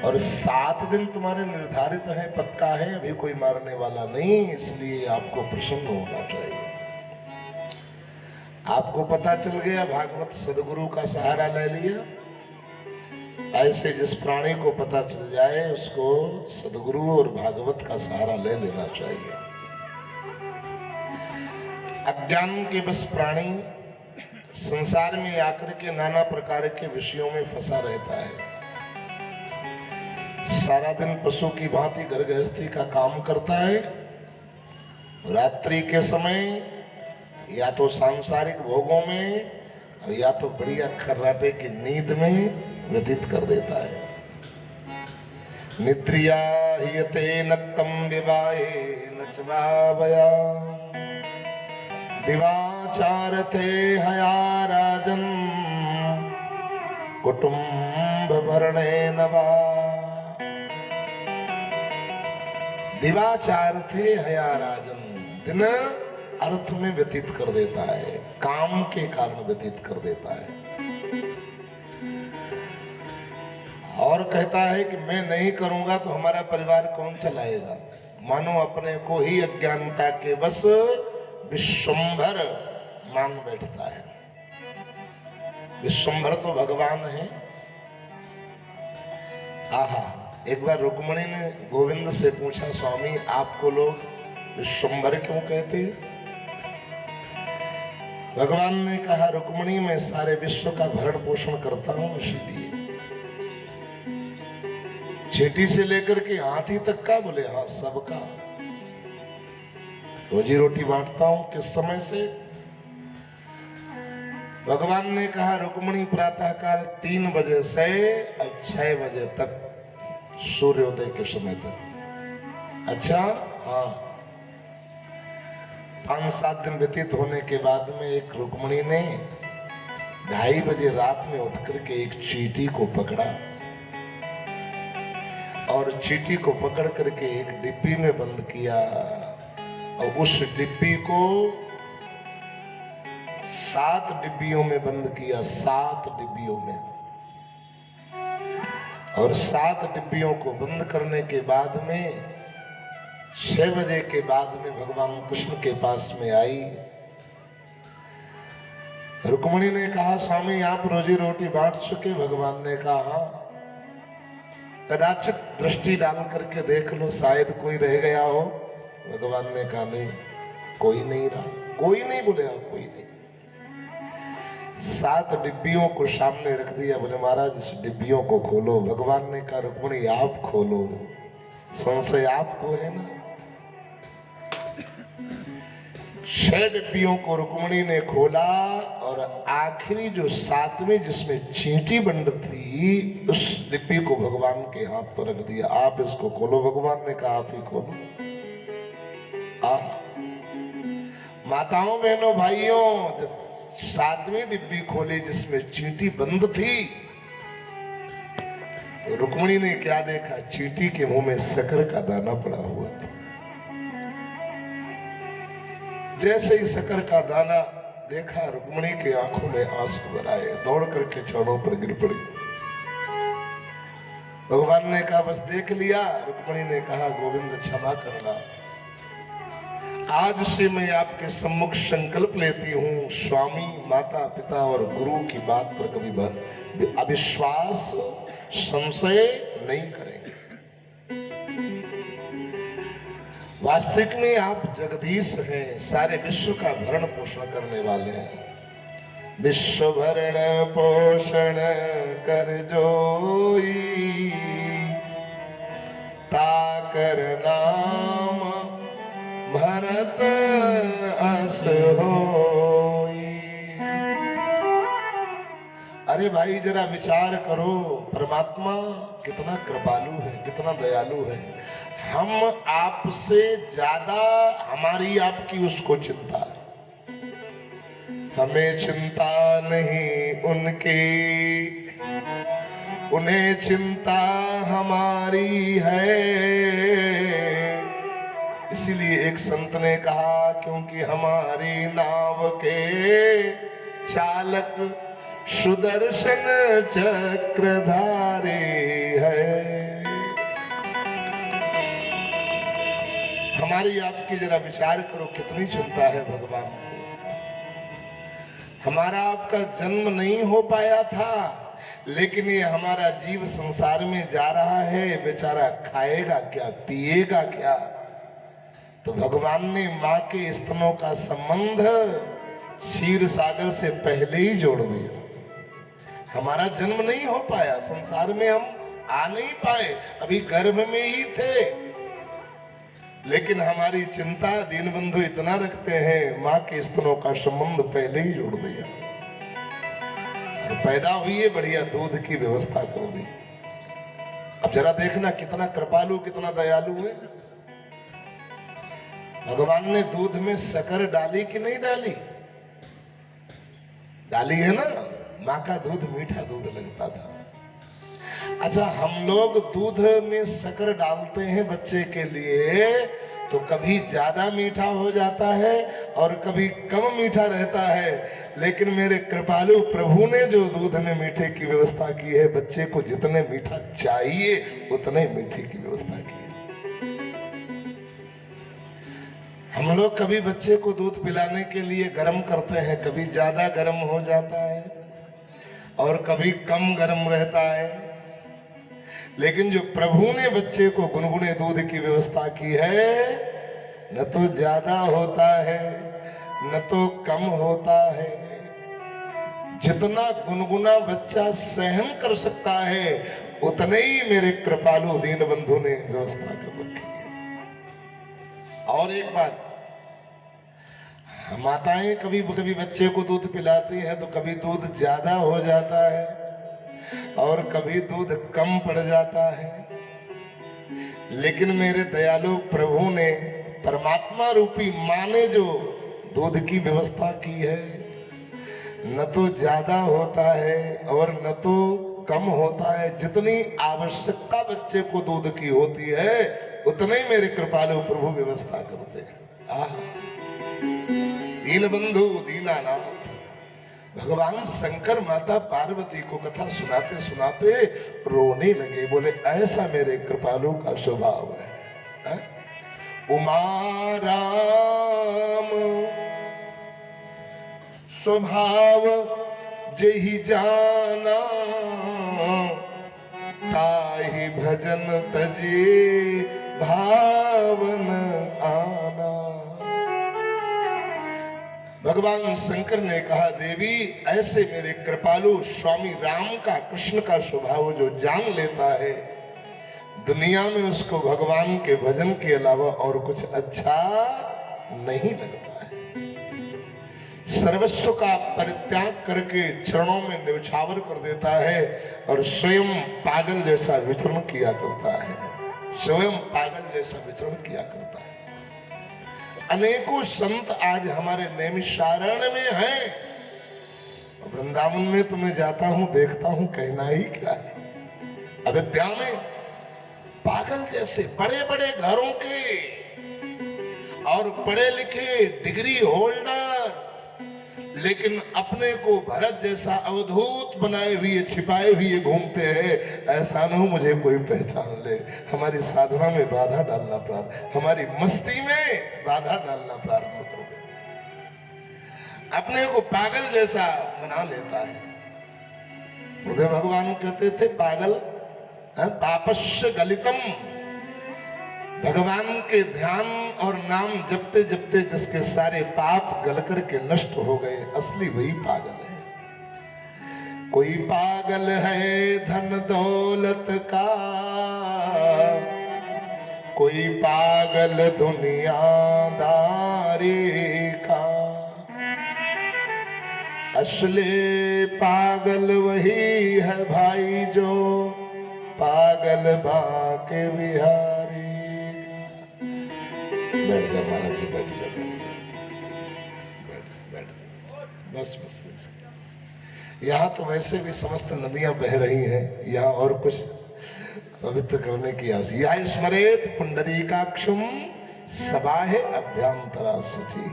और 7 दिन तुम्हारे निर्धारित है, पक्का है, अभी कोई मारने वाला नहीं, इसलिए आपको प्रसन्न होना चाहिए। आपको पता चल गया, भागवत सदगुरु का सहारा ले लिया। ऐसे जिस प्राणी को पता चल जाए उसको सदगुरु और भागवत का सहारा ले लेना चाहिए। अज्ञान के बस प्राणी संसार में आकर के नाना प्रकार के विषयों में फंसा रहता है। सारा दिन पशु की भांति घर गृहस्थी का काम करता है, रात्रि के समय या तो सांसारिक भोगों में या तो बढ़िया खर्राटे की नींद में व्यतीत कर देता है। निद्रिया हियते नक्तम विवाहे नचवावया दिवाचारते हया राजन कुटुंब भरणे नवा। दिवाचार थे हया राजन, दिन अर्थ में व्यतीत कर देता है, काम के कारण व्यतीत कर देता है। और कहता है कि मैं नहीं करूंगा तो हमारा परिवार कौन चलाएगा। मानो अपने को ही अज्ञानता के बस विश्वंभर मान बैठता है। विश्वंभर तो भगवान है। आहा, एक बार रुक्मिणी ने गोविंद से पूछा, स्वामी आपको लोग विश्वंभर क्यों कहते हैं? भगवान ने कहा, रुक्मिणी मैं सारे विश्व का भरण पोषण करता हूं, इसलिए। चींटी से लेकर के हाथी तक का? बोले हाँ, सबका। रोजी रोटी बांटता हूं। किस समय से? भगवान ने कहा, रुक्मिणी प्रातःकाल 3 बजे से अब 6 बजे तक, सूर्योदय के समय तक। अच्छा, हाँ। 5-7 दिन व्यतीत होने के बाद में एक रुक्मिणी ने 2:30 बजे रात में उठ करके एक चींटी को पकड़ा और चींटी को पकड़ करके एक डिब्बी में बंद किया और उस डिब्बी को 7 डिब्बियों में बंद किया, 7 डिब्बियों में। और 7 डिब्बियों को बंद करने के बाद में 6 बजे के बाद में भगवान कृष्ण के पास में आई। रुक्मिणी ने कहा, स्वामी आप रोजी रोटी बांट चुके? भगवान ने कहा, हाँ। कदाचित दृष्टि डाल करके देख लो, शायद कोई रह गया हो। भगवान ने कहा, नहीं, कोई नहीं रहा। कोई नहीं? बोले हाँ, कोई नहीं। 7 डिब्बियों को सामने रख दिया। बोले महाराज इस डिब्बियों को खोलो। भगवान ने कहा, रुक्मिणी आप खोलो, संशय आपको है ना। 6 डिब्बियों को रुक्मिणी ने खोला और आखिरी जो 7वीं जिसमें चींटी बंद थी उस डिब्बी को भगवान के हाथ पर रख दिया। आप इसको खोलो। भगवान ने कहा, आप ही खोलो। माताओं बहनों भाइयों, जब 7वीं डिब्बी खोली जिसमें चींटी बंद थी तो रुक्मिणी ने क्या देखा? चींटी के मुंह में शक्कर का दाना पड़ा हुआ था। जैसे ही शक्कर का दाना देखा, रुक्मिणी की आंखों में आंसू भर आए, दौड़ करके चरणों पर गिर पड़ी। भगवान ने कहा, बस देख लिया? रुक्मिणी ने कहा, गोविंद क्षमा करना, आज से मैं आपके सम्मुख संकल्प लेती हूँ, स्वामी माता पिता और गुरु की बात पर कभी अविश्वास संशय नहीं करेंगे। वास्तविक में आप जगदीश हैं, सारे विश्व का भरण पोषण करने वाले हैं। विश्व भरण पोषण कर जोई, ताकर नाम भरत अस होई। अरे भाई जरा विचार करो, परमात्मा कितना कृपालु है, कितना दयालु है। हम आपसे ज्यादा हमारी आपकी उसको चिंता है। हमें चिंता नहीं उनकी, उन्हें चिंता हमारी है। इसीलिए एक संत ने कहा, क्योंकि हमारी नाव के चालक सुदर्शन चक्रधारी है। हमारी आपकी जरा विचार करो, कितनी चिंता है भगवान को। हमारा आपका जन्म नहीं हो पाया था, लेकिन ये हमारा जीव संसार में जा रहा है, बेचारा खाएगा क्या, पिएगा क्या। तो भगवान ने माँ के स्तनों का संबंध क्षीर सागर से पहले ही जोड़ दिया। हमारा जन्म नहीं हो पाया, संसार में हम आ नहीं पाए, अभी गर्भ में ही थे, लेकिन हमारी चिंता दीनबंधु इतना रखते हैं, माँ के स्तनों का संबंध पहले ही जोड़ दिया और पैदा हुई है, बढ़िया दूध की व्यवस्था कर दी। अब जरा देखना कितना कृपालु, कितना दयालु है। भगवान ने दूध में शक्कर डाली कि नहीं डाली? डाली है ना। माँ का दूध मीठा दूध लगता था। अच्छा, हम लोग दूध में शक्कर डालते हैं बच्चे के लिए, तो कभी ज्यादा मीठा हो जाता है और कभी कम मीठा रहता है, लेकिन मेरे कृपालु प्रभु ने जो दूध में मीठे की व्यवस्था की है, बच्चे को जितने मीठा चाहिए उतने मीठे की व्यवस्था की है। हम लोग कभी बच्चे को दूध पिलाने के लिए गर्म करते हैं, कभी ज्यादा गर्म हो जाता है और कभी कम गर्म रहता है, लेकिन जो प्रभु ने बच्चे को गुनगुने दूध की व्यवस्था की है, न तो ज्यादा होता है न तो कम होता है। जितना गुनगुना बच्चा सहन कर सकता है, उतने ही मेरे कृपालु दीन बंधु ने व्यवस्था कर रखी है। और एक बात, माताएं कभी कभी बच्चे को दूध पिलाती हैं तो कभी दूध ज्यादा हो जाता है और कभी दूध कम पड़ जाता है, लेकिन मेरे दयालु प्रभु ने, परमात्मा रूपी माँ ने जो दूध की व्यवस्था की है, न तो ज्यादा होता है और न तो कम होता है। जितनी आवश्यकता बच्चे को दूध की होती है, उतने ही मेरे कृपालु प्रभु व्यवस्था करते हैं। दीन बंधु दीनानाथ भगवान शंकर माता पार्वती को कथा सुनाते सुनाते रोने लगे। बोले ऐसा मेरे कृपालु का स्वभाव है। उमा राम स्वभाव जेहि जाना, ताहि भजन तजे भावन आना। भगवान शंकर ने कहा, देवी ऐसे मेरे कृपालु स्वामी राम का, कृष्ण का स्वभाव जो जान लेता है, दुनिया में उसको भगवान के भजन के अलावा और कुछ अच्छा नहीं लगता है। सर्वस्व का परित्याग करके चरणों में न्यौछावर कर देता है और स्वयं पागल जैसा विचरण किया करता है, स्वयं पागल जैसा विचरण किया करता है। अनेकों संत आज हमारे नैमिषारण्य में हैं, वृंदावन में तो मैं जाता हूं, देखता हूं, कहना ही क्या है। अयोध्या में पागल जैसे बड़े बड़े घरों के और पढ़े लिखे डिग्री होल्डर, लेकिन अपने को भरत जैसा अवधूत बनाए हुए, छिपाए हुए घूमते हैं। ऐसा न हो मुझे कोई पहचान ले, हमारी साधना में बाधा डालना प्रारंभ, हमारी मस्ती में बाधा डालना प्रारंभ कर दे। अपने को पागल जैसा बना लेता है। बुद्ध भगवान कहते थे पागल पापस्य गलितम, भगवान के ध्यान और नाम जपते जपते जिसके सारे पाप गल करके नष्ट हो गए, असली वही पागल है। कोई पागल है धन दौलत का, कोई पागल दुनियादारी का, असली पागल वही है भाई जो पागल बाके बिहारी। बैठ जा महाराज जी, बैठ जा, बैठ बस बस। यहाँ तो वैसे भी समस्त नदियां बह रही हैं, यहाँ और कुछ पवित्र करने की आवश्यकता। या स्मरेत पुंडरीकाक्षम सबाहे अभ्यंतरा शुचि।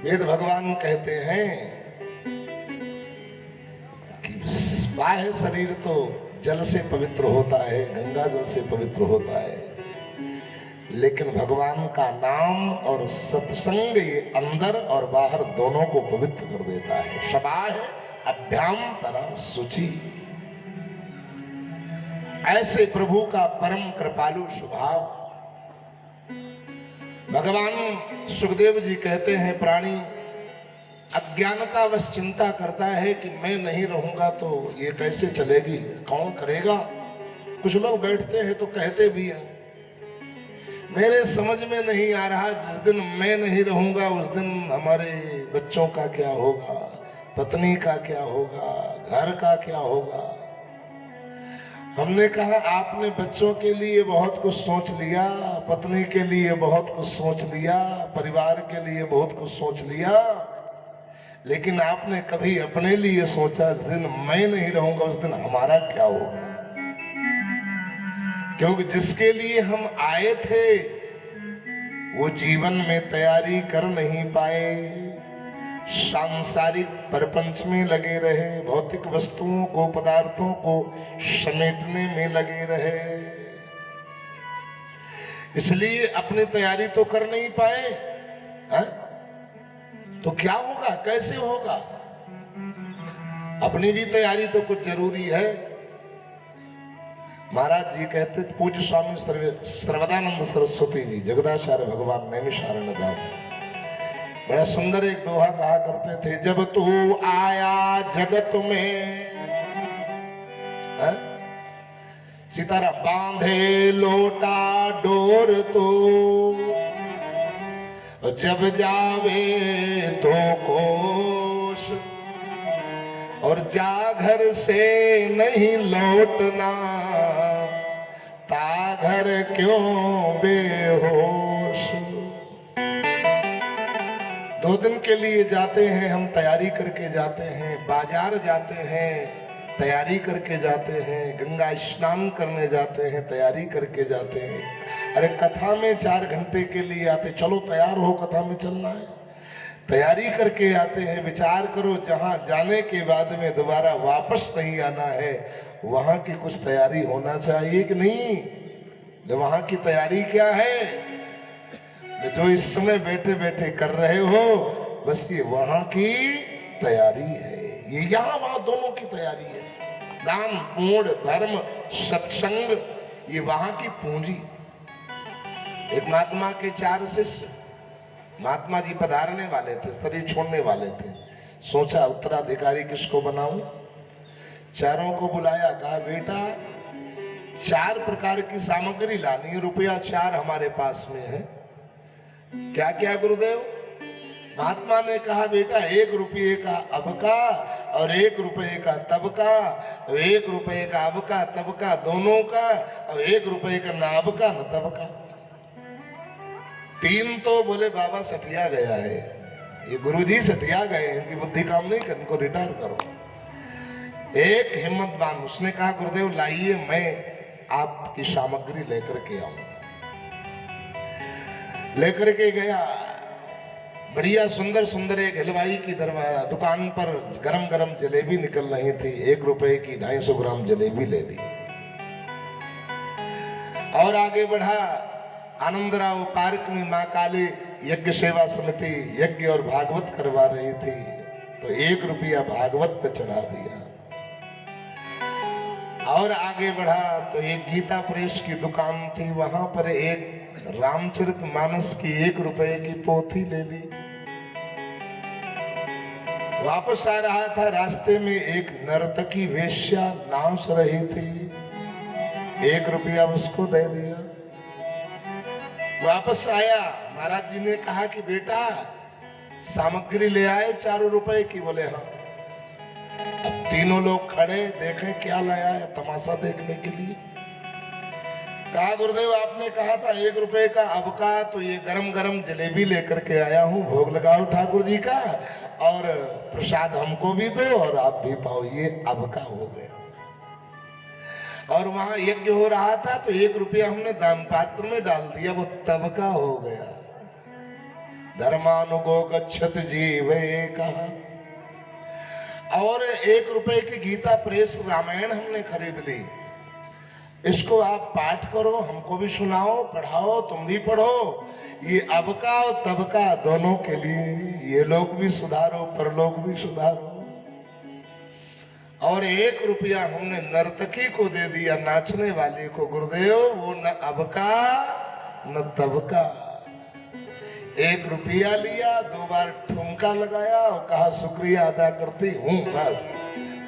वेद भगवान कहते हैं कि बाह्य शरीर तो जल से पवित्र होता है, गंगा जल से पवित्र होता है, लेकिन भगवान का नाम और सत्संग ये अंदर और बाहर दोनों को पवित्र कर देता है। शबाह अभ्यांतरा शुचि। ऐसे प्रभु का परम कृपालु स्वभाव। भगवान सुखदेव जी कहते हैं, प्राणी अज्ञानतावश चिंता करता है कि मैं नहीं रहूंगा तो ये कैसे चलेगी, कौन करेगा। कुछ लोग बैठते हैं तो कहते भी हैं, मेरे समझ में नहीं आ रहा, जिस दिन मैं नहीं रहूंगा उस दिन हमारे बच्चों का क्या होगा, पत्नी का क्या होगा, घर का क्या होगा। हमने कहा आपने बच्चों के लिए बहुत कुछ सोच लिया, पत्नी के लिए बहुत कुछ सोच लिया, परिवार के लिए बहुत कुछ सोच लिया, लेकिन आपने कभी अपने लिए सोचा जिस दिन मैं नहीं रहूंगा उस दिन हमारा क्या होगा। क्योंकि जिसके लिए हम आए थे वो जीवन में तैयारी कर नहीं पाए, सांसारिक प्रपंच में लगे रहे, भौतिक वस्तुओं को, पदार्थों को समेटने में लगे रहे, इसलिए अपनी तैयारी तो कर नहीं पाए। है? तो क्या होगा, कैसे होगा। अपनी भी तैयारी तो कुछ जरूरी है। महाराज जी कहते थे, पूज्य स्वामी सर्वदानंद सरस्वती जी, जगदाचार्य भगवान नैमिषारण्य दास, बड़ा सुंदर एक दोहा कहा करते थे, जब तू आया जगत में, सितारा बांधे लोटा डोर तो, जब जावे तो कोश, और जा घर से नहीं लौटना, ता घर क्यों बेहोश। 2 दिन के लिए जाते हैं हम, तैयारी करके जाते हैं, बाजार जाते हैं, तैयारी करके जाते हैं, गंगा स्नान करने जाते हैं, तैयारी करके जाते हैं। अरे कथा में 4 घंटे के लिए आते, चलो तैयार हो, कथा में चलना है, तैयारी करके आते हैं। विचार करो, जहां जाने के बाद में दोबारा वापस नहीं आना है, वहां की कुछ तैयारी होना चाहिए कि नहीं। वहां की तैयारी क्या है, जो इस समय बैठे बैठे कर रहे हो, बस ये वहां की तैयारी है, ये यहाँ वहां दोनों की तैयारी है। दान, पुण्य, धर्म, सत्संग, ये वहां की पूंजी। एक महात्मा के 4 शिष्य, महात्मा जी पधारने वाले थे, शरीर छोड़ने वाले थे, सोचा उत्तराधिकारी किसको बनाऊं। चारों को बुलाया, कहा बेटा 4 प्रकार की सामग्री लानी है, रुपया 4 हमारे पास में है। क्या क्या गुरुदेव। महात्मा ने कहा, बेटा 1 रुपये का अब का और 1 रुपये का तब का, 1 रुपये का अब का तब का दोनों का, और 1 रुपये का न अब का न तब का। 3 तो बोले बाबा सठिया गया है, ये गुरुजी सठिया गए, इनकी बुद्धि काम नहीं कर, इनको रिटायर करो। एक हिम्मतवान, उसने कहा गुरुदेव लाइए, मैं आपकी सामग्री लेकर के आऊंगा। लेकर के गया, बढ़िया सुंदर सुंदर एक हलवाई की दुकान पर गरम गरम जलेबी निकल रही थी। 1 रुपए की 250 ग्राम जलेबी ले ली और आगे बढ़ा। आनंदराव पार्क में मां काली यज्ञ सेवा समिति यज्ञ और भागवत करवा रही थी, तो 1 रुपया भागवत पे चढ़ा दिया। और आगे बढ़ा तो एक गीता प्रेस की दुकान थी, वहां पर एक रामचरितमानस की 1 रुपए की पोथी ले ली। वापस आ रहा था, रास्ते में एक नर्तकी वेश्या नाच रही थी, 1 रुपया उसको दे दिया। वापस आया, महाराज जी ने कहा कि बेटा सामग्री ले आए 4 रुपए की, बोले हाँ। अब तीनों लोग खड़े, देखें क्या लाया है, तमाशा देखने के लिए। कहा गुरुदेव आपने कहा था 1 रुपए का अब का, तो ये गरम गरम जलेबी लेकर के आया हूँ, भोग लगाओ ठाकुर जी का, और प्रसाद हमको भी दो और आप भी पाओ। ये अब का हो गया। और वहां यज्ञ हो रहा था तो 1 रुपया हमने दान पात्र में डाल दिया, वो तब का हो गया। धर्मानुगो गच्छत जीवे कहा। और 1 रुपए की गीता प्रेस रामायण हमने खरीद ली। इसको आप पाठ करो, हमको भी सुनाओ, पढ़ाओ, तुम भी पढ़ो। ये अब का और तब का दोनों के लिए, ये लोग भी सुधारो, परलोक भी सुधारो। और 1 रुपया हमने नर्तकी को दे दिया, नाचने वाले को। गुरुदेव वो न अब का न तब का। 1 रुपया लिया, 2 बार ठुमका लगाया और कहा शुक्रिया अदा करती हूं, बस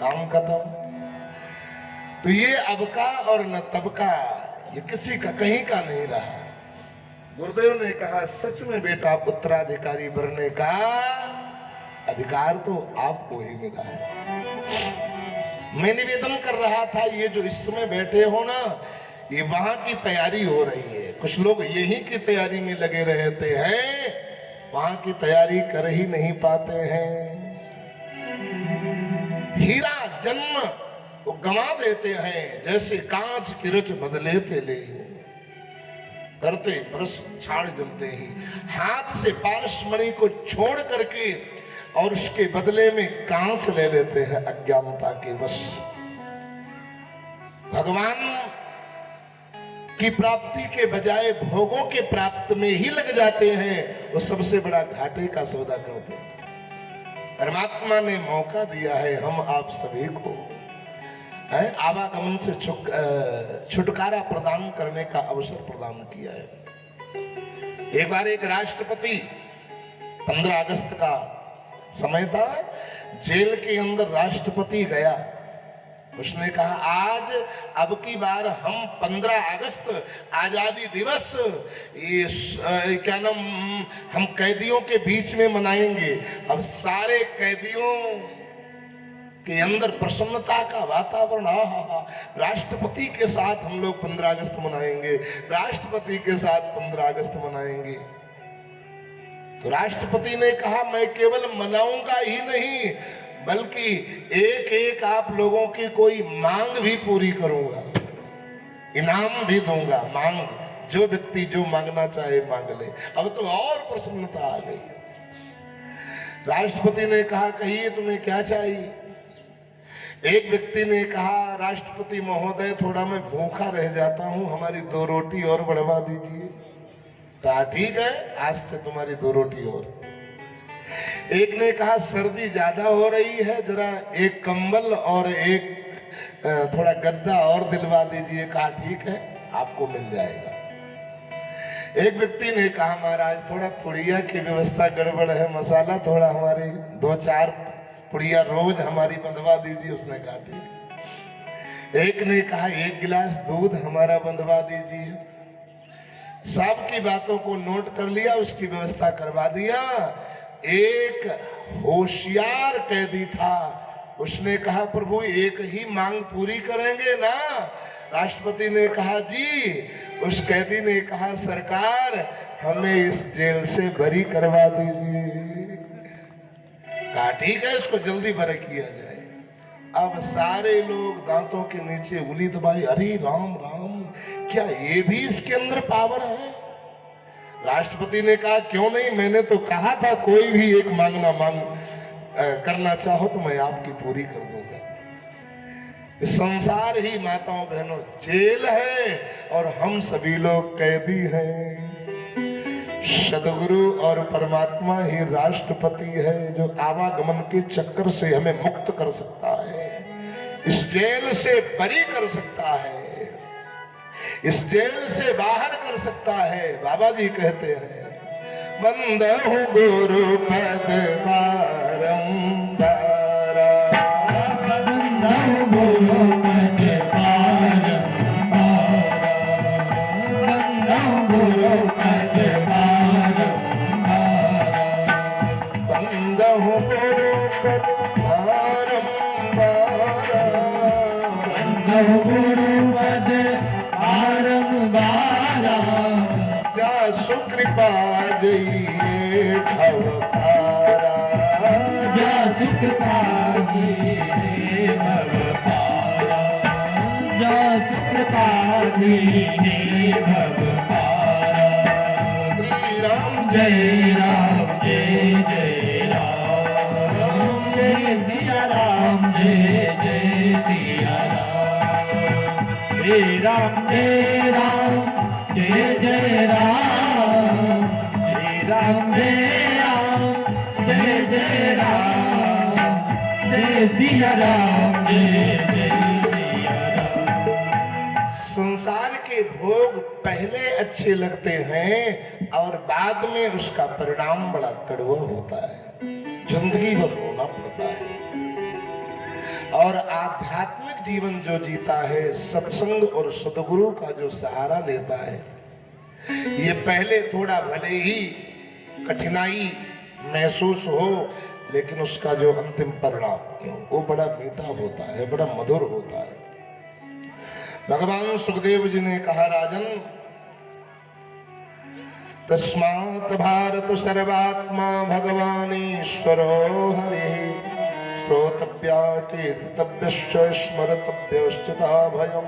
काम खत्म। तो ये अब का और न तब का, ये किसी का कहीं का नहीं रहा। गुरुदेव ने कहा सच में बेटा उत्तराधिकारी बनने का अधिकार तो आपको ही मिला है। मैं निवेदन कर रहा था, ये जो इस समय बैठे हो ना, ये वहां की तैयारी हो रही है। कुछ लोग यही की तैयारी में लगे रहते हैं, वहां की तैयारी कर ही नहीं पाते हैं। हीरा जन्म वो गंवा देते हैं, जैसे कांच की रच बदले तेले करते बरस छाड़ जमते ही। हाथ से पारस मणि को छोड़ करके और उसके बदले में कांच ले लेते हैं अज्ञानता के वश। भगवान की प्राप्ति के बजाय भोगों के प्राप्त में ही लग जाते हैं, वो सबसे बड़ा घाटे का सौदा करते हैं। परमात्मा ने मौका दिया है हम आप सभी को, आवागमन से छुटकारा प्रदान करने का अवसर प्रदान किया है। एक बार एक राष्ट्रपति, 15 अगस्त का समय था, जेल के अंदर राष्ट्रपति गया। उसने कहा आज अब की बार हम 15 अगस्त आजादी दिवस ये क्या नाम हम कैदियों के बीच में मनाएंगे। अब सारे कैदियों के अंदर प्रसन्नता का वातावरण, राष्ट्रपति के साथ हम लोग 15 अगस्त मनाएंगे, राष्ट्रपति के साथ 15 अगस्त मनाएंगे। तो राष्ट्रपति ने कहा मैं केवल मनाऊंगा ही नहीं, बल्कि एक एक आप लोगों की कोई मांग भी पूरी करूंगा, इनाम भी दूंगा। मांग, जो व्यक्ति जो मांगना चाहे मांग ले। अब तो और प्रसन्नता आ गई। राष्ट्रपति ने कहा कहिए तुम्हें क्या चाहिए। एक व्यक्ति ने कहा राष्ट्रपति महोदय थोड़ा मैं भूखा रह जाता हूं, हमारी 2 रोटी और बढ़वा दीजिए। कहा ठीक है, आज से तुम्हारी 2 रोटी और। एक ने कहा सर्दी ज्यादा हो रही है, जरा एक कंबल और एक थोड़ा गद्दा और दिलवा दीजिए। कहा ठीक है, आपको मिल जाएगा। एक व्यक्ति ने कहा महाराज थोड़ा पुड़िया की व्यवस्था गड़बड़ है, मसाला थोड़ा हमारी 2-4 पुड़िया रोज हमारी बंधवा दीजिए। उसने कहा ठीक। एक ने कहा 1 गिलास दूध हमारा बंधवा दीजिए। सब की बातों को नोट कर लिया, उसकी व्यवस्था करवा दिया। एक होशियार कैदी था, उसने कहा प्रभु एक ही मांग पूरी करेंगे ना। राष्ट्रपति ने कहा जी। उस कैदी ने कहा सरकार हमें इस जेल से बरी करवा दीजिए। कहा ठीक है, इसको जल्दी बरी किया जाए। अब सारे लोग दांतों के नीचे उंगली दबाई, अरे राम राम, क्या ये भी इसके अंदर पावर है। राष्ट्रपति ने कहा क्यों नहीं, मैंने तो कहा था कोई भी एक मांगना करना चाहो तो मैं आपकी पूरी कर दूंगा। संसार ही माताओं बहनों जेल है और हम सभी लोग कैदी हैं। सदगुरु और परमात्मा ही राष्ट्रपति है जो आवागमन के चक्कर से हमें मुक्त कर सकता है, इस जेल से बरी कर सकता है, इस जेल से बाहर कर सकता है। बाबा जी कहते हैं बंदहु गुरु पद बारंबार, बंदहु गुरु पद बारंबार, बंदहु गुरु पद बारंबार, बंदहु गुरु पद बारंबार, बंदहु गुरु पद बारंबारा, जा सुकृपा जइए भवतारा, जा सुकृपा जइए भवतारा, जा सुकृपा जइए भवतारा। श्री राम जय राम, जय जय राम, जय सिया राम। जय जय सिया राम। श्री राम जय राम जय जय राम। श्री राम जय राम जय जय राम। जय सिया राम जय जय सिया राम। संसार के भोग पहले अच्छे लगते हैं और बाद में उसका परिणाम बड़ा कड़वा होता है, जिंदगी भर रोना पड़ता है। और आध्यात्मिक जीवन जो जीता है, सत्संग और सदगुरु का जो सहारा लेता है, ये पहले थोड़ा भले ही कठिनाई महसूस हो, लेकिन उसका जो अंतिम परिणाम वो बड़ा मीठा होता है, बड़ा मधुर होता है। भगवान सुखदेव जी ने कहा, राजन, तस्मात् भारत सर्वात्मा भगवान ईश्वरो हरि। श्रोतव्या कीर्तितव्यश्च स्मर्तव्यश्चिता भयम्।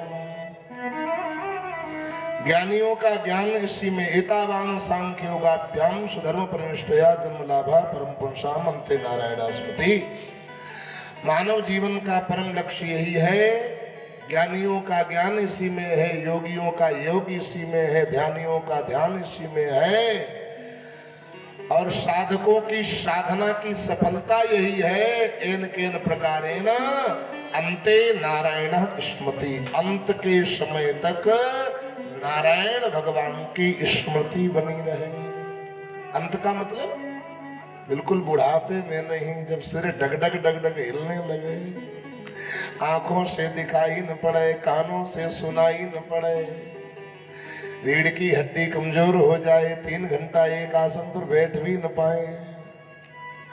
ज्ञानियों का ज्ञान इसी में, एतावान सांख्य योगाभ्याम सुधर्म परनिष्ठया जन्म लाभा परम पुंसाम अन्ते नारायण स्मृति। मानव जीवन का परम लक्ष्य यही है। ज्ञानियों का ज्ञान इसी में है, योगियों का योग इसी में है, ध्यानियों का ध्यान इसी में है, और साधकों की साधना की सफलता यही है। एन केन प्रकारेण अन्ते नारायण स्मृति। अंत के समय तक नारायण भगवान की स्मृति बनी रहे। अंत का मतलब बिल्कुल बुढ़ापे में नहीं, जब सिर डगडग डगडग हिलने लगे, आंखों से दिखाई न पड़े, कानों से सुनाई न पड़े, रीढ़ की हड्डी कमजोर हो जाए, 3 घंटा एक आसन पर बैठ भी न पाए,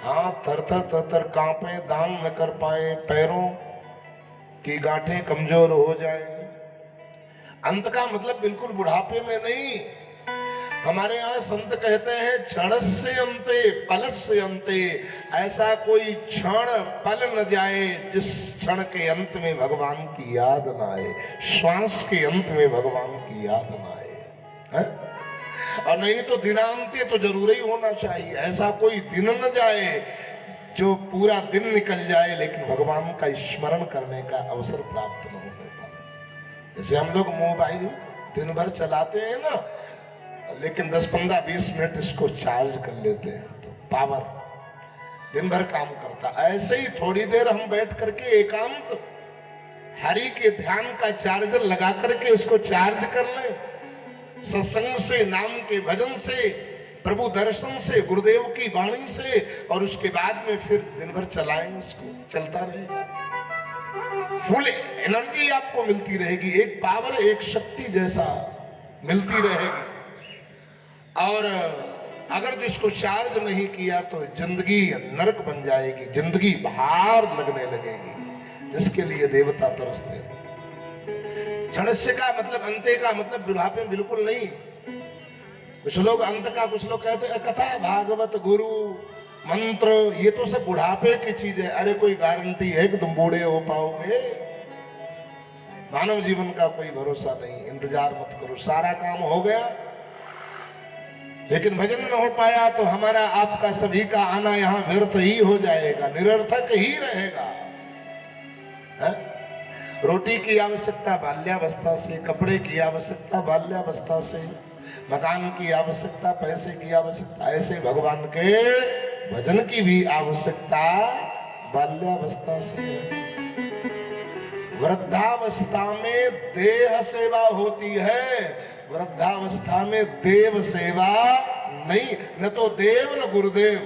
हाथ थर थर थर थर कांपे, दांग न कर पाए, पैरों की गांठें कमजोर हो जाए। अंत का मतलब बिल्कुल बुढ़ापे में नहीं। हमारे यहाँ संत कहते हैं, क्षणस्य अन्ते पलस्य अन्ते। ऐसा कोई क्षण पल न जाए जिस क्षण के अंत में भगवान की याद न आए, श्वास के अंत में भगवान की याद न आए है? और नहीं तो दिनांत्य तो जरूर ही होना चाहिए। ऐसा कोई दिन न जाए जो पूरा दिन निकल जाए लेकिन भगवान का स्मरण करने का अवसर प्राप्त न हो पाए। जैसे हम लोग मोबाइल दिन भर चलाते हैं ना, लेकिन 10-15-20 मिनट इसको चार्ज कर लेते हैं तो पावर दिन भर काम करता। ऐसे ही थोड़ी देर हम बैठ करके एकांत हरि के ध्यान का चार्जर लगा करके इसको चार्ज कर लें, सत्संग से, नाम के भजन से, प्रभु दर्शन से, गुरुदेव की वाणी से, और उसके बाद में फिर दिन भर चलाएं, इसको चलता रहेगा। फुल एनर्जी आपको मिलती रहेगी, एक पावर, एक शक्ति जैसा मिलती रहेगी। और अगर जिसको चार्ज नहीं किया तो जिंदगी नरक बन जाएगी, जिंदगी भार लगने लगेगी, जिसके लिए देवता तरसते हैं। क्षणस्य का मतलब, अंते का मतलब बुढ़ापे बिल्कुल नहीं। कुछ लोग अंत का, कुछ लोग कहते हैं कथा, भागवत, गुरु, मंत्र, ये तो सब बुढ़ापे की चीज है। अरे कोई गारंटी है कि तुम बूढ़े हो पाओगे? मानव जीवन का कोई भरोसा नहीं, इंतजार मत करो। सारा काम हो गया लेकिन भजन न हो पाया तो हमारा आपका सभी का आना यहाँ व्यर्थ ही हो जाएगा, निरर्थक ही रहेगा। है? रोटी की आवश्यकता बाल्यावस्था से, कपड़े की आवश्यकता बाल्यावस्था से, मकान की आवश्यकता, पैसे की आवश्यकता, ऐसे भगवान के भजन की भी आवश्यकता बाल्यावस्था से। वृद्धावस्था में देह सेवा होती है, वृद्धावस्था में देव सेवा नहीं। न तो देव न गुरुदेव,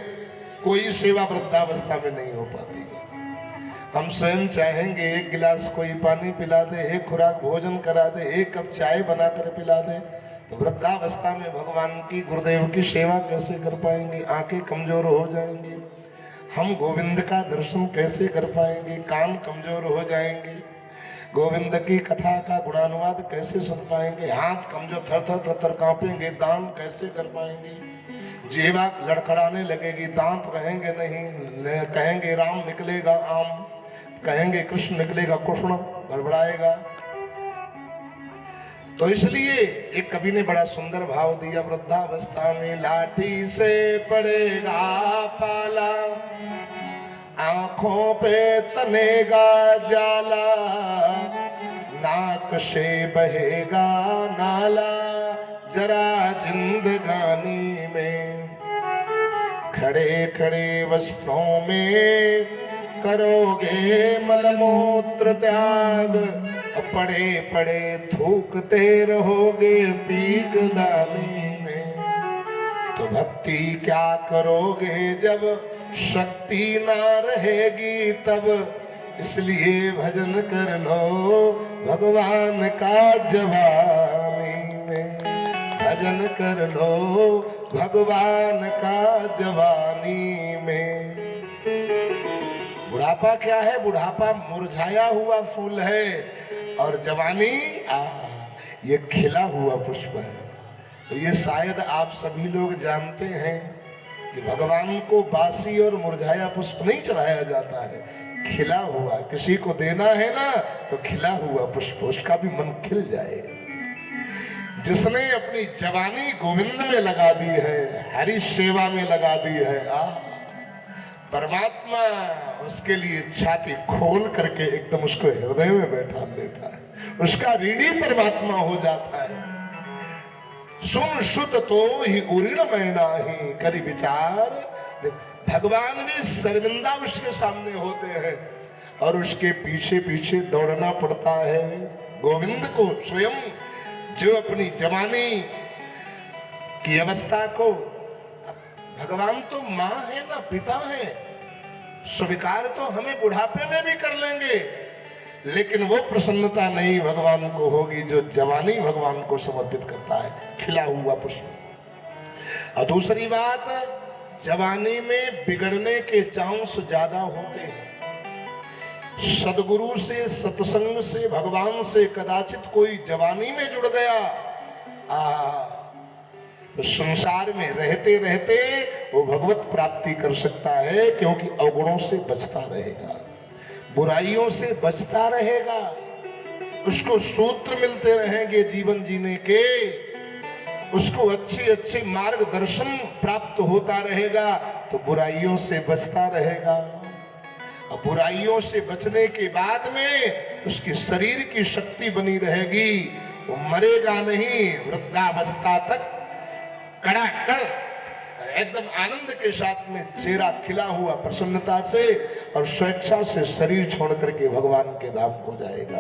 कोई सेवा वृद्धावस्था में नहीं हो पाती। हम स्वयं चाहेंगे एक गिलास कोई पानी पिला दे, एक खुराक भोजन करा दे, एक कप चाय बनाकर पिला दे, तो वृद्धावस्था में भगवान की, गुरुदेव की सेवा कैसे कर पाएंगे? आंखें कमजोर हो जाएंगी, हम गोविंद का दर्शन कैसे कर पाएंगे? कान कमजोर हो जाएंगे, गोविंद की कथा का गुणानुवाद कैसे सुन पाएंगे? हाथ कमजोर, थर थर थर थर कांपेंगे, दान कैसे कर पाएंगे? जीवा लड़खड़ाने लगेगी, दांत रहेंगे नहीं, कहेंगे राम निकलेगा आम, कहेंगे कृष्ण निकलेगा कृष्ण, गड़बड़ाएगा। तो इसलिए एक कवि ने बड़ा सुंदर भाव दिया, वृद्धावस्था में लाठी से पड़ेगा पाला, आंखों पे तनेगा जाला, नाक से बहेगा नाला, जरा जिंदगानी में खड़े खड़े वस्त्रों में करोगे मलमूत्र त्याग, पड़े पड़े थूकते रहोगे पीकदानी में। तो भक्ति क्या करोगे जब शक्ति ना रहेगी तब, इसलिए भजन कर लो भगवान का जवानी में, भजन कर लो भगवान का जवानी में। बुढ़ापा क्या है? बुढ़ापा मुरझाया हुआ फूल है और जवानी ये खिला हुआ पुष्प है। तो ये शायद आप सभी लोग जानते हैं कि भगवान को बासी और मुरझाया पुष्प नहीं चढ़ाया जाता है, खिला हुआ। किसी को देना है ना तो खिला हुआ पुष्प, उसका भी मन खिल जाए। जिसने अपनी जवानी गोविंद में लगा दी है, हरि सेवा में लगा दी है, परमात्मा उसके लिए छाती खोल करके एकदम उसको हृदय में बैठा लेता है, उसका ऋणी परमात्मा हो जाता है। सुन शुद्ध तो ही उऋण में नाही, करी विचार। भगवान भी शर्मिंदा उसके सामने होते हैं और उसके पीछे पीछे दौड़ना पड़ता है। गोविंद को स्वयं जो अपनी जवानी की अवस्था को, भगवान तो माँ है ना पिता है, स्वीकार तो हमें बुढ़ापे में भी कर लेंगे, लेकिन वो प्रसन्नता नहीं भगवान को होगी जो जवानी भगवान को समर्पित करता है, खिला हुआ पुष्प। और दूसरी बात, जवानी में बिगड़ने के चांस ज्यादा होते हैं। सदगुरु से, सत्संग से, भगवान से कदाचित कोई जवानी में जुड़ गया, तो संसार में रहते रहते वो भगवत प्राप्ति कर सकता है, क्योंकि अवगुणों से बचता रहेगा, बुराइयों से बचता रहेगा, उसको सूत्र मिलते रहेंगे जीवन जीने के, उसको अच्छी अच्छी मार्गदर्शन प्राप्त होता रहेगा, तो बुराइयों से बचता रहेगा। और बुराइयों से बचने के बाद में उसकी शरीर की शक्ति बनी रहेगी, वो मरेगा नहीं, वृद्धावस्था तक कड़ाकड़ एकदम आनंद के साथ में चेहरा खिला हुआ प्रसन्नता से और स्वेच्छा से शरीर छोड़ करके भगवान के धाम को जाएगा,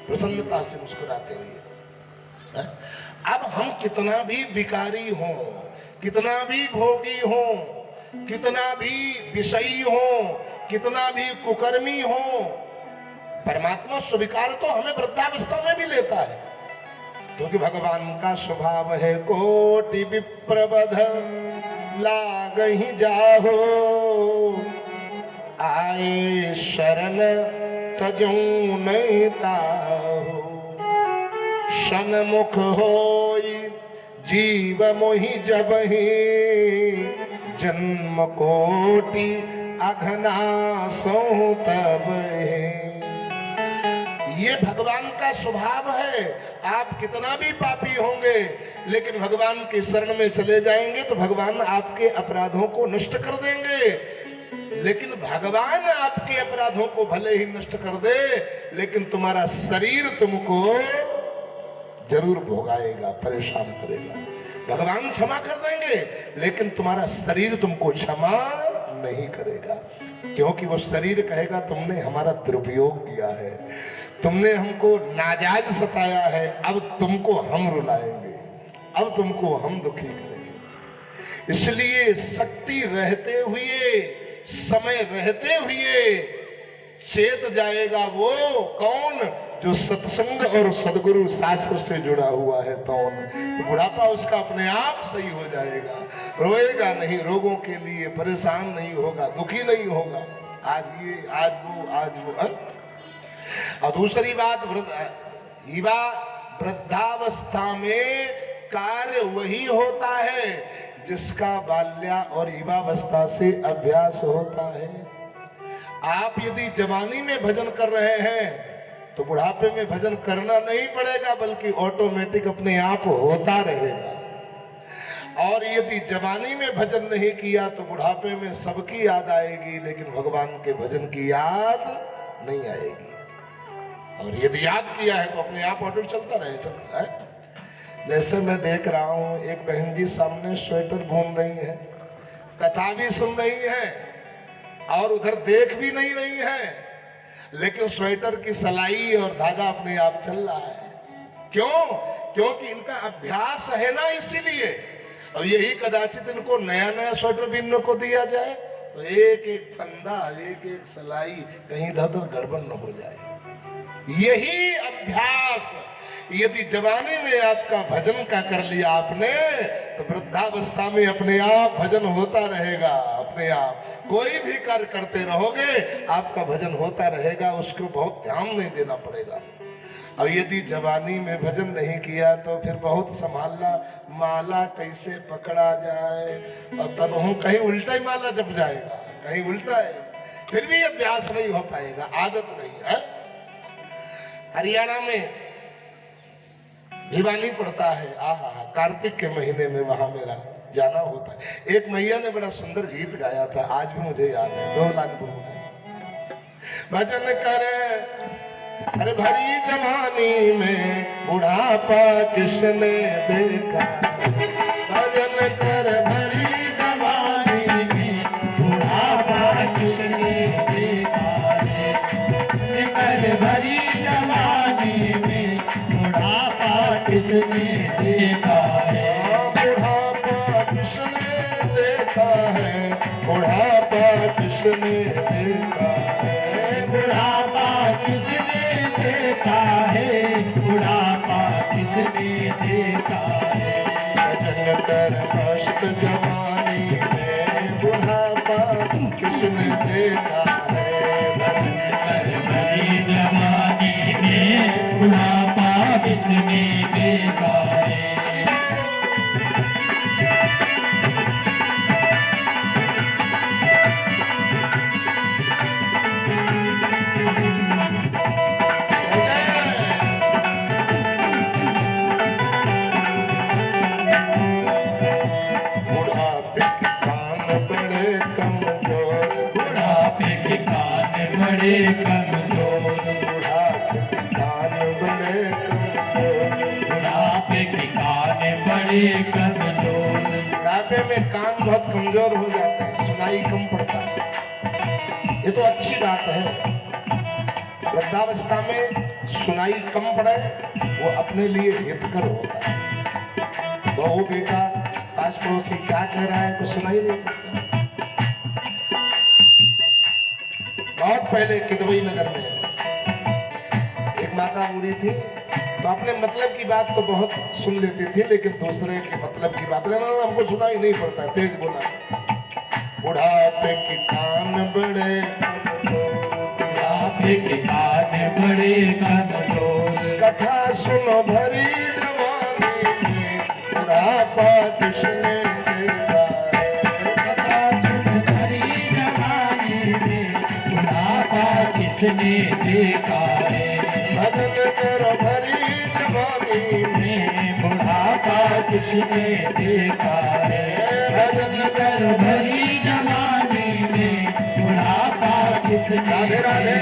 प्रसन्नता से मुस्कुराते हुए। अब हम कितना भी विकारी हों, कितना भी भोगी हों, कितना भी विषयी हों, कितना भी कुकर्मी हों, परमात्मा स्वीकार तो हमें वृद्धावस्था में भी लेता है, क्योंकि भगवान का स्वभाव है कोटि विप्रबध लागहि जाहो, आए शरण तजऊ नहीं ताहो, सन्मुख होई जीव मोहि जबहि, जन्म कोटि अघना सो तब। ये भगवान का स्वभाव है। आप कितना भी पापी होंगे, लेकिन भगवान के शरण में चले जाएंगे तो भगवान आपके अपराधों को नष्ट कर देंगे। लेकिन भगवान आपके अपराधों को भले ही नष्ट कर दे, लेकिन तुम्हारा शरीर तुमको जरूर भोगाएगा, परेशान करेगा। भगवान क्षमा कर देंगे, लेकिन तुम्हारा शरीर तुमको क्षमा नहीं करेगा, क्योंकि वो शरीर कहेगा तुमने हमारा दुरुपयोग किया है, तुमने हमको नाजायज सताया है, अब तुमको हम रुलाएंगे, अब तुमको हम दुखी करेंगे। इसलिए शक्ति रहते हुए, समय रहते हुए चेत जाएगा वो कौन, जो सत्संग और सदगुरु शास्त्र से जुड़ा हुआ है। तो बुढ़ापा उसका अपने आप सही हो जाएगा, रोएगा नहीं, रोगों के लिए परेशान नहीं होगा, दुखी नहीं होगा, आज ये आज वो और दूसरी बात, युवा वृद्धावस्था में कार्य वही होता है जिसका बाल्या और युवावस्था से अभ्यास होता है। आप यदि जवानी में भजन कर रहे हैं तो बुढ़ापे में भजन करना नहीं पड़ेगा, बल्कि ऑटोमेटिक अपने आप होता रहेगा। और यदि जवानी में भजन नहीं किया तो बुढ़ापे में सबकी याद आएगी, लेकिन भगवान के भजन की याद नहीं आएगी। और यदि याद किया है तो अपने आप ऑर्डर चलता रहे। जैसे मैं देख रहा हूं, एक बहन जी सामने स्वेटर बुन रही है, कथा भी सुन रही है और उधर देख भी नहीं रही है, लेकिन स्वेटर की सिलाई और धागा अपने आप चल रहा है। क्यों? क्योंकि इनका अभ्यास है ना, इसीलिए। और यही कदाचित इनको नया नया स्वेटर बीनने को दिया जाए तो एक एक फंदा, एक एक सिलाई कहीं इधर उधर गड़बड़ न हो जाए। यही अभ्यास यदि जवानी में आपका भजन का कर लिया आपने, तो वृद्धावस्था में अपने आप भजन होता रहेगा। अपने आप कोई भी कार्य करते रहोगे, आपका भजन होता रहेगा, उसको बहुत ध्यान नहीं देना पड़ेगा। और यदि जवानी में भजन नहीं किया तो फिर बहुत संभालना, माला कैसे पकड़ा जाए, और तब हम कहीं उल्टा ही माला जप जाएगा, कहीं उल्टा है, फिर भी अभ्यास नहीं हो पाएगा, आदत नहीं है। हरियाणा में भिवानी पड़ता है, आहा, कार्तिक के महीने में वहां मेरा जाना होता है। एक मैया ने बड़ा सुंदर गीत गाया था, आज भी मुझे याद है, 2 लाइन बोलूंगा। भजन करे अरे भरी जवानी में बुढ़ापा किसने देखा, भजन कर भरी जवानी में बुढ़ापा किसने देखा है, कर भरी जवानी में बुढ़ापा किसने देखा है, बुढ़ापा किसने देखा है, बुढ़ापा किसने देखा है, बुढ़ापा किसने देखा है, बुढ़ापा किसने देखा है, भजन कर मस्त जवानी में बुढ़ापा किसने देखा है, भजन कर भरी जवानी में बुढ़ापा किसने देखा है। बड़े कमजोर, बुढ़ापे के कान बड़े कमजोर, बुढ़ापे में कान बहुत कमजोर हो जाते हैं, सुनाई कम पड़ता है। ये तो अच्छी बात है, वृद्धावस्था में सुनाई कम पड़े वो अपने लिए हितकर होता है। बहू बेटा पास पड़ोसी क्या कह रहा है कुछ सुनाई नहीं पड़ता। बहुत पहले किदवई नगर में एक माता बूढ़ी थी, तो अपने मतलब की बात तो बहुत सुन लेती थी, लेकिन दूसरे के मतलब की बात हमको सुनाई नहीं पड़ता, तेज बोला। बुढ़ापे के कान बड़े, बुढ़ापे के कान बड़े कमजोर, कथा सुनो भरी जवानी में बुढ़ापा किसने देखा है, कथा सुन भरी जवानी में बुढ़ापा किसने देखा है, भजन करो भरी जवानी में बुढ़ापा किसने देखा है, भजन कर भरी जवानी में बुढ़ापा किसने राधे राधे।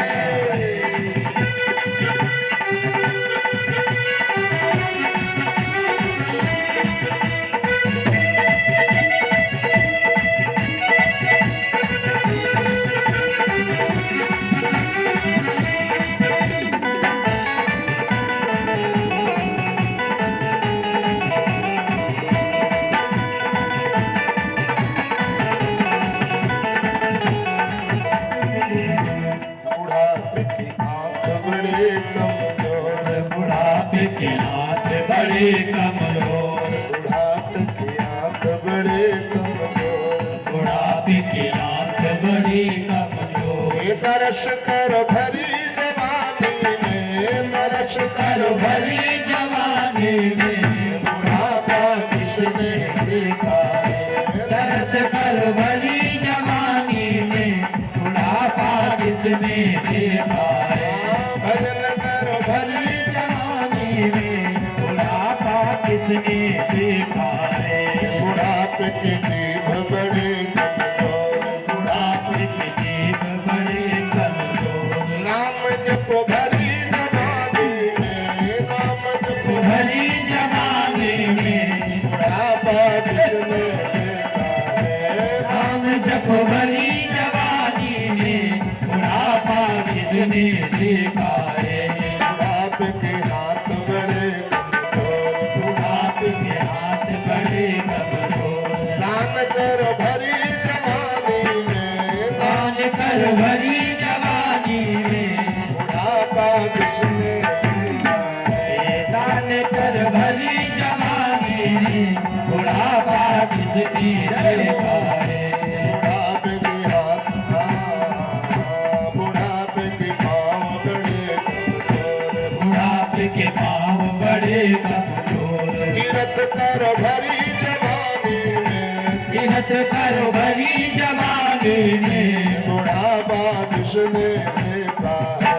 देखा है। बुढ़ापे की आंख बड़े कमजोर, बुढ़ापे के हाथ बड़े कमजोर, बुढ़ापे की आंख बड़े कमजोर, बुढ़ापे के हाथ बड़े कमजोर, ये तरस कर भरी जवानी में, तरस कर भरी जवानी में बुढ़ापा किसने देखा है, तरस कर भरी जवानी में बुढ़ापा किसने देखा है, भजन करो भरी जवानी में बुढ़ापा किसने देखा है, बुढ़ा भरी जवानी में बुढ़ापा किसने देखा है? राम जब भरी जवानी में बुढ़ापा किसने देखा है? बुढ़ापे के हाथ बड़े कमजोर, बुढ़ापे के हाथ बड़े कमजोर, दान कर भरी जवानी में, दान कर भरी जवानी में बुढ़ापा किसने देखा है? दान कर भरी जवानी में बुढ़ापा किसने देखा है? बुढ़ापे के हाथ, बुढ़ापे के पाँव बड़े कमजोर, बुढ़ापे के पाँव बड़े कमजोर, तीरथ कर भरी जवानी में, तीरथ कर भरी जवानी में बुढ़ापा किसने देखा है?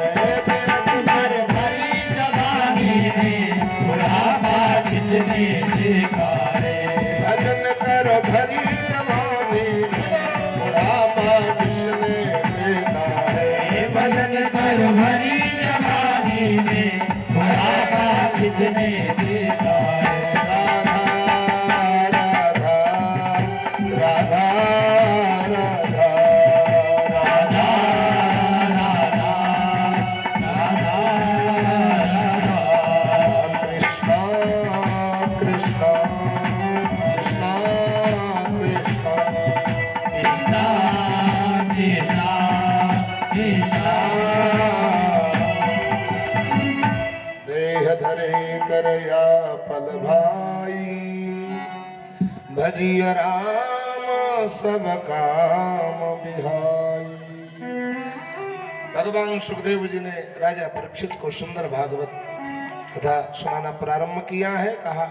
कर भरी जवानी में बुढ़ापा किसने देखा है? भजन कर भरी जवानी में, बुढ़ापा किसने देखा है? भजन कर भरी जवानी में बुढ़ापा किसने देखा है? राधा राधा राधा राधा राधा राधा राधा राधा कृष्णा कृष्णा कृष्णा कृष्णा कृष्णा कृष्णा कृष्णा देह धरे करया पल भाई, भजिय राम सब काम बिहाई। भगवान सुखदेव जी ने राजा परीक्षित को सुंदर भागवत कथा सुनाना प्रारंभ किया है। कहा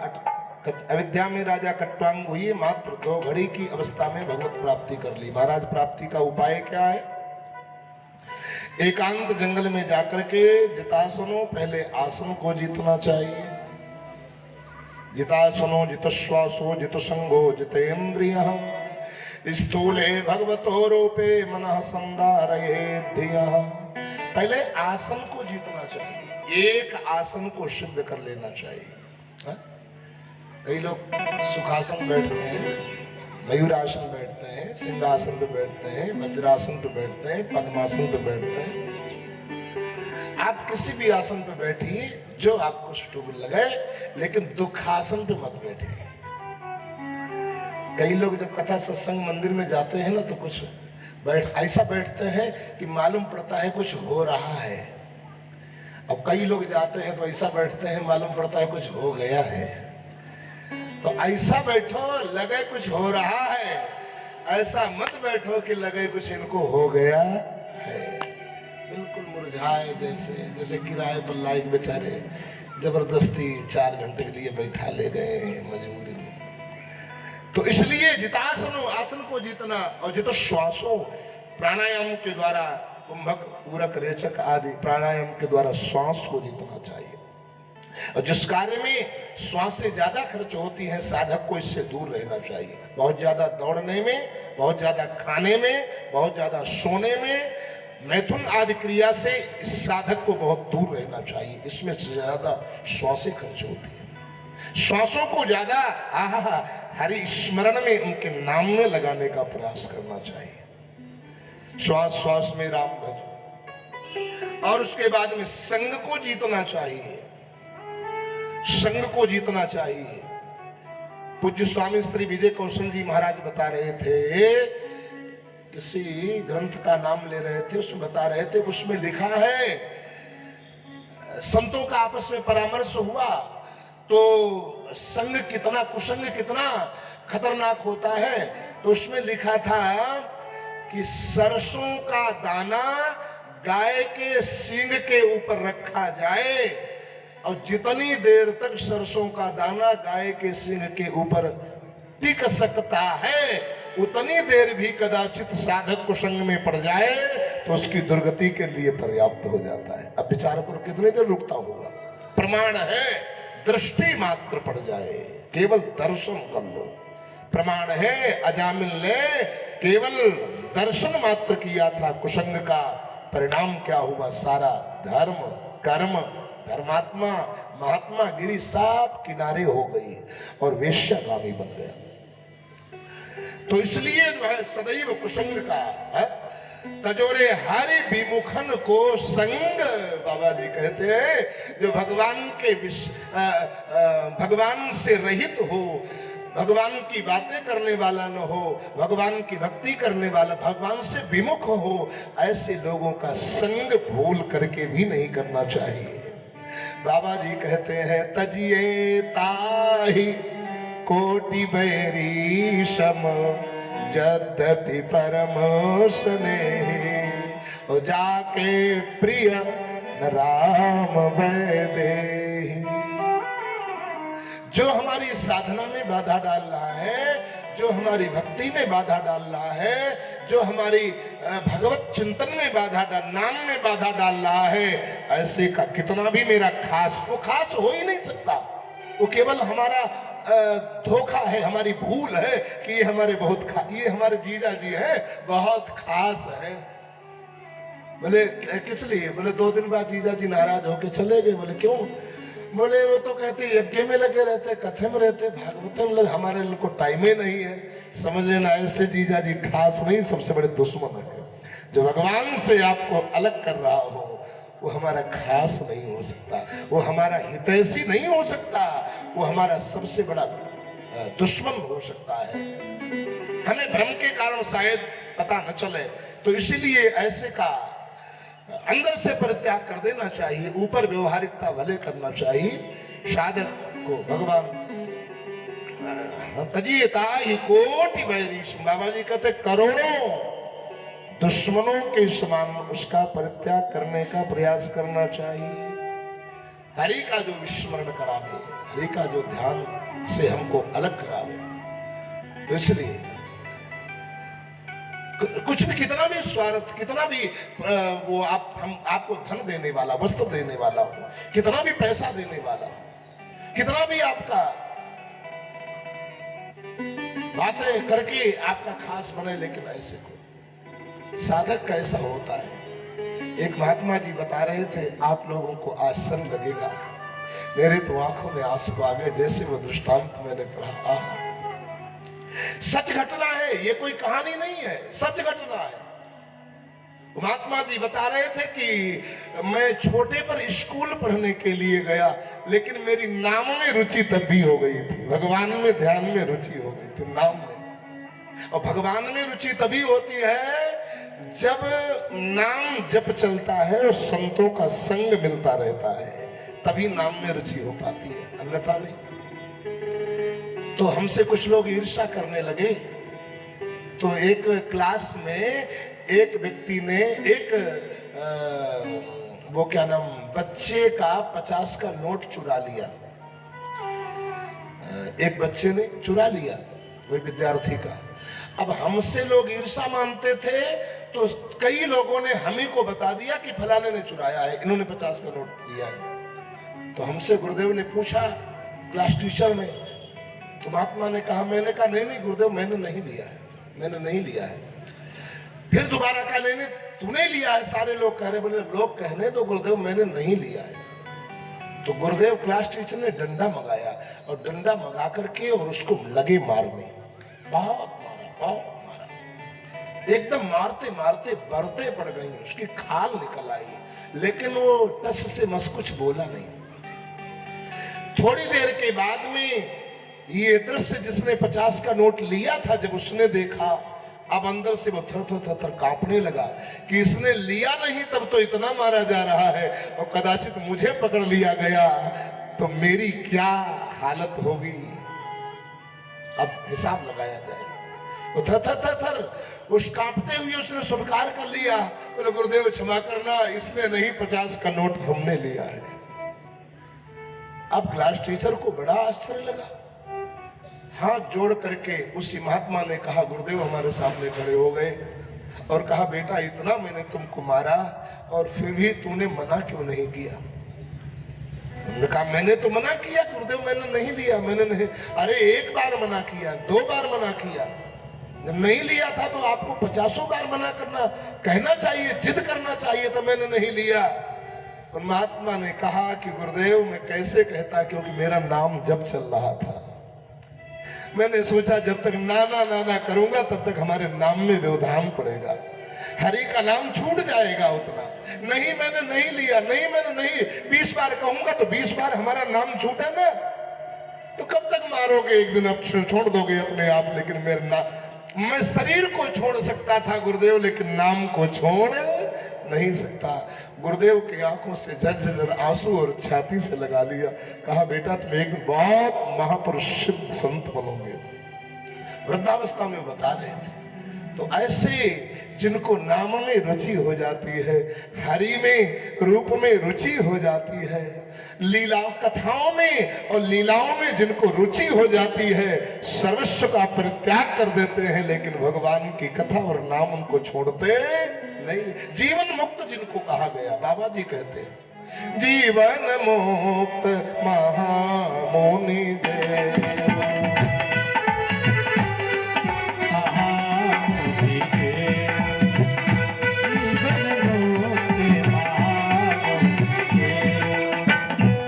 अयोध्या में राजा कट्वांग हुई, मात्र 2 घड़ी की अवस्था में भगवत प्राप्ति कर ली। महाराज प्राप्ति का उपाय क्या है? एकांत जंगल में जाकर के जितासनो, पहले आसन को जीतना चाहिए। जितासनो जितश्वासो जितसंगो जितेन्द्रियः, स्थूले भगवतो रूपे मनः संधारयेत् धियः। पहले आसन को जीतना चाहिए, एक आसन को सिद्ध कर लेना चाहिए। हा? कई लोग सुखासन बैठते हैं, मयूरासन बैठते हैं, सिंहासन पे बैठते हैं, वज्रासन पे बैठते हैं, पद्मासन पे बैठते हैं। आप किसी भी आसन पे बैठिए जो आपको सुटेबल लगे, लेकिन दुखासन पे मत बैठिए। कई लोग जब कथा सत्संग मंदिर में जाते हैं ना, तो कुछ ऐसा बैठते हैं कि मालूम पड़ता है कुछ हो रहा है। अब कई लोग जाते हैं तो ऐसा बैठते हैं मालूम पड़ता है कुछ हो गया है। तो ऐसा बैठो लगे कुछ हो रहा है, ऐसा मत बैठो कि लगे कुछ इनको हो गया है। बिल्कुल मुरझाए जैसे किराए पर लायक बेचारे जबरदस्ती 4 घंटे के लिए बैठा ले गए हैं मजबूरी में। तो इसलिए जितासनो, आसन को जीतना, और जितो श्वासों, प्राणायाम के द्वारा कुंभक पूरक रेचक आदि प्राणायाम के द्वारा श्वास को जीतना चाहिए। और जिस कार्य में श्वास से ज्यादा खर्च होती है, साधक को इससे दूर रहना चाहिए। बहुत ज्यादा दौड़ने में, बहुत ज्यादा खाने में, बहुत ज्यादा सोने में, मैथुन आदि क्रिया से इस साधक को बहुत दूर रहना चाहिए। इसमें से ज्यादा श्वासें खर्च होती है। श्वासों को ज्यादा हरि स्मरण में, उनके नाम में लगाने का प्रयास करना चाहिए। श्वास श्वास में राम भज। और उसके बाद में संग को जीतना चाहिए, संग को जीतना चाहिए। पूज्य स्वामी श्री विजय कौशल जी महाराज बता रहे थे, किसी ग्रंथ का नाम ले रहे थे, उसमें बता रहे थे, उसमें लिखा है संतों का आपस में परामर्श हुआ तो संग कितना, कुसंग कितना खतरनाक होता है। तो उसमें लिखा था कि सरसों का दाना गाय के सींग के ऊपर रखा जाए, और जितनी देर तक सरसों का दाना गाय के सींग के ऊपर टिक सकता है, उतनी देर भी कदाचित साधक को संग में पड़ जाए तो उसकी दुर्गति के लिए पर्याप्त हो जाता है। अब विचार करो कितनी देर रुकता होगा। प्रमाण है, दृष्टि मात्र पड़ जाए, केवल दर्शन कर लो। प्रमाण है, अजामिल ने केवल दर्शन मात्र किया था कुसंग का, परिणाम क्या हुआ? सारा धर्म कर्म धर्मात्मा महात्मा गिरी सब किनारे हो गई और वेश्यागामी बन गया। तो इसलिए जो है सदैव कुसंग का है, तजोरे हरि विमुखन को संग, बाबा जी कहते हैं जो भगवान के भगवान से रहित हो, भगवान की बातें करने वाला न हो, भगवान की भक्ति करने वाला, भगवान से विमुख हो, ऐसे लोगों का संग भूल करके भी नहीं करना चाहिए। बाबा जी कहते हैं तजिए ताहि कोटि बैरी सम, यद्यपि परम स्नेह, जाके प्रिय राम वैदेही। जो हमारी साधना में बाधा डाल रहा है, जो हमारी भक्ति में बाधा डाल रहा है, जो हमारी भगवत चिंतन में बाधा डाल, नाम में बाधा डाल रहा है, ऐसे का कितना भी मेरा खास, वो खास हो ही नहीं सकता। वो केवल हमारा धोखा है, हमारी भूल है कि ये हमारे ये हमारे जीजा जी हैं, बहुत खास है। बोले किस लिए? बोले 2 दिन बाद जीजा जी नाराज होके चले गए। बोले क्यों? बोले वो तो कहते यज्ञ में लगे रहते, कथे में रहते, भागवत में लगे, हमारे को टाइम ही नहीं है। समझ लेना ऐसे जीजा जी खास नहीं, सबसे बड़े दुश्मन है। जो भगवान से आपको अलग कर रहा हो वो हमारा खास नहीं हो सकता, वो हमारा हितैषी नहीं हो सकता, वो हमारा सबसे बड़ा दुश्मन हो सकता है। हमें भ्रम के कारण शायद पता न चले, तो इसीलिए ऐसे का अंदर से परित्याग कर देना चाहिए, ऊपर व्यवहारिकता भले करना चाहिए। साधक को भगवान तजियता ही कोटि बैरी, बाबा जी कहते करोड़ों दुश्मनों के समान उसका परित्याग करने का प्रयास करना चाहिए। हरि का जो विस्मरण करावे, हरि का जो ध्यान से हमको अलग करावे, तो इसलिए कुछ भी, कितना भी स्वार्थ, कितना भी वो आपको धन देने वाला, वस्त्र देने वाला हो, कितना भी पैसा देने वाला हो, कितना भी आपका बातें करके आपका खास बने, लेकिन ऐसे को साधक कैसा होता है। एक महात्मा जी बता रहे थे, आप लोगों को आश्चर्य लगेगा, मेरे तो आंखों में आंसू आ गए जैसे वो दृष्टांत मैंने पढ़ा। सच घटना है, ये कोई कहानी नहीं है, सच घटना है। महात्मा जी बता रहे थे कि मैं छोटे पर स्कूल पढ़ने के लिए गया, लेकिन मेरी नाम में रुचि तब भी हो गई थी, भगवान में ध्यान में रुचि हो गई थी, नाम में। और भगवान में रुचि तभी होती है जब नाम जप चलता है और संतों का संग मिलता रहता है, तभी नाम में रुचि हो पाती है, अन्यथा नहीं। तो हमसे कुछ लोग ईर्ष्या करने लगे। तो एक क्लास में एक व्यक्ति ने एक वो क्या नाम, बच्चे का 50 का नोट चुरा लिया। एक बच्चे ने चुरा लिया, कोई विद्यार्थी का। अब हमसे लोग ईर्ष्या मानते थे, तो कई लोगों ने हम ही को बता दिया कि फलाने ने चुराया है, इन्होंने 50 का नोट लिया है। तो हमसे गुरुदेव ने पूछा, क्लास टीचर ने, तो महात्मा ने कहा, मैंने कहा नहीं नहीं गुरुदेव मैंने नहीं लिया है, मैंने नहीं लिया है। फिर दोबारा कहा नहीं तूने लिया है, सारे लोग कह रहे। बोले लोग कहने तो गुरुदेव मैंने नहीं लिया है। तो गुरुदेव क्लास टीचर ने डंडा मंगाया और डंडा मंगा करके और उसको लगे मारने, बहुत मारा, एकदम मारते मारते बरते पड़ गई, उसकी खाल निकल आई, लेकिन वो टस से मस कुछ बोला नहीं। थोड़ी देर के बाद में ये दृश्य जिसने 50 का नोट लिया था, जब उसने देखा, अब अंदर से वो थर थर थर कांपने लगा कि इसने लिया नहीं तब तो इतना मारा जा रहा है, और कदाचित मुझे पकड़ लिया गया तो मेरी क्या हालत होगी। अब हिसाब लगाया जाए। तो थर थर थर थर उस कांपते हुए उसने स्वीकार कर लिया, बोले गुरुदेव क्षमा करना, इसने नहीं 50 का नोट हमने लिया है। अब क्लास टीचर को बड़ा आश्चर्य लगा, हाथ जोड़ करके उसी महात्मा ने कहा, गुरुदेव हमारे सामने खड़े हो गए और कहा, बेटा इतना मैंने तुमको मारा और फिर भी तूने मना क्यों नहीं किया? उन्होंने कहा मैंने तो मना किया गुरुदेव, मैंने नहीं लिया, मैंने नहीं। अरे एक बार मना किया, 2 बार मना किया, जब नहीं लिया था तो आपको 50 बार मना करना कहना चाहिए, जिद करना चाहिए था, मैंने नहीं लिया। परमात्मा ने कहा कि गुरुदेव मैं कैसे कहता, क्योंकि मेरा नाम जब चल रहा था। मैंने सोचा जब तक नाना नाना करूंगा तब तक हमारे नाम में व्यवधान पड़ेगा, हरि का नाम छूट जाएगा उतना। नहीं मैंने नहीं लिया, नहीं मैंने नहीं, 20 बार कहूंगा तो 20 बार हमारा नाम छूटे ना, तो कब तक मारोगे, एक दिन अब छोड़ दोगे अपने आप। लेकिन मेरे नाम, मैं शरीर को छोड़ सकता था गुरुदेव, लेकिन नाम को छोड़ नहीं सकता। गुरुदेव की आंखों से झरझर आंसू और छाती से लगा लिया। कहा बेटा तुम एक बहुत महापुरुष सिद्ध संत बनोगे। वृद्धावस्था में बता रहे थे। तो ऐसे जिनको नाम में रुचि हो जाती है, हरि में रूप में रुचि हो जाती है, लीला कथाओं में और लीलाओं में जिनको रुचि हो जाती है, सर्वस्व का परित्याग कर देते हैं, लेकिन भगवान की कथा और नाम उनको छोड़ते नहीं। जीवन मुक्त जिनको कहा गया, बाबा जी कहते हैं जीवन मुक्त महामुनि जय।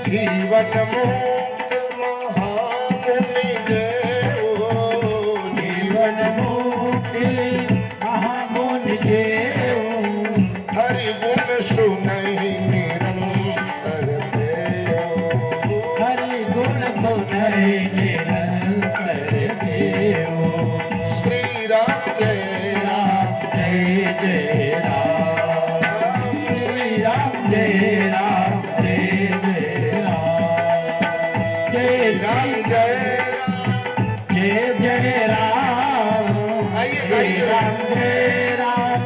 जीवन मुक्त महामुनि जय, जीवन मुक्ति महामुनि जय, हरि गुण सुनहि निरंतर देयो, हरि गुण सुनहि निरंतर देयो। श्री राम जय राम जय जय राम, श्री राम जय राम जय जय राम, जय राम जय जय जय राम, आइए, जय आइए। राम जय राम,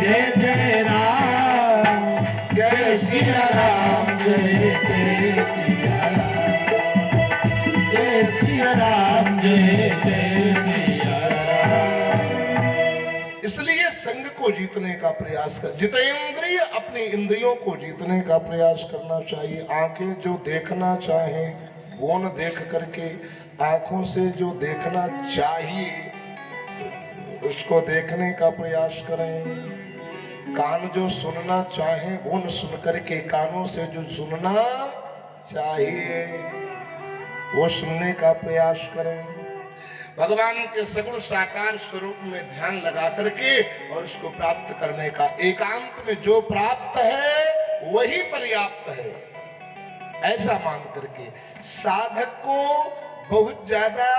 जय जय राम, जय सिया राम जय जय सिया राम, जय सिया राम, जय जय सिया राम। इसलिए संग को जीतने का प्रयास कर, जितेंद्रिय अपनी इंद्रियों को जीतने का प्रयास करना चाहिए। आंखें जो देखना चाहें वो न देख करके, आंखों से जो देखना चाहिए उसको देखने का प्रयास करें। कान जो सुनना चाहें वो न सुन करके, कानों से जो सुनना चाहिए वो सुनने का प्रयास करें। भगवान के सगुण साकार स्वरूप में ध्यान लगा करके और उसको प्राप्त करने का, एकांत में जो प्राप्त है वही पर्याप्त है, ऐसा मान करके साधक को बहुत ज्यादा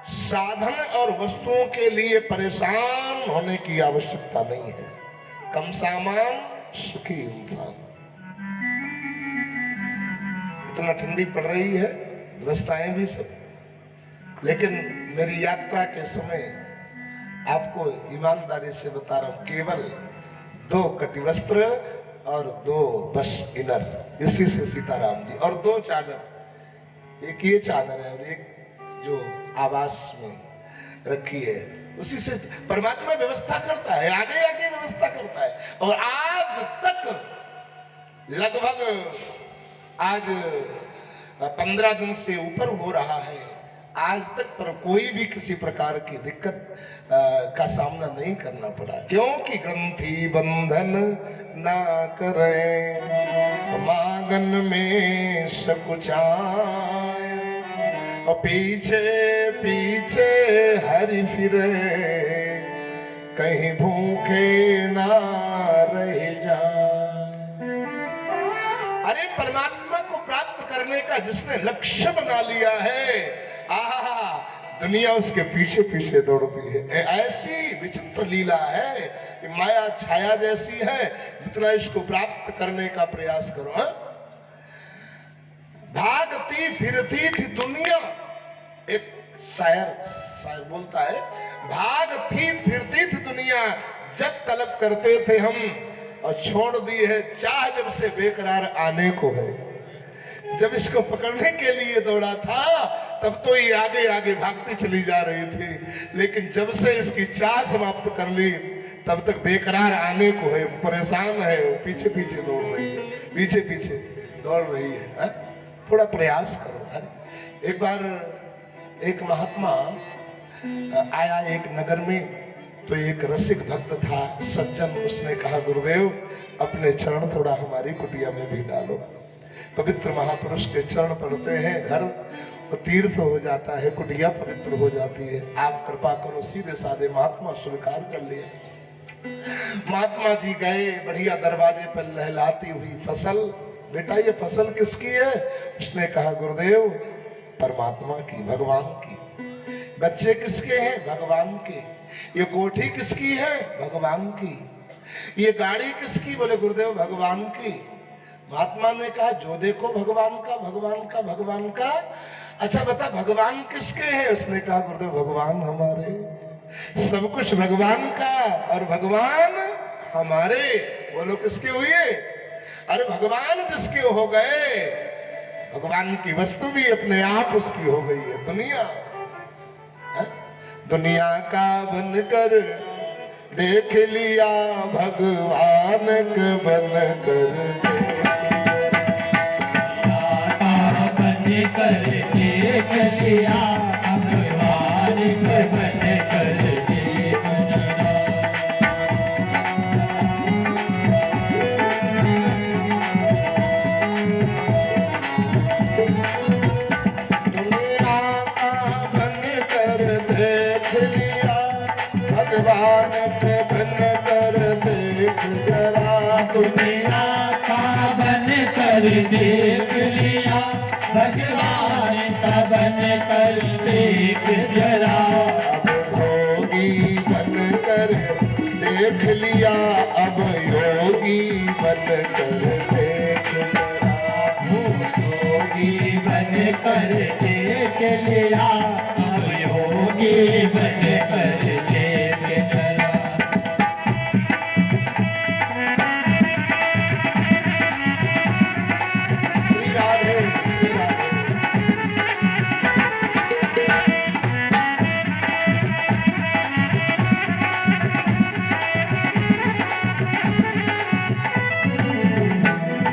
साधन और वस्तुओं के लिए परेशान होने की आवश्यकता नहीं है। कम सामान सुखी इंसान। इतना ठंडी पड़ रही है, व्यवस्थाएं भी सब, लेकिन मेरी यात्रा के समय आपको ईमानदारी से बता रहा हूं, केवल 2 कटिवस्त्र और 2 बस इनर, इसी से सीताराम जी, और 2 चादर, एक ये चादर है और एक जो आवास में रखी है, उसी से परमात्मा व्यवस्था करता है, आगे आगे व्यवस्था करता है। और आज तक लगभग आज 15 दिन से ऊपर हो रहा है, आज तक पर कोई भी किसी प्रकार की दिक्कत का सामना नहीं करना पड़ा, क्योंकि ग्रंथि बंधन ना करे, मांगन में सकुचाए, और पीछे पीछे हरि फिरे, कहीं भूखे ना रह जाए। अरे परमात्मा को प्राप्त करने का जिसने लक्ष्य बना लिया है, आहा, दुनिया उसके पीछे पीछे दौड़ती है। ऐसी विचित्र लीला है, माया छाया जैसी है, जितना इसको प्राप्त करने का प्रयास करो। हा? भागती फिरती थी दुनिया, एक शायर बोलता है, भागती फिरती थी दुनिया, जब तलब करते थे हम, और छोड़ दी है चाह जब से बेकरार आने को है। जब इसको पकड़ने के लिए दौड़ा था तब तो ये आगे आगे भागती चली जा रही थी, लेकिन जब से इसकी चाह समाप्त कर ली तब तक बेकरार आने को है, परेशान है, वो पीछे पीछे दौड़ रही है, पीछे पीछे दौड़ रही है। थोड़ा प्रयास करो। है? एक बार एक महात्मा आया एक नगर में, तो एक रसिक भक्त था, सज्जन, उसने कहा गुरुदेव अपने चरण थोड़ा हमारी कुटिया में भी डालो। पवित्र महापुरुष के चरण पड़ते हैं, घर तीर्थ हो जाता है, कुटिया पवित्र हो जाती है। आप कृपा करो, सीधे साधे महात्मा स्वीकार कर लिया। महात्मा जी गए, बढ़िया दरवाजे पर लहलाती हुई फसल, बेटा ये फसल किसकी है? उसने कहा गुरुदेव परमात्मा की, भगवान की। बच्चे किसके हैं? भगवान के। ये कोठी किसकी है? भगवान की। ये गाड़ी किसकी? बोले गुरुदेव भगवान की। महात्मा ने कहा जो देखो भगवान का, भगवान का, भगवान का। अच्छा बता भगवान किसके हैं? उसने कहा गुरुदेव भगवान हमारे, सब कुछ भगवान का और भगवान हमारे। बोलो किसके हुए? अरे भगवान जिसके हो गए, भगवान की वस्तु भी अपने आप उसकी हो गई है। दुनिया दुनिया का बनकर देख लिया, भगवान के बनकर कर देख लिया, भगवान के बनकर देख लिया। दुनिया का बनकर देख लिया, भगवान के बनकर देख जरा। दुनिया का बनकर देख लिया, भगवान का बनकर देख जरा। अब योगी बनकर देख लिया, अब योगी बनकर देख जरा। योगी बनकर देख लिया, अब योगी बनकर देख जरा। श्री राधे, श्री राधे।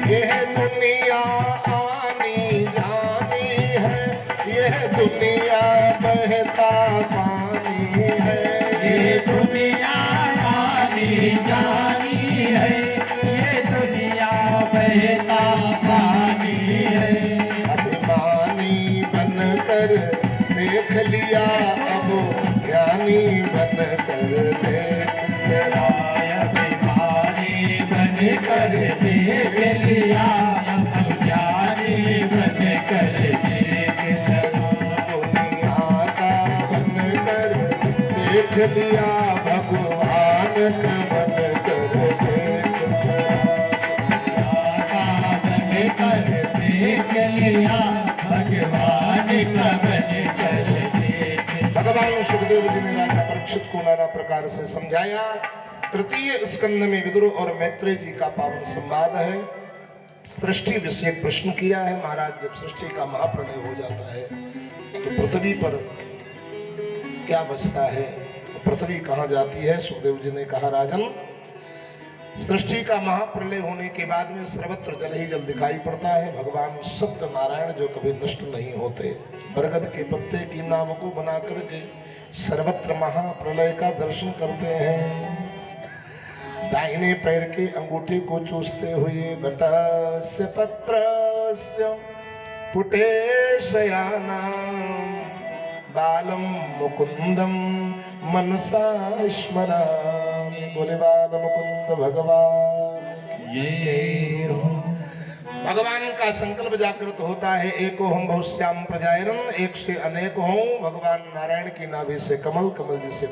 यह दुनिया आनी जानी है, यह दुनिया बहता पानी है। ये दुनिया आनी जानी है, ये दुनिया बहता पानी है। अभिमानी बनकर देख लिया, अब ज्ञानी बनकर देख जरा। अभिमानी बनकर देख लिया, अब ज्ञानी बनकर देख जरा। दुनिया का बनकर देख लिया, भगवान का बनकर देख जरा। बनकर देख लिया, भगवान का बनकर देख। भगवान सुखदेव जी ने राजा परीक्षित को नाना प्रकार से समझाया। तृतीय स्कंद में विदुर और मैत्रेय जी का पावन संवाद है। सृष्टि विषय प्रश्न किया है। महाराज जब सृष्टि का महाप्रलय हो जाता है तो पृथ्वी पर क्या बचता है, पृथ्वी कहाँ जाती है? सुखदेव जी ने कहा राजन सृष्टि का महाप्रलय होने के बाद में सर्वत्र जल ही जल दिखाई पड़ता है। भगवान सत्य नारायण जो कभी नष्ट नहीं होते, बरगद के पत्ते की नाव को बना करके सर्वत्र महाप्रलय का दर्शन करते हैं। दाहिने पैर के अंगूठे को चूसते हुए बटस्य पत्रस्य पुटे शयाना बालम मुकुंदम मनसा स्मरामि। बोले बाल मुकुंद भगवान जय हो। भगवान का संकल्प जागृत होता है। एको हम बहुश्याम प्रजायरन, एक से अनेक हों। भगवान नारायण की नाभि से कमल, कमल जी से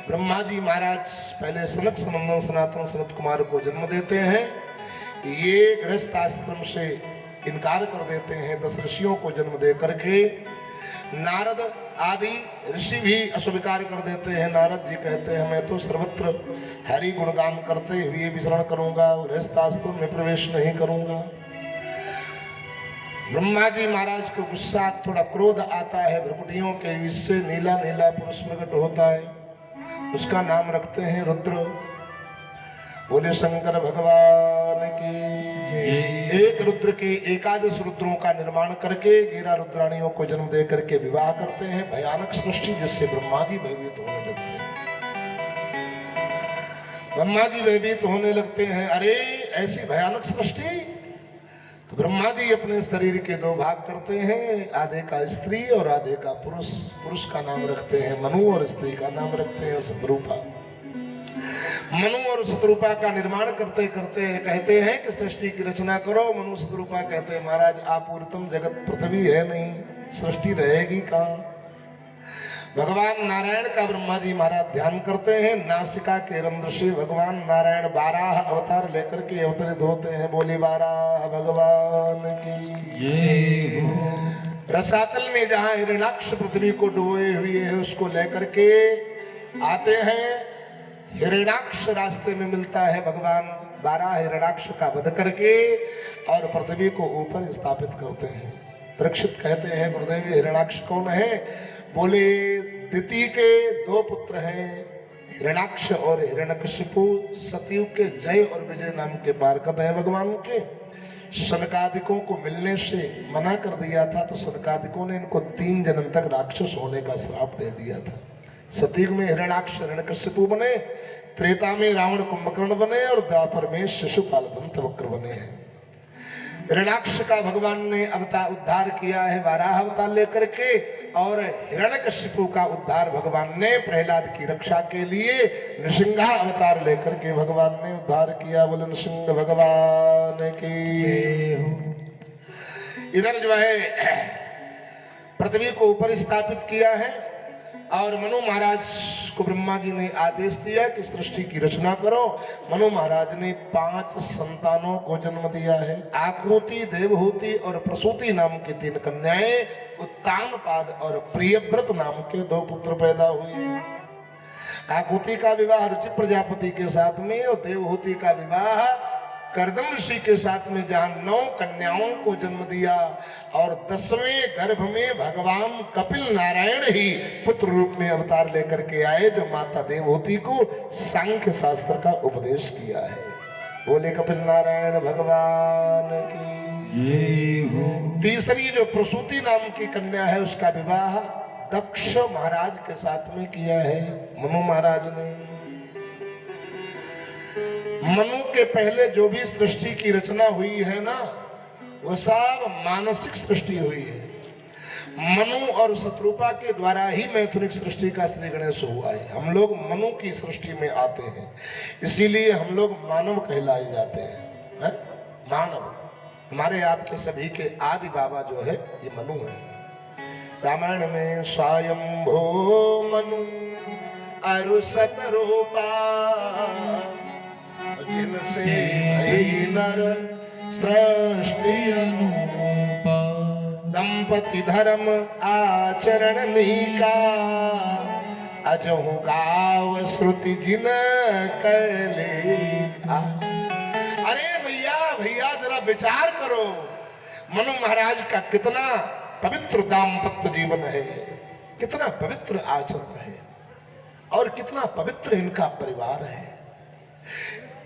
ब्रह्मा जी महाराज पहले सनक सनंदन सनातन सनत कुमार को जन्म देते हैं। ये गृहस्थ आश्रम से इनकार कर देते हैं, 10 ऋषियों को जन्म दे करके। नारद आदि ऋषि भी अस्वीकार कर देते हैं। नारद जी कहते हैं मैं तो सर्वत्र हरि गुणगान करते हुए विचरण करूंगा, गृहस्थ आश्रम में प्रवेश नहीं करूंगा। ब्रह्मा जी महाराज को गुस्सा, थोड़ा क्रोध आता है। भ्रकुटियों के बीच से नीला नीला पुरुष प्रकट होता है, उसका नाम रखते हैं रुद्र। बोले शंकर भगवान की जय। एक रुद्र के एकादश रुद्रों का निर्माण करके 11 रुद्राणियों को जन्म दे करके विवाह करते हैं। भयानक सृष्टि जिससे ब्रह्मा जी भयभीत होने लगते हैं। ब्रह्मा जी भयभीत होने लगते हैं, अरे ऐसी भयानक सृष्टि। तो ब्रह्मा जी अपने शरीर के दो भाग करते हैं, आधे का स्त्री और आधे का पुरुष। पुरुष का नाम रखते हैं मनु और स्त्री का नाम रखते हैं शत्रुपा। मनु और शत्रुपा का निर्माण करते करते कहते हैं कि सृष्टि की रचना करो। मनु शत्रुपा कहते हैं महाराज आप पूर्णतम जगत पृथ्वी है नहीं, सृष्टि रहेगी कहाँ। भगवान नारायण का ब्रह्मा जी महाराज ध्यान करते हैं। नासिका के रंध्र से भगवान नारायण 12 अवतार लेकर के अवतरित होते हैं। बोले 12 भगवान की जय हो। रसातल में जहाँ हिरण्याक्ष पृथ्वी को डुबोए हुए है उसको लेकर के आते हैं। हिरण्याक्ष रास्ते में मिलता है, भगवान 12 हिरण्याक्ष का वध करके और पृथ्वी को ऊपर स्थापित करते हैं। परीक्षित कहते हैं गुरुदेव हिरण्याक्ष कौन है। बोले दिति के 2 पुत्र हैं, हिरण्याक्ष और हिरण्यकशिपु। सतयुग के जय और विजय नाम के पार्षद हैं भगवान के। सनकादिकों को मिलने से मना कर दिया था तो सनकादिकों ने इनको 3 जन्म तक राक्षस होने का श्राप दे दिया था। सतयुग में हिरण्याक्ष हिरण्यकशिपु बने, त्रेता में रावण कुंभकर्ण बने और द्वापर में शिशुपाल दंतवक्र बने हैं। हिरण्याक्ष का भगवान ने अवतार उद्धार किया है 12 अवतार लेकर के, और हिरण्यकशिपु का उद्धार भगवान ने प्रहलाद की रक्षा के लिए नृसिंह अवतार लेकर के भगवान ने उद्धार किया। बोले नृसिंह भगवान की। इधर जो है पृथ्वी को ऊपर स्थापित किया है और मनु महाराज को ब्रह्मा जी ने आदेश दिया कि सृष्टि की रचना करो। मनु महाराज ने 5 संतानों को जन्म दिया है। आकृति, देवहूति और प्रसूति नाम की 3 कन्याएं, उत्तानपाद और प्रियव्रत नाम के 2 पुत्र पैदा हुए। आकृति का विवाह रुचि प्रजापति के साथ में और देवहूति का विवाह कर्दम ऋषि के साथ में, जहां 9 कन्याओं को जन्म दिया और 10वें गर्भ में भगवान कपिल नारायण ही पुत्र रूप में अवतार लेकर के आए, जो माता देवहूति को सांख्य शास्त्र का उपदेश किया है। बोले कपिल नारायण भगवान की जय हो। तीसरी जो प्रसूति नाम की कन्या है उसका विवाह दक्ष महाराज के साथ में किया है मनु महाराज ने। मनु के पहले जो भी सृष्टि की रचना हुई है ना, वो सब मानसिक सृष्टि हुई है। मनु और शत्रुपा के द्वारा ही मैथुनिक सृष्टि का श्री गणेश हुआ है। हम लोग मनु की सृष्टि में आते हैं, इसीलिए हम लोग मानव कहलाए जाते हैं। मानव हमारे आपके सभी के आदि बाबा जो है ये मनु है। रामायण में स्वयंभो मनु अरु शतरूपा, जिनसे भई नर सृष्टि अनुपा। दंपति धर्म आचरण नीका, अजहु गाव श्रुति जिन कलेखा। अरे भैया जरा विचार करो, मनु महाराज का कितना पवित्र दाम्पत्य जीवन है, कितना पवित्र आचरण है और कितना पवित्र इनका परिवार है।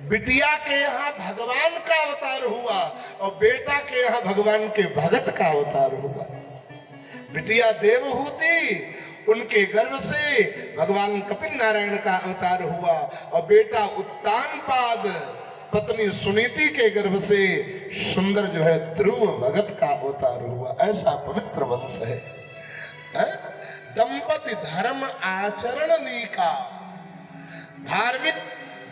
बिटिया के यहाँ भगवान का अवतार हुआ और बेटा के यहाँ भगवान के भगत का अवतार हुआ। बिटिया देवहूति, उनके गर्भ से भगवान कपिल नारायण का अवतार हुआ और बेटा उत्तानपाद पत्नी सुनीति के गर्भ से सुंदर जो है ध्रुव भगत का अवतार हुआ। ऐसा पवित्र वंश है। दंपति धर्म आचरण नीका, धार्मिक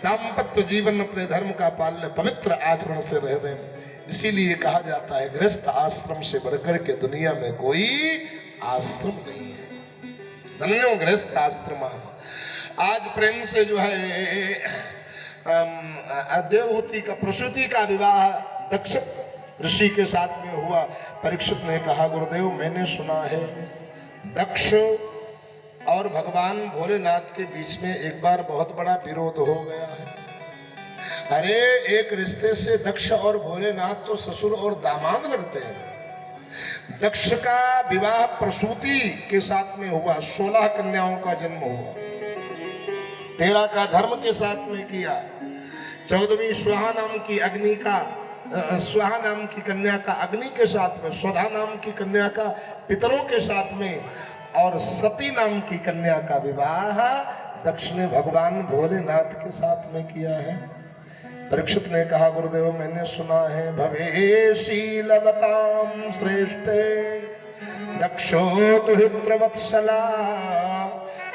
दाम्पत्य जीवन अपने धर्म का पालन पवित्र आचरण से रह रहे हैं। इसीलिए कहा जाता है गृहस्थ आश्रम से बढ़कर के दुनिया में कोई आश्रम नहीं है। धन्यो गृहस्थ आश्रम। आज प्रेम से जो है देवहूति का प्रसूति का विवाह दक्ष ऋषि के साथ में हुआ। परीक्षित ने कहा गुरुदेव मैंने सुना है दक्ष और भगवान भोलेनाथ के बीच में एक बार बहुत बड़ा विरोध हो गया है। अरे एक रिश्ते से दक्ष और भोलेनाथ तो ससुर और दामाद लगते हैं। दक्ष का विवाह प्रसूति के साथ में हुआ, 16 कन्याओं का जन्म हुआ। 13 का धर्म के साथ में किया। 14वीं स्वाहा नाम की अग्नि का स्वाहा नाम की कन्या का अग्नि के साथ में, स्वधा नाम की कन्या का पितरों के साथ में और सती नाम की कन्या का विवाह दक्ष ने भगवान भोलेनाथ के साथ में किया है। परीक्षित ने कहा गुरुदेव मैंने सुना है भवे शीलवताम श्रेष्ठे दक्षो दुहित्रवत्सला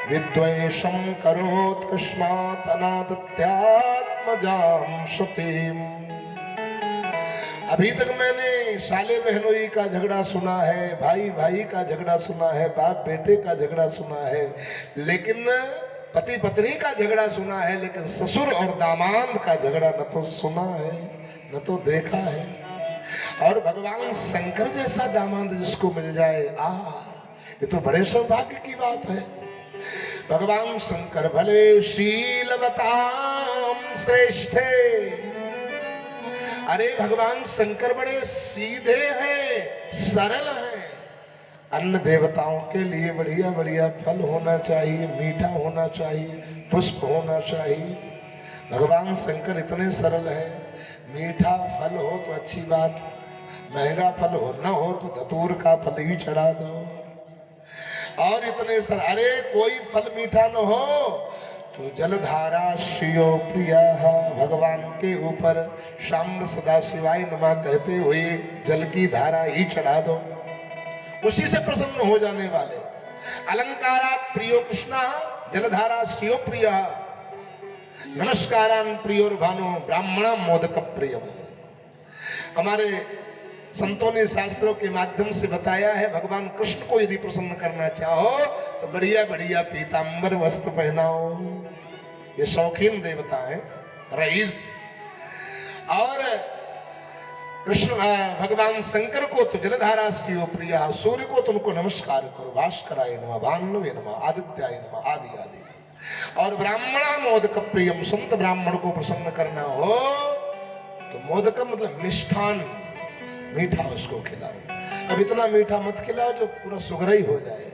विद्वेषं करोत्कस्मात् अनादित्यात्मजां श्रुतिम्। अभी तक मैंने साले बहनोई का झगड़ा सुना है, भाई भाई का झगड़ा सुना है, बाप बेटे का झगड़ा सुना है, लेकिन पति पत्नी का झगड़ा सुना है, लेकिन ससुर और दामाद का झगड़ा न तो सुना है न तो देखा है। और भगवान शंकर जैसा दामाद जिसको मिल जाए, ये तो बड़े सौभाग्य की बात है। भगवान शंकर भले शीलवताम श्रेष्ठे, अरे भगवान शंकर बड़े सीधे हैं, सरल हैं। अन्य देवताओं के लिए बढ़िया बढ़िया फल होना चाहिए, मीठा होना चाहिए, पुष्प होना चाहिए। भगवान शंकर इतने सरल है, मीठा फल हो तो अच्छी बात, महंगा फल हो न हो तो धतूर का फल ही चढ़ा दो। और इतने सरल, अरे कोई फल मीठा न हो तो जलधारा शियो प्रिया, भगवान के ऊपर शाम सदा शिवाय नमः कहते हुए जल की धारा ही चढ़ा दो, उसी से प्रसन्न हो जाने वाले। अलंकारात् प्रियो कृष्णा जलधारा शियो प्रिया, नमस्कारान् प्रियोर्भानो ब्राह्मणा मोदक प्रियम। हमारे संतों ने शास्त्रों के माध्यम से बताया है, भगवान कृष्ण को यदि प्रसन्न करना चाहो तो बढ़िया बढ़िया पीतांबर वस्त्र पहनाओ। ये शौकीन देवता है, रईस। और कृष्ण भगवान शंकर को तो जलधारा शिव प्रिया, सूर्य को तुमको नमस्कार करो, भास्कराय नमः, भानुवे नमः, आदित्याय नमः, आदि आदि। और ब्राह्मणा मोदक प्रियम, संत ब्राह्मण को प्रसन्न करना हो तो मोदक मतलब मिष्ठान, मीठा उसको खिलाओ। अब इतना मीठा मत खिलाओ जो पूरा सुगरा ही हो जाए।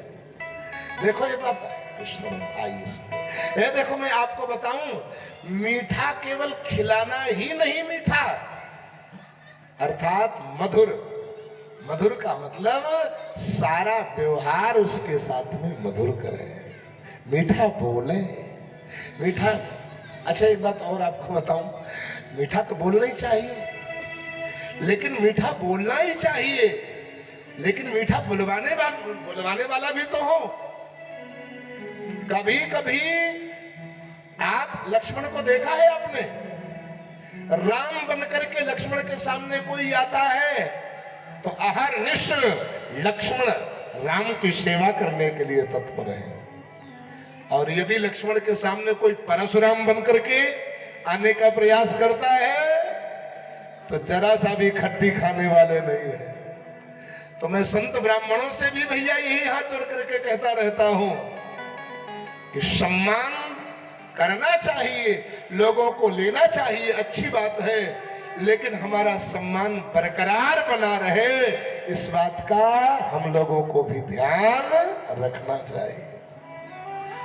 देखो ये बात आइए, ये देखो मैं आपको बताऊं, मीठा केवल खिलाना ही नहीं मीठा, अर्थात मधुर। मधुर का मतलब सारा व्यवहार उसके साथ में मधुर करें, मीठा बोले, मीठा। अच्छा एक बात और आपको बताऊं, मीठा तो बोलना ही चाहिए, लेकिन मीठा बोलना ही चाहिए, लेकिन मीठा बुलवाने वाला भी तो हो। कभी कभी आप लक्ष्मण को देखा है आपने, राम बनकर के लक्ष्मण के सामने कोई आता है तो अहरनिश लक्ष्मण राम की सेवा करने के लिए तत्पर है। और यदि लक्ष्मण के सामने कोई परशुराम बनकर के आने का प्रयास करता है तो जरा सा भी खट्टी खाने वाले नहीं है। तो मैं संत ब्राह्मणों से भी भैया यही हाथ जोड़ करके कहता रहता हूं कि सम्मान करना चाहिए, लोगों को लेना चाहिए, अच्छी बात है, लेकिन हमारा सम्मान बरकरार बना रहे, इस बात का हम लोगों को भी ध्यान रखना चाहिए।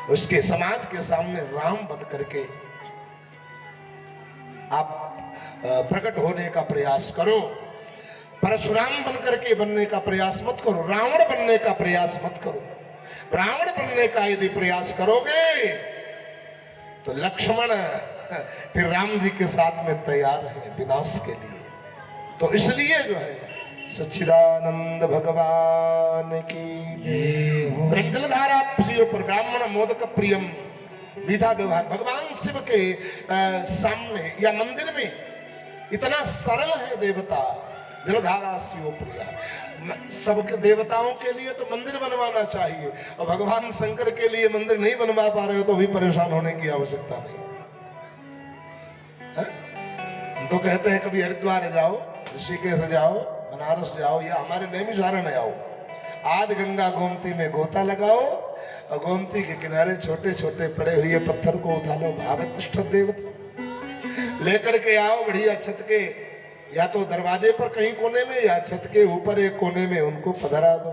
उसके समाज के सामने राम बन करके आप प्रकट होने का प्रयास करो, परशुराम बनकर के बनने का प्रयास मत करो, रावण बनने का प्रयास मत करो। रावण बनने का यदि प्रयास करोगे तो लक्ष्मण फिर राम जी के साथ में तैयार है विनाश के लिए। तो इसलिए जो है सच्चिदानंद भगवान की ब्रह्मजलधारा प्रियो पर ब्राह्मण मोदक प्रियम, मीठा व्यवहार। भगवान शिव के सामने या मंदिर में इतना सरल है देवता, जलधारा शिव प्रिया। सबके देवताओं के लिए तो मंदिर बनवाना चाहिए, और भगवान शंकर के लिए मंदिर नहीं बनवा पा रहे हो तो भी परेशान होने की आवश्यकता नहीं है? हम तो कहते हैं कभी हरिद्वार जाओ, ऋषिकेश जाओ, बनारस जाओ, या हमारे नैमिषारण्य में आओ, आध गंगा गोमती में गोता लगाओ और गोमती के किनारे छोटे छोटे पड़े हुए पत्थर को उठा लो, भावित देवता लेकर के आओ, बढ़िया छत के या तो दरवाजे पर कहीं कोने में या छत के ऊपर एक कोने में उनको पधरा दो।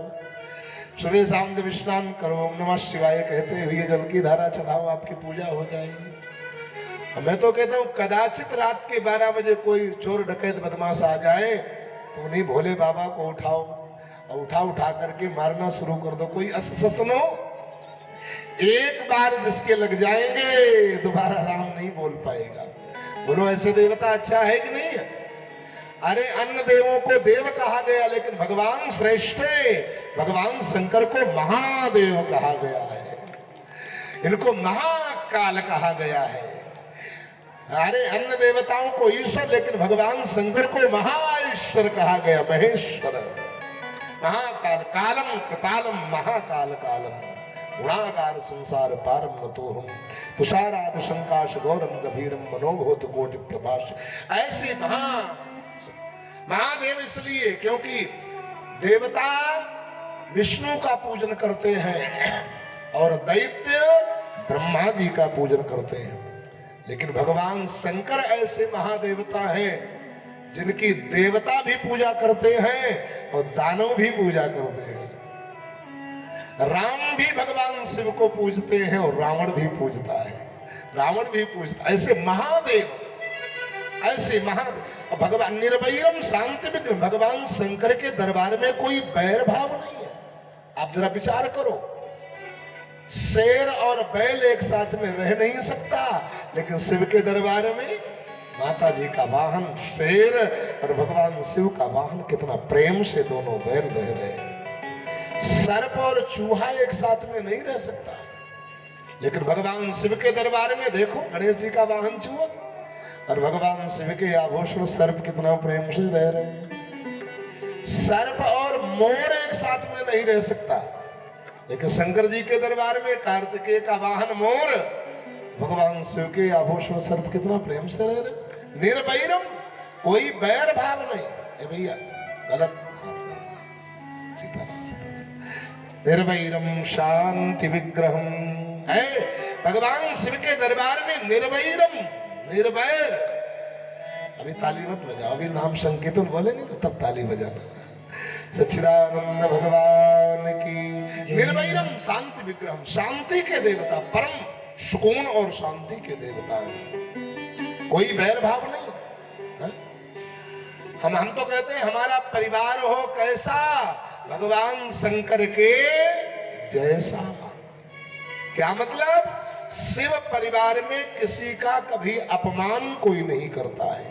सुबह शाम जब स्नान करो, ओम नमः शिवाय कहते हुए जल की धारा चढ़ाओ, आपकी पूजा हो जाएगी। मैं तो कहता हूँ कदाचित रात के 12 बजे कोई चोर डकैत बदमाश आ जाए तो उन्हीं भोले बाबा को उठाओ और उठा करके मारना शुरू कर दो। कोई अस्वस्थ न हो, एक बार जिसके लग जाएंगे दोबारा राम नहीं बोल पाएगा। बोलो ऐसे देवता अच्छा है कि नहीं है? अरे अन्य देवों को देव कहा गया, लेकिन भगवान श्रेष्ठ है। भगवान शंकर को महादेव कहा गया है, इनको महाकाल कहा गया है। अरे अन्य देवताओं को ईश्वर, लेकिन भगवान शंकर को महाईश्वर कहा गया, महेश्वर, महाकाल, कालम कृपालम महाकाल कालम, गुणागार संसार पारम नतो हम, तुषाराद शंकाश गौरम गभीरम मनोभूत कोटि प्रभाष। ऐसी महादेव इसलिए क्योंकि देवता विष्णु का पूजन करते हैं और दैत्य ब्रह्मा जी का पूजन करते हैं, लेकिन भगवान शंकर ऐसे महादेवता हैं जिनकी देवता भी पूजा करते हैं और दानव भी पूजा करते हैं। राम भी भगवान शिव को पूजते हैं और रावण भी पूजता है, रावण भी पूजता है। ऐसे महादेव, ऐसे महादेव। भगवान निर्वैरम शांति विग्रह, भगवान शंकर के दरबार में कोई बैर भाव नहीं है। आप जरा विचार करो, शेर और बैल एक साथ में रह नहीं सकता, लेकिन शिव के दरबार में माता जी का वाहन शेर और भगवान शिव का वाहन, कितना प्रेम से दोनों बैल रह रहे हैं। सर्प और चूहा एक साथ में नहीं रह सकता, लेकिन भगवान शिव के दरबार में देखो गणेश जी का वाहन चूहा और भगवान शिव के आभूषण सर्प कितना प्रेम से रह रहे हैं। सर्प और मोर एक साथ में नहीं रह सकता, लेकिन शंकर जी के दरबार में कार्तिकेय का वाहन मोर, भगवान शिव के आभूषण सर्प कितना प्रेम से रह रहे। निर्वैरम, कोई बैर भाव नहीं। भैया गलत, निर्वैरम शांति विग्रहम है भगवान शिव के दरबार में। निर्वैरम, निर्वैर। अभी ताली मत बजाओ, अभी नाम संकीर्तन बोलेंगे ना तब ताली बजाना। सच्चिदानंद भगवान की। निर्वैरम शांति विग्रहम, शांति के देवता, परम सुकून और शांति के देवता है, कोई बैर भाव नहीं है? हम तो कहते हैं हमारा परिवार हो कैसा, भगवान शंकर के जैसा। क्या मतलब? शिव परिवार में किसी का कभी अपमान कोई नहीं करता है,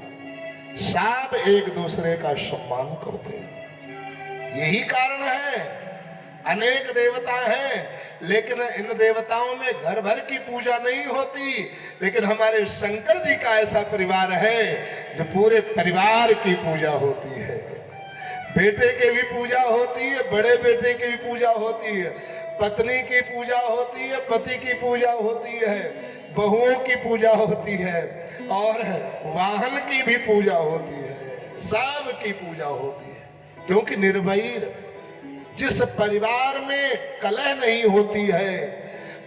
सब एक दूसरे का सम्मान करते हैं। यही कारण है, अनेक देवता हैं, लेकिन इन देवताओं में घर भर की पूजा नहीं होती, लेकिन हमारे शंकर जी का ऐसा परिवार है जो पूरे परिवार की पूजा होती है। बेटे की भी पूजा होती है, बड़े बेटे की भी पूजा होती है, पत्नी की पूजा होती है, पति की पूजा होती है, बहुओं की पूजा होती है और वाहन की भी पूजा होती है, सब की पूजा होती है। क्योंकि निर्वैर, जिस परिवार में कलह नहीं होती है,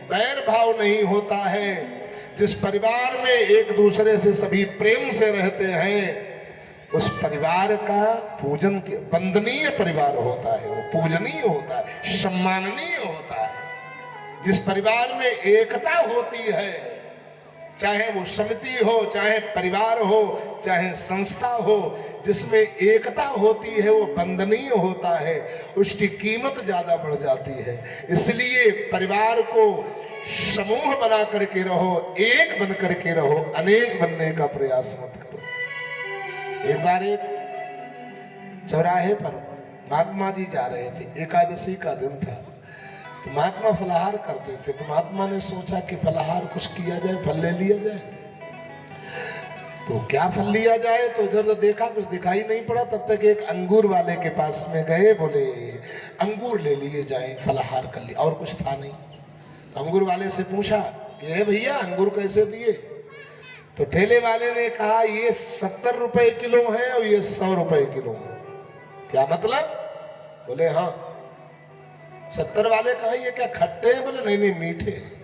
बैर भाव नहीं होता है, जिस परिवार में एक दूसरे से सभी प्रेम से रहते हैं, उस परिवार का पूजन, वंदनीय परिवार होता है, वो पूजनीय होता है, सम्माननीय होता है। जिस परिवार में एकता होती है, चाहे वो समिति हो, चाहे परिवार हो, चाहे संस्था हो, जिसमें एकता होती है वो वंदनीय होता है, उसकी कीमत ज्यादा बढ़ जाती है। इसलिए परिवार को समूह बना करके रहो, एक बन करके रहो, अनेक बनने का प्रयास मत करो। एक बार एक चौराहे पर महात्मा जी जा रहे थे, एकादशी का दिन था, तो महात्मा फलाहार करते थे। तो महात्मा ने सोचा कि फलाहार कुछ किया जाए, फल ले लिया जाए। तो क्या फल लिया जाए, तो इधर देखा, कुछ दिखाई नहीं पड़ा। तब तक एक अंगूर वाले के पास में गए, बोले अंगूर ले लिए जाए, फलाहार कर लिया, और कुछ था नहीं। तो अंगूर वाले से पूछा कि हे भैया अंगूर कैसे दिए? तो ठेले वाले ने कहा ये 70 रुपए किलो है और ये 100 रुपए किलो है। क्या मतलब? बोले हाँ। 70 वाले कहा ये क्या खट्टे हैं? बोले नहीं नहीं मीठे हैं।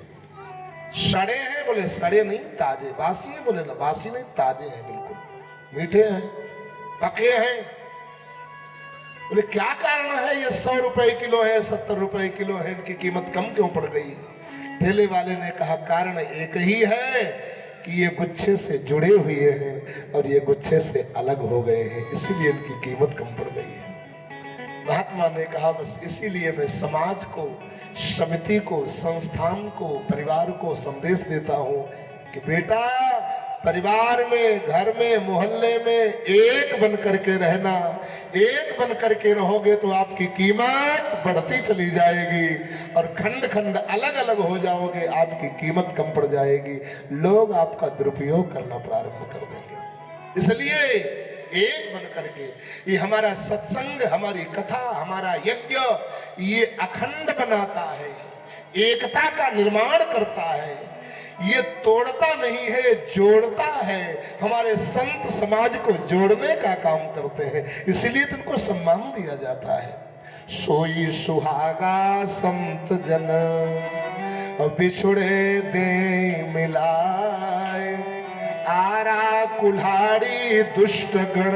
सड़े हैं? बोले सड़े नहीं, ताजे। बासी है? बोले ना बासी नहीं, ताजे हैं, बिल्कुल मीठे हैं, पके हैं। बोले क्या कारण है ये 100 रुपए किलो है, 70 रुपए किलो है, इनकी कीमत कम क्यों पड़ गई? ठेले वाले ने कहा कारण एक ही है कि ये गुच्छे से जुड़े हुए हैं और ये गुच्छे से अलग हो गए हैं, इसीलिए इनकी कीमत कम पड़ गई है। महात्मा ने कहा बस इसीलिए मैं समाज को, समिति को, संस्थान को, परिवार को संदेश देता हूं कि बेटा, परिवार में, घर में, मोहल्ले में एक बन करके रहना। एक बन करके रहोगे तो आपकी कीमत बढ़ती चली जाएगी, और खंड खंड अलग अलग हो जाओगे, आपकी कीमत कम पड़ जाएगी, लोग आपका दुरुपयोग करना प्रारंभ कर देंगे। इसलिए एक बन करके ये हमारा सत्संग, हमारी कथा, हमारा यज्ञ ये अखंड बनाता है, एकता का निर्माण करता है, ये तोड़ता नहीं है, जोड़ता है। हमारे संत समाज को जोड़ने का काम करते हैं, इसलिए तो उनको सम्मान दिया जाता है। सोई सुहागा संत जन बिछुड़े दे मिलाए, आरा कुल्हाड़ी दुष्ट गण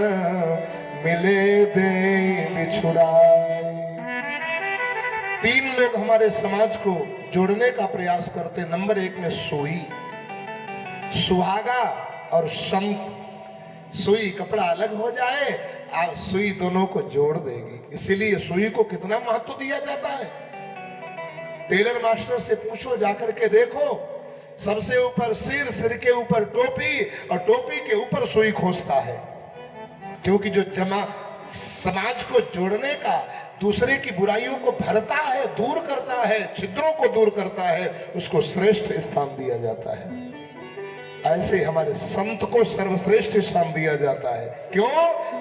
मिले दे बिछुड़ाए। तीन लोग हमारे समाज को जोड़ने का प्रयास करते। नंबर 1 में सोई, सुहागा और संत। सुई कपड़ा अलग हो जाए, सुई दोनों को जोड़ देगी, इसीलिए सुई को कितना महत्व दिया जाता है। टेलर मास्टर से पूछो, जाकर के देखो, सबसे ऊपर सिर, सिर के ऊपर टोपी, और टोपी के ऊपर सुई खोजता है, क्योंकि जो जमा समाज को जोड़ने का, दूसरे की बुराइयों को भरता है, दूर करता है, छिद्रों को दूर करता है, उसको श्रेष्ठ स्थान दिया जाता है। ऐसे हमारे संत को सर्वश्रेष्ठ स्थान दिया जाता है। क्यों?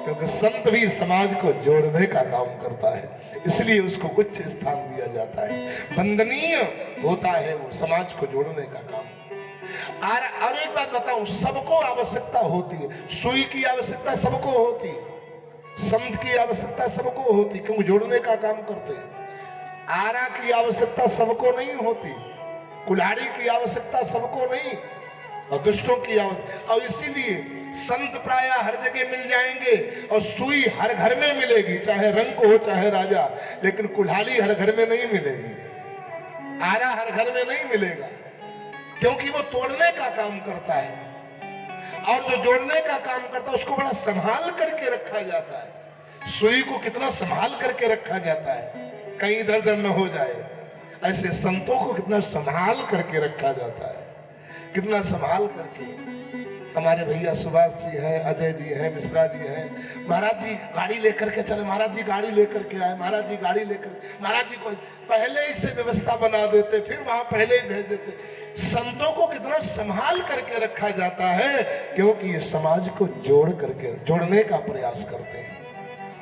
क्योंकि संत भी समाज को जोड़ने का काम करता है, इसलिए उसको उच्च स्थान दिया जाता है, वंदनीय होता है वो, समाज को जोड़ने का काम। और एक बात बताऊं, सबको आवश्यकता होती है। सुई की आवश्यकता सबको होती है, संत की आवश्यकता सबको होती, क्योंकि जोड़ने का काम करते हैं। आरा की आवश्यकता सबको नहीं होती, कुल्हाड़ी की आवश्यकता सबको नहीं, और दुष्टों की आवश्यकता। और इसीलिए संत प्राय हर जगह मिल जाएंगे, और सुई हर घर में मिलेगी, चाहे रंग हो चाहे राजा, लेकिन कुल्हाड़ी हर घर में नहीं मिलेगी, आरा हर घर में नहीं मिलेगा, क्योंकि वो तोड़ने का काम करता है। और जो जोड़ने का काम करता है उसको बड़ा संभाल करके रखा जाता है। सुई को कितना संभाल करके रखा जाता है, कहीं इधर उधर न हो जाए। ऐसे संतों को कितना संभाल करके रखा जाता है, कितना संभाल करके। हमारे भैया सुभाष जी हैं, अजय जी हैं, मिश्रा जी हैं। महाराज जी गाड़ी लेकर के चले, महाराज जी गाड़ी लेकर के आए, महाराज जी गाड़ी लेकर, महाराज जी को पहले ही से व्यवस्था बना देते, फिर वहां पहले ही भेज देते। संतों को कितना संभाल करके रखा जाता है, क्योंकि ये समाज को जोड़ करके, जोड़ने का प्रयास करते हैं।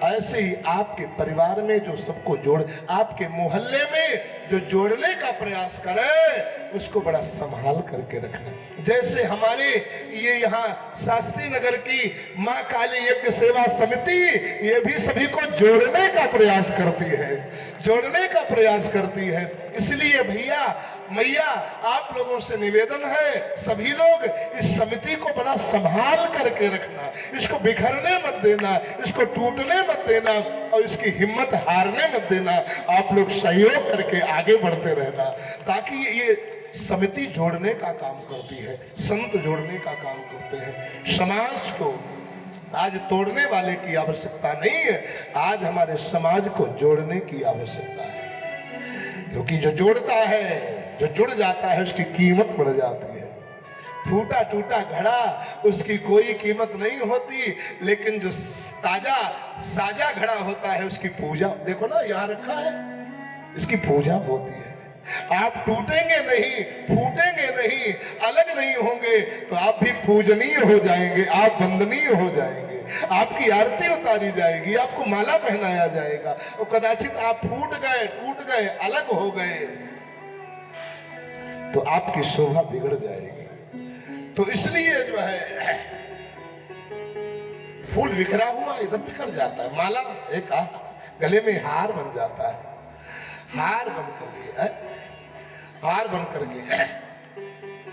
ऐसे ही आपके परिवार में जो सबको जोड़, आपके मोहल्ले में जो जोड़ने का प्रयास करे, उसको बड़ा संभाल करके रखना। जैसे हमारे ये यहाँ शास्त्री नगर की माँ काली यज्ञ सेवा समिति, ये भी सभी को जोड़ने का प्रयास करती है, जोड़ने का प्रयास करती है। इसलिए भैया मैया, आप लोगों से निवेदन है, सभी लोग इस समिति को बड़ा संभाल करके रखना, इसको बिखरने मत देना, इसको टूटने मत देना, और इसकी हिम्मत हारने मत देना। आप लोग सहयोग करके आगे बढ़ते रहना, ताकि ये समिति जोड़ने का काम करती है, संत जोड़ने का काम करते हैं। समाज को आज तोड़ने वाले की आवश्यकता नहीं है, आज हमारे समाज को जोड़ने की आवश्यकता है, क्योंकि जो जोड़ता है, जो जुड़ जाता है, उसकी कीमत बढ़ जाती है। फूटा टूटा घड़ा, उसकी कोई कीमत नहीं होती, लेकिन जो ताजा साजा घड़ा होता है, उसकी पूजा, देखो ना यहाँ रखा है, इसकी पूजा होती है। आप टूटेंगे नहीं, फूटेंगे नहीं, अलग नहीं होंगे, तो आप भी पूजनीय हो जाएंगे, आप वंदनीय हो जाएंगे, आपकी आरती उतारी जाएगी, आपको माला पहनाया जाएगा। और कदाचित आप फूट गए, टूट गए, अलग हो गए, तो आपकी शोभा बिगड़ जाएगी। तो इसलिए जो है, फूल बिखरा हुआ इधर बिखर जाता है, माला एक गले में हार बन जाता है, हार बन करके, हार बन करके।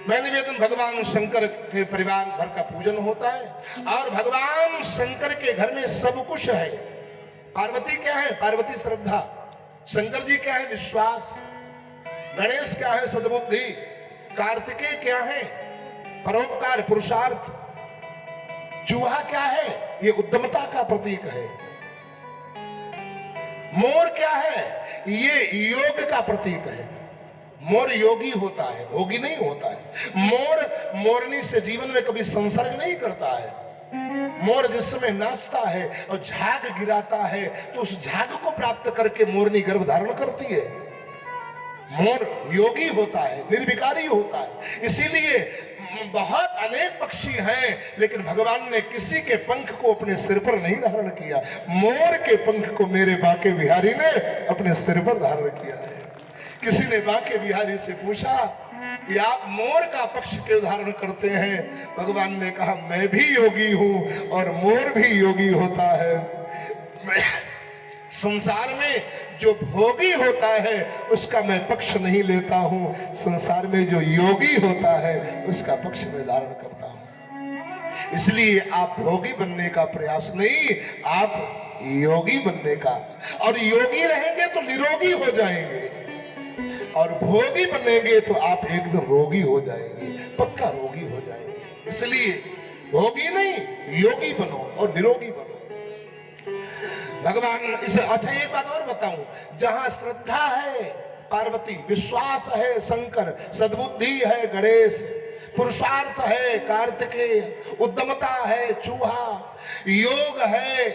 मैं निवेदन, भगवान शंकर के परिवार भर का पूजन होता है, और भगवान शंकर के घर में सब कुछ है। पार्वती क्या है? पार्वती श्रद्धा। शंकर जी क्या है? विश्वास। गणेश क्या है? सद्बुद्धि। कार्तिकेय क्या है? परोपकार, पुरुषार्थ। चूहा क्या है? ये उद्यमता का प्रतीक है। मोर क्या है? ये योग का प्रतीक है। मोर योगी होता है, भोगी नहीं होता है। मोर मोरनी से जीवन में कभी संसर्ग नहीं करता है। मोर जिस समय नाचता है और झाग गिराता है तो उस झाग को प्राप्त करके मोरनी गर्भ धारण करती है। मोर योगी होता है, निर्विकारी होता है। इसीलिए बहुत अनेक पक्षी हैं, लेकिन भगवान ने किसी के पंख को अपने सिर पर नहीं धारण किया। मोर के पंख को मेरे बांके बिहारी ने अपने सिर पर धारण किया है। किसी ने बांके बिहारी से पूछा कि आप मोर का पक्ष क्यों धारण करते हैं? भगवान ने कहा, मैं भी योगी हूं और मोर भी योगी होता है। संसार में जो भोगी होता है उसका मैं पक्ष नहीं लेता हूं, संसार में जो योगी होता है उसका पक्ष मैं धारण करता हूं। इसलिए आप भोगी बनने का प्रयास नहीं, आप योगी बनने का। और योगी रहेंगे तो निरोगी हो जाएंगे, और भोगी बनेंगे तो आप एकदम रोगी हो जाएंगे, पक्का रोगी हो जाएंगे। इसलिए भोगी नहीं, योगी बनो और निरोगी बनो। भगवान इसे अच्छा एक बात और बताऊं, जहां श्रद्धा है पार्वती, विश्वास है शंकर, सद्बुद्धि है गणेश, पुरुषार्थ है कार्तिकेय, उद्यमता है चूहा, योग है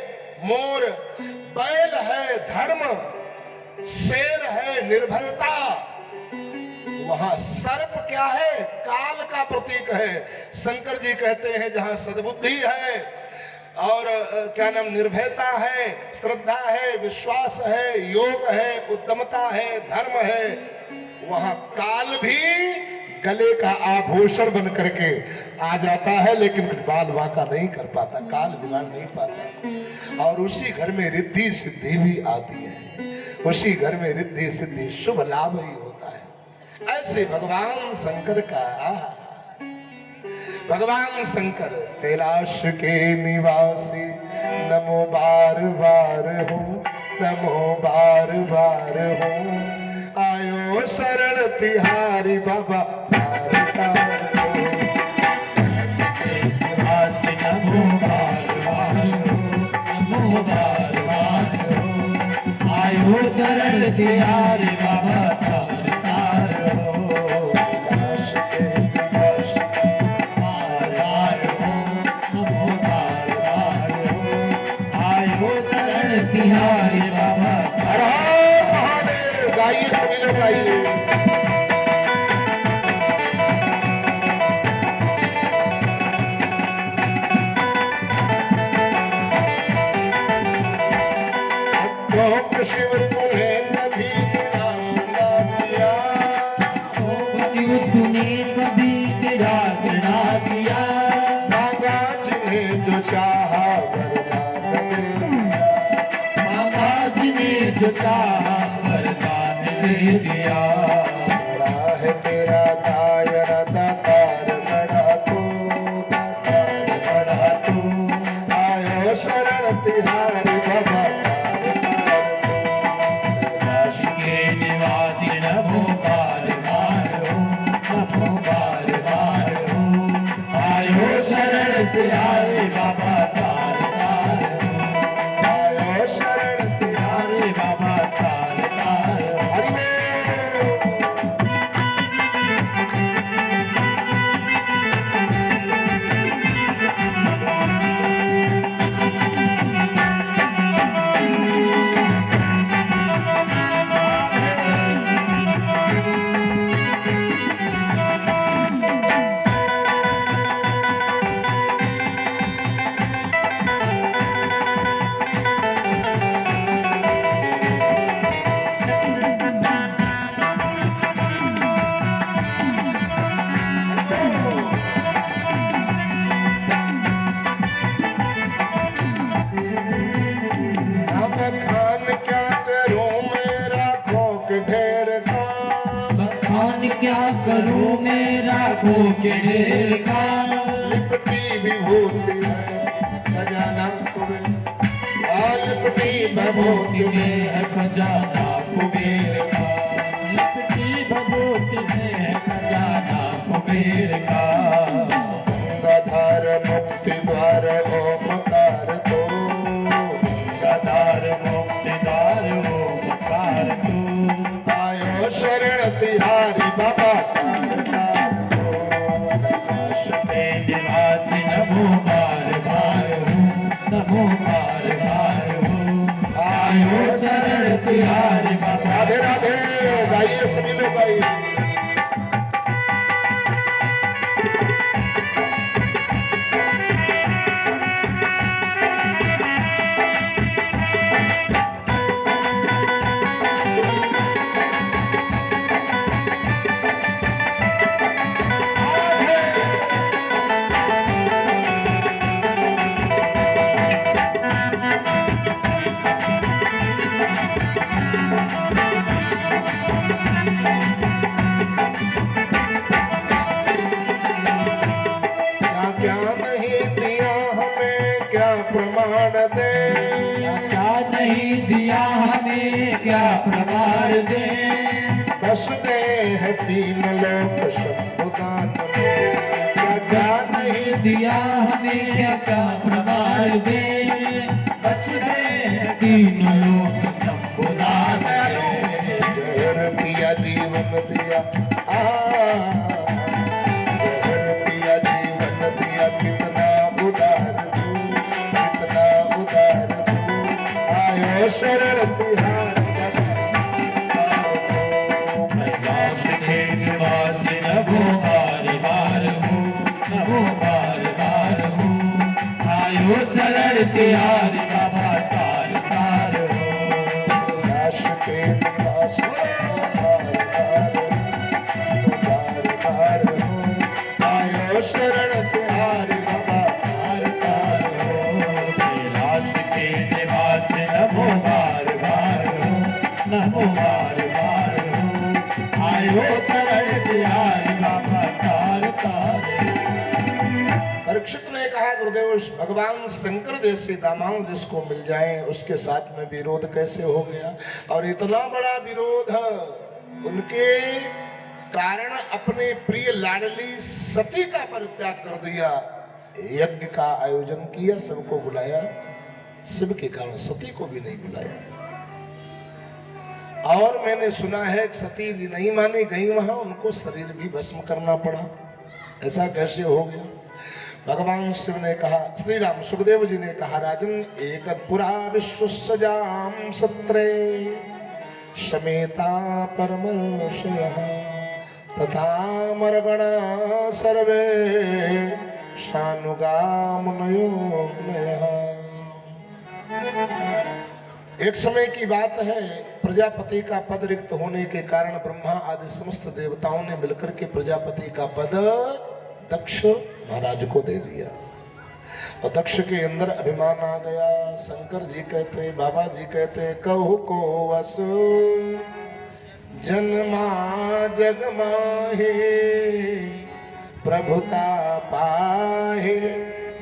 मोर, बैल है धर्म, शेर है निर्भयता, वहां सर्प क्या है? काल का प्रतीक है। शंकर जी कहते हैं जहां सद्बुद्धि है और क्या नाम निर्भयता है, श्रद्धा है, विश्वास है, योग है, उद्यमता है, धर्म है, वहां काल भी गले का आभूषण बन करके आ जाता है, लेकिन बाल वाका नहीं कर पाता, काल बिगाड़ नहीं पाता। और उसी घर में रिद्धि सिद्धि भी आती है, उसी घर में रिद्धि सिद्धि शुभ लाभ ही होता है। ऐसे भगवान शंकर का, भगवान शंकर कैलाश के निवासी, नमो बार बार हो, नमो बार बार हो, आयो शरण तिहारी बाबा बार बार हो। नमो बार बार हो, नमो बार बार हो, आयो शरण तिहारी बाबा तार तार हो। कैलाश के निवासी, बार बार हो, नमो बार बार हो, आयो शरण तिहारी बाबा हर हर महादेव। गाइए सभी लोग गाइए। तो शिव तुम्हें कभी निराश ना किया, शिव तूने कभी निराश ना किया, मांगा जिन्हें जो चाहा वरदान दे दिया, बाबा जी ने जो चाहा वरदान दे दिया। बड़ा है तेरा दायरा दातार, बड़ा तू दातार, बड़ा तू, आयो शरण तिहारी बाबा काशी के निवासी नमो बार बार हो, नमो बार बार हो, आयो शरण तिहारी बाबा तार तार हो, आयो शरण तिहारी बाबा तार तार हो। हरि बोल। अब खान क्या करूं मेरा खोक ढेर का, बखान क्या करूं मेरा के ढेर का, लिपटी विभूति है खजाना कुबेर, लिपटी विभूति में है खजाना कुबेर का, लिपटी भभूति में है खजाना कुबेर का। गंगाधार मुक्ति द्वार ओमकार तो, गदार मुक्ति द्वार तिहारी बाबा तार तार हो। कैलाश के निवासी नमो बार बार हो, नमो बार बार हो। आयो शरण तिहारी बाबा। राधे राधे, गाइए सभी लोग गाइए। क्या नहीं दिया हमें, क्या प्रमाण दे, क्या नहीं दिया हमें, क्या प्रमाण दे। बस दे है तीन लोक शंभुदान में। क्या नहीं दिया हमें, क्या क्या प्रमाण दे। बस दे तीन लोक संबुदान दे। जहर पिया जीवन दिया, जहर पिया जीवन दिया, कितना उदार तू, कितना उदार तू। आयो शरण तिहारी कैलाश के निवासी नमो बार बार हो, नमो बार बार हो। आयो शरण तिहारी बाबा तार तार हो। कैलाश के निवास बार बार हो। आयो शरण तिहारी बाबा तार तार हो। कैलाश के निवास नमो बार बार हो, नमो बार बार हो। आयो शरण तिहारी बाबा तार तार हो। परीक्षित ने कहा, गुरुदेव भगवान शंकर जैसे दामाद जिसको मिल जाए उसके साथ में विरोध कैसे हो गया? और इतना बड़ा विरोध उनके कारण अपने प्रिय लाडली सती का परित्याग कर दिया, यज्ञ का आयोजन किया, सबको बुलाया, शिव के कारण सती को भी नहीं बुलाया। और मैंने सुना है कि सती जी नहीं मानी गई, वहां उनको शरीर भी भस्म करना पड़ा। ऐसा कैसे हो गया? भगवान शिव ने कहा, श्री राम सुखदेव जी ने कहा, राजन एक पुरा विश्व सजाम सत्रे समेता परमर्षयः तथा मरगणा सर्वे शानुगा मुनयो मुनयः। एक समय की बात है, प्रजापति का पद रिक्त होने के कारण ब्रह्मा आदि समस्त देवताओं ने मिलकर के प्रजापति का पद दक्ष महाराज को दे दिया। और दक्ष के अंदर अभिमान आ गया। शंकर जी कहते, बाबा जी कहते, कहु को वस जन्मा जग माहे प्रभुता पाहे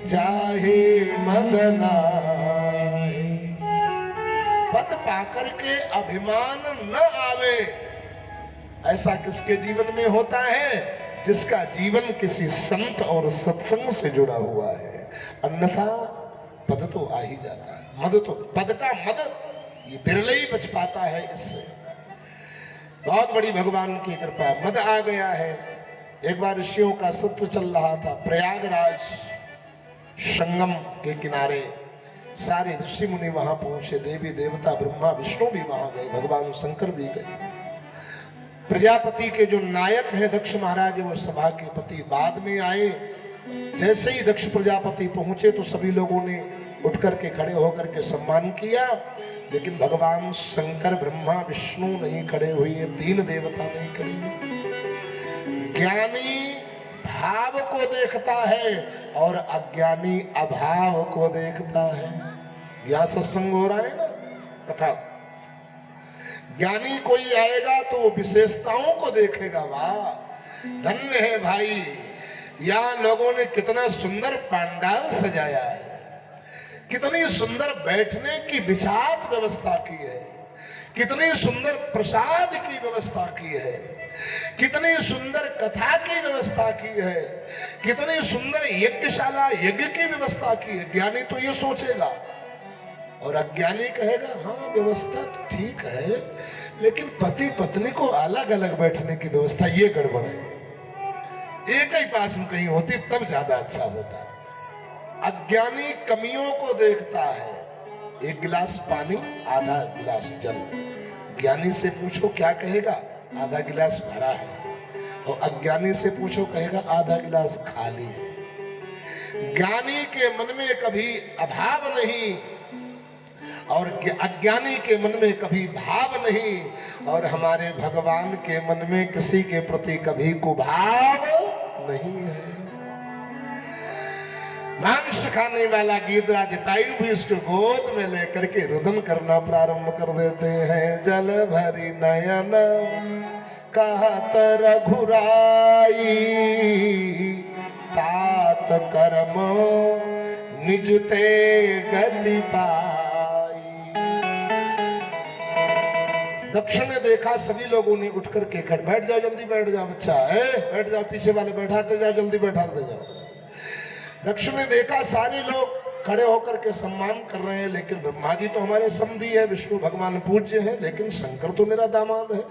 चाहे मदना। पद पाकर के अभिमान न आवे, ऐसा किसके जीवन में होता है? जिसका जीवन किसी संत और सत्संग से जुड़ा हुआ है। अन्यथा पद तो आ ही जाता है, मद तो, पद का मद ये बिरले ही बच पाता है। इससे बहुत बड़ी भगवान की कृपा, मद आ गया है। एक बार ऋषियों का सत्र चल रहा था प्रयागराज संगम के किनारे। सारे ऋषि मुनि वहां पहुंचे, देवी देवता ब्रह्मा विष्णु भी वहां गए, भगवान शंकर भी गए। प्रजापति के जो नायक हैं दक्ष महाराज, वो सभा के पति बाद में आए। जैसे ही दक्ष प्रजापति पहुंचे तो सभी लोगों ने उठ करके खड़े होकर के सम्मान किया, लेकिन भगवान शंकर ब्रह्मा विष्णु नहीं खड़े हुए, तीन देवता नहीं खड़े हुए। ज्ञानी भाव को देखता है और अज्ञानी अभाव को देखता है। यह सत्संग हो रहा है ना, कथा। ज्ञानी कोई आएगा तो वो विशेषताओं को देखेगा। वाह धन्य है भाई, यहाँ लोगों ने कितना सुंदर पंडाल सजाया है, कितनी सुंदर बैठने की विशाल व्यवस्था की है, कितनी सुंदर प्रसाद की व्यवस्था की है, कितनी सुंदर कथा की व्यवस्था की है, कितनी सुंदर यज्ञशाला यज्ञ की व्यवस्था की है। ज्ञानी तो ये सोचेगा और अज्ञानी कहेगा हाँ व्यवस्था तो ठीक है, लेकिन पति पत्नी को अलग अलग बैठने की व्यवस्था ये गड़बड़ है। एक ही पास में कहीं होती तब ज्यादा अच्छा होता है। अज्ञानी कमियों को देखता है। एक गिलास पानी, आधा गिलास जल। ज्ञानी से पूछो क्या कहेगा, आधा गिलास भरा है। और अज्ञानी से पूछो कहेगा आधा गिलास खाली है। ज्ञानी के मन में कभी अभाव नहीं और अज्ञानी के मन में कभी भाव नहीं, और हमारे भगवान के मन में किसी के प्रति कभी कुभाव नहीं है। मांस खाने वाला गीदड़ा जटायु भी उसको गोद में लेकर के रुदन करना प्रारंभ कर देते हैं। जल भरी नयन कहत रघुराई, तात कर्म निज ते गति पाई। दक्ष ने देखा सभी लोगों ने उठ करके बैठ जाओ, जल्दी बैठ जाओ, बच्चा है बैठ जाओ, पीछे वाले बैठाते जाओ, जल्दी बैठाते जाओ। दक्ष ने देखा सारे लोग खड़े होकर के सम्मान कर रहे हैं, लेकिन ब्रह्मा जी तो हमारे समधी है, विष्णु भगवान पूज्य है, लेकिन शंकर तो मेरा दामाद है,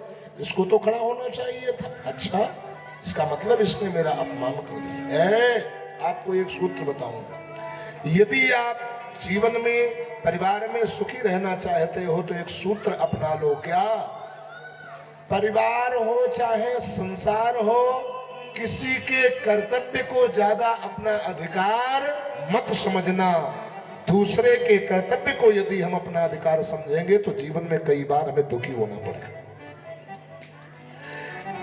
इसको तो खड़ा होना चाहिए था। अच्छा, इसका मतलब इसने मेरा अपमान कर दिया। आपको एक सूत्र बताऊंगा, यदि आप जीवन में परिवार में सुखी रहना चाहते हो तो एक सूत्र अपना लो। क्या? परिवार हो चाहे संसार हो, किसी के कर्तव्य को ज्यादा अपना अधिकार मत समझना। दूसरे के कर्तव्य को यदि हम अपना अधिकार समझेंगे तो जीवन में कई बार हमें दुखी होना पड़ेगा।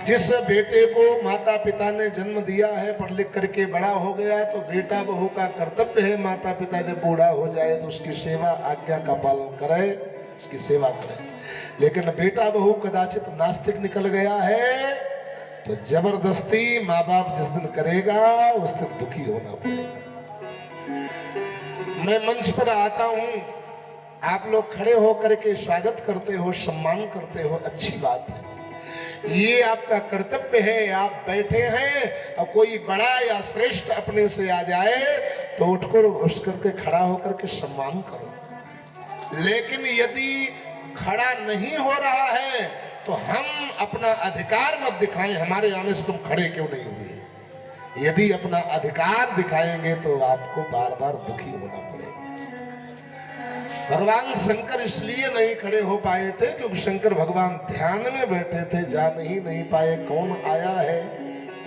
जिस बेटे को माता पिता ने जन्म दिया है, पढ़ लिख करके बड़ा हो गया, तो बेटा बहू का कर्तव्य है माता पिता जब बूढ़ा हो जाए तो उसकी सेवा आज्ञा का पालन करे, उसकी सेवा करे। लेकिन बेटा बहू कदाचित नास्तिक निकल गया है तो जबरदस्ती माँ बाप जिस दिन करेगा उस दिन दुखी होना पड़ेगा। मैं मंच पर आता हूं, आप लोग खड़े होकर के स्वागत करते हो, सम्मान करते हो, अच्छी बात है, ये आपका कर्तव्य है। आप बैठे हैं और कोई बड़ा या श्रेष्ठ अपने से आ जाए तो उठ करके खड़ा होकर के सम्मान करो। लेकिन यदि खड़ा नहीं हो रहा है तो हम अपना अधिकार मत दिखाएं, हमारे आने से तुम खड़े क्यों नहीं हुए। यदि अपना अधिकार दिखाएंगे तो आपको बार बार दुखी होना पड़ेगा। भगवान शंकर इसलिए नहीं खड़े हो पाए थे क्योंकि शंकर भगवान ध्यान में बैठे थे, जान ही नहीं पाए कौन आया है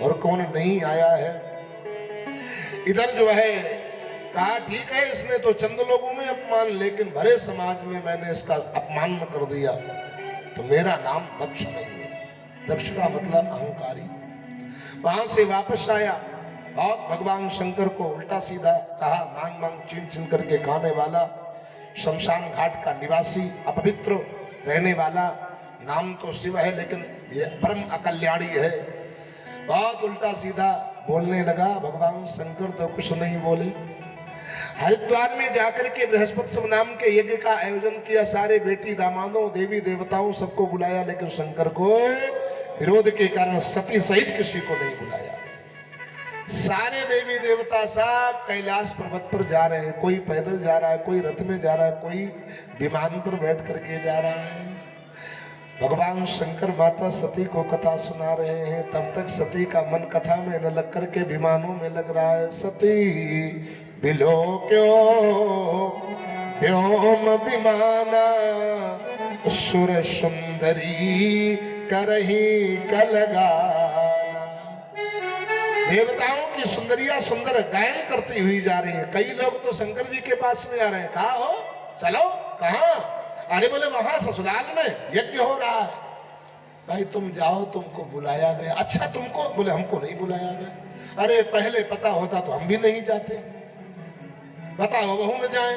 और कौन नहीं आया है। इधर जो है कहा ठीक है इसने तो चंद लोगों में अपमान, लेकिन भरे समाज में मैंने इसका अपमान कर दिया तो मेरा नाम दक्ष नहीं है। दक्ष का मतलब अहंकारी। वहां से वापस आया और भगवान शंकर को उल्टा सीधा कहा, मांग मांग चीन चीन करके खाने वाला, शमशान घाट का निवासी, अपवित्र रहने वाला, नाम तो शिव है लेकिन ये परम अकल्याणी है। बहुत उल्टा सीधा बोलने लगा। भगवान शंकर तो कुछ नहीं बोले। हरिद्वार में जाकर के बृहस्पति नाम के यज्ञ का आयोजन किया, सारे बेटी दामादों देवी देवताओं सबको बुलाया, लेकिन शंकर को विरोध के कारण सती सहित किसी को नहीं बुलाया। सारे देवी देवता सब कैलाश पर्वत पर जा रहे हैं, कोई पैदल जा रहा है, कोई रथ में जा रहा है, कोई विमान पर बैठ करके जा रहा है। भगवान शंकर माता सती को कथा सुना रहे हैं, तब तक सती का मन कथा में न लग करके विमानों में लग रहा है। सती बिलो क्यों व्योम विमाना, सुर सुंदरी करही कलगा। देवताओं की सुंदरिया सुंदर गायन करती हुई जा रही है। कई लोग तो शंकर जी के पास में आ रहे हैं, कहा हो चलो, कहा? अरे बोले वहां ससुराल में यज्ञ हो रहा है। भाई तुम जाओ, तुमको बुलाया गया। अच्छा तुमको? बोले हमको नहीं बुलाया गया। अरे पहले पता होता तो हम भी नहीं जाते, बताओ बहू न जाए।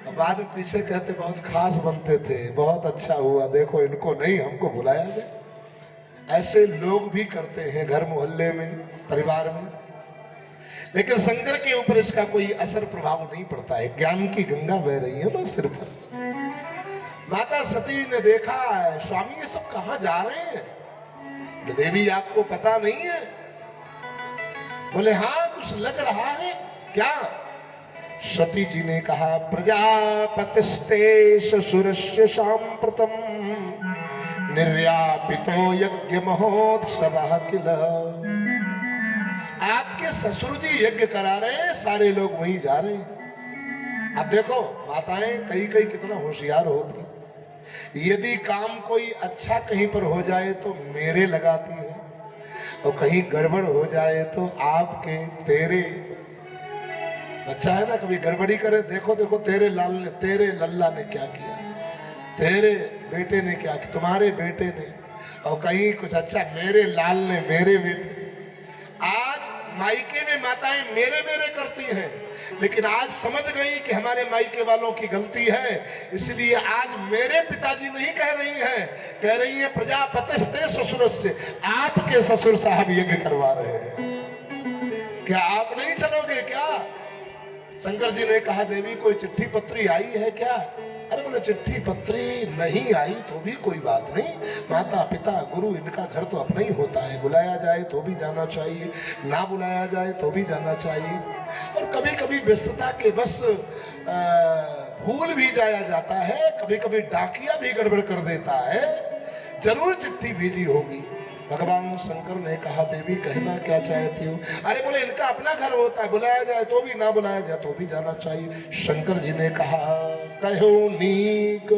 बाद में पीछे कहते बहुत खास बनते थे, बहुत अच्छा हुआ, देखो इनको नहीं हमको बुलाया गया। ऐसे लोग भी करते हैं घर मोहल्ले में, परिवार में, लेकिन शंकर के ऊपर इसका कोई असर प्रभाव नहीं पड़ता है। ज्ञान की गंगा बह रही है ना सिर पर। माता सती ने देखा, स्वामी ये सब कहां जा रहे हैं? देवी आपको पता नहीं है? बोले हाँ कुछ लग रहा है। क्या? सती जी ने कहा प्रजापतिस्ते ससुरस्य सांप्रतम निर्यापितो यज्ञ महोत्सव किल। आपके ससुर जी यज्ञ करा रहे हैं, सारे लोग वहीं जा रहे हैं। अब देखो माताएं कई कई कितना होशियार होती, यदि काम कोई अच्छा कहीं पर हो जाए तो मेरे लगाती है, और कहीं गड़बड़ हो जाए तो आपके तेरे। बच्चा है ना, कभी गड़बड़ी करे, देखो देखो तेरे लाल ने, तेरे लल्ला ने क्या किया, तेरे बेटे ने क्या किया, तुम्हारे बेटे ने, और कहीं कुछ अच्छा मेरे लाल ने, मेरे बेटे। आज मायके में माताएं मेरे मेरे करती हैं, लेकिन आज समझ गई कि हमारे मायके वालों की गलती है, इसलिए आज मेरे पिताजी नहीं कह रही हैं, कह रही है प्रजापतिस्ते ससुर से, आपके ससुर साहब यज्ञ करवा रहे हैं, क्या आप नहीं चलोगे क्या? शंकर जी ने कहा देवी कोई चिट्ठी पत्री आई है क्या? अरे बोले चिट्ठी पत्री नहीं आई तो भी कोई बात नहीं, माता पिता गुरु इनका घर तो अपना ही होता है, बुलाया जाए तो भी जाना चाहिए, ना बुलाया जाए तो भी जाना चाहिए। और कभी कभी व्यस्तता के बस भूल भी जाया जाता है, कभी कभी डाकिया भी गड़बड़ कर देता है, जरूर चिट्ठी भेजी होगी। भगवान शंकर ने कहा देवी कहना क्या चाहती हो? अरे बोले इनका अपना घर होता है, बुलाया जाए तो भी, ना बुलाया जाए तो भी जाना चाहिए। शंकर जी ने कहा कहो नीक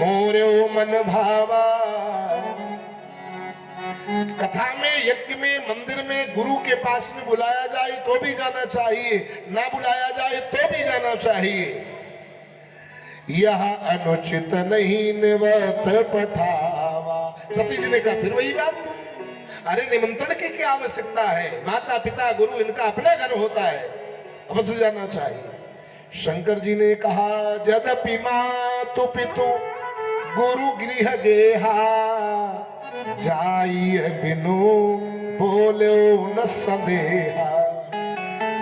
मोर्यो मन भावा। कथा में, यज्ञ में, मंदिर में गुरु के पास में बुलाया जाए तो भी जाना चाहिए, ना बुलाया जाए तो भी जाना चाहिए। यह अनुचित नहीं निवत पठावा। सती जी ने कहा फिर वही बात, अरे निमंत्रण की क्या आवश्यकता है, माता पिता गुरु इनका अपना घर होता है, अवश्य जाना चाहिए। शंकर जी ने कहा यद्यपि मातु पितु गुरु गृह गेहा, जाइए बिनु बोलो न संदेहा,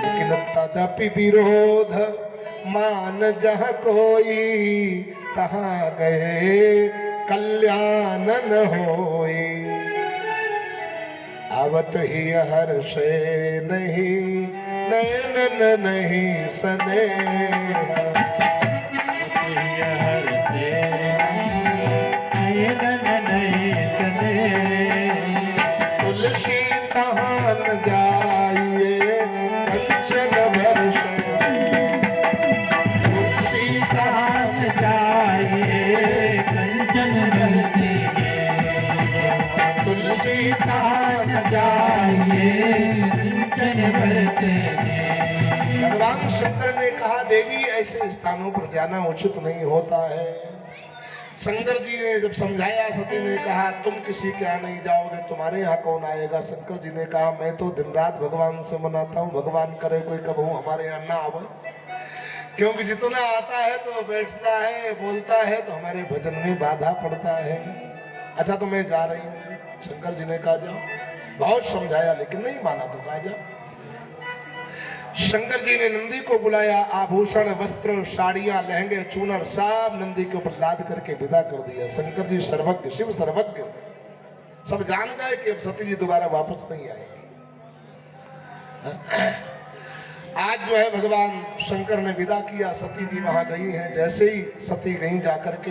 लेकिन तदपि विरोध मान जहाँ कोई, तहाँ गए कल्याण न होई। आवत ही हर्ष नहीं नयन नहीं सने, तुलसी तहाँ न जाइए कंचन वर्ष, तुलसी तहाँ न जाइए कंचन भरते, तुलसी तहाँ न जाइए कंचन भरते। भगवान शंकर ने कहा देवी ऐसे स्थानों पर जाना उचित नहीं होता है। शंकर जी ने जब समझाया, सती ने कहा तुम किसी के यहाँ नहीं जाओगे, तुम्हारे यहाँ कौन आएगा? शंकर जी ने कहा मैं तो दिन रात भगवान से मनाता हूँ, भगवान करे कोई कबहू हमारे यहाँ ना आवे, क्योंकि जितना आता है तो बैठता है, बोलता है तो हमारे भजन में बाधा पड़ता है। अच्छा तो मैं जा रही हूँ। शंकर जी ने कहा जाओ, बहुत समझाया लेकिन नहीं माना, तो कहा जाओ। शंकर जी ने नंदी को बुलाया, आभूषण वस्त्र साड़ियां लहंगे चूनर सब नंदी के ऊपर लाद करके विदा कर दिया। शंकर जी सर्वज्ञ, शिव सर्वज्ञ, सब जान गए कि अब सती जी दोबारा वापस नहीं आएगी। आज जो है भगवान शंकर ने विदा किया, सती जी वहां गई हैं। जैसे ही सती गई जाकर के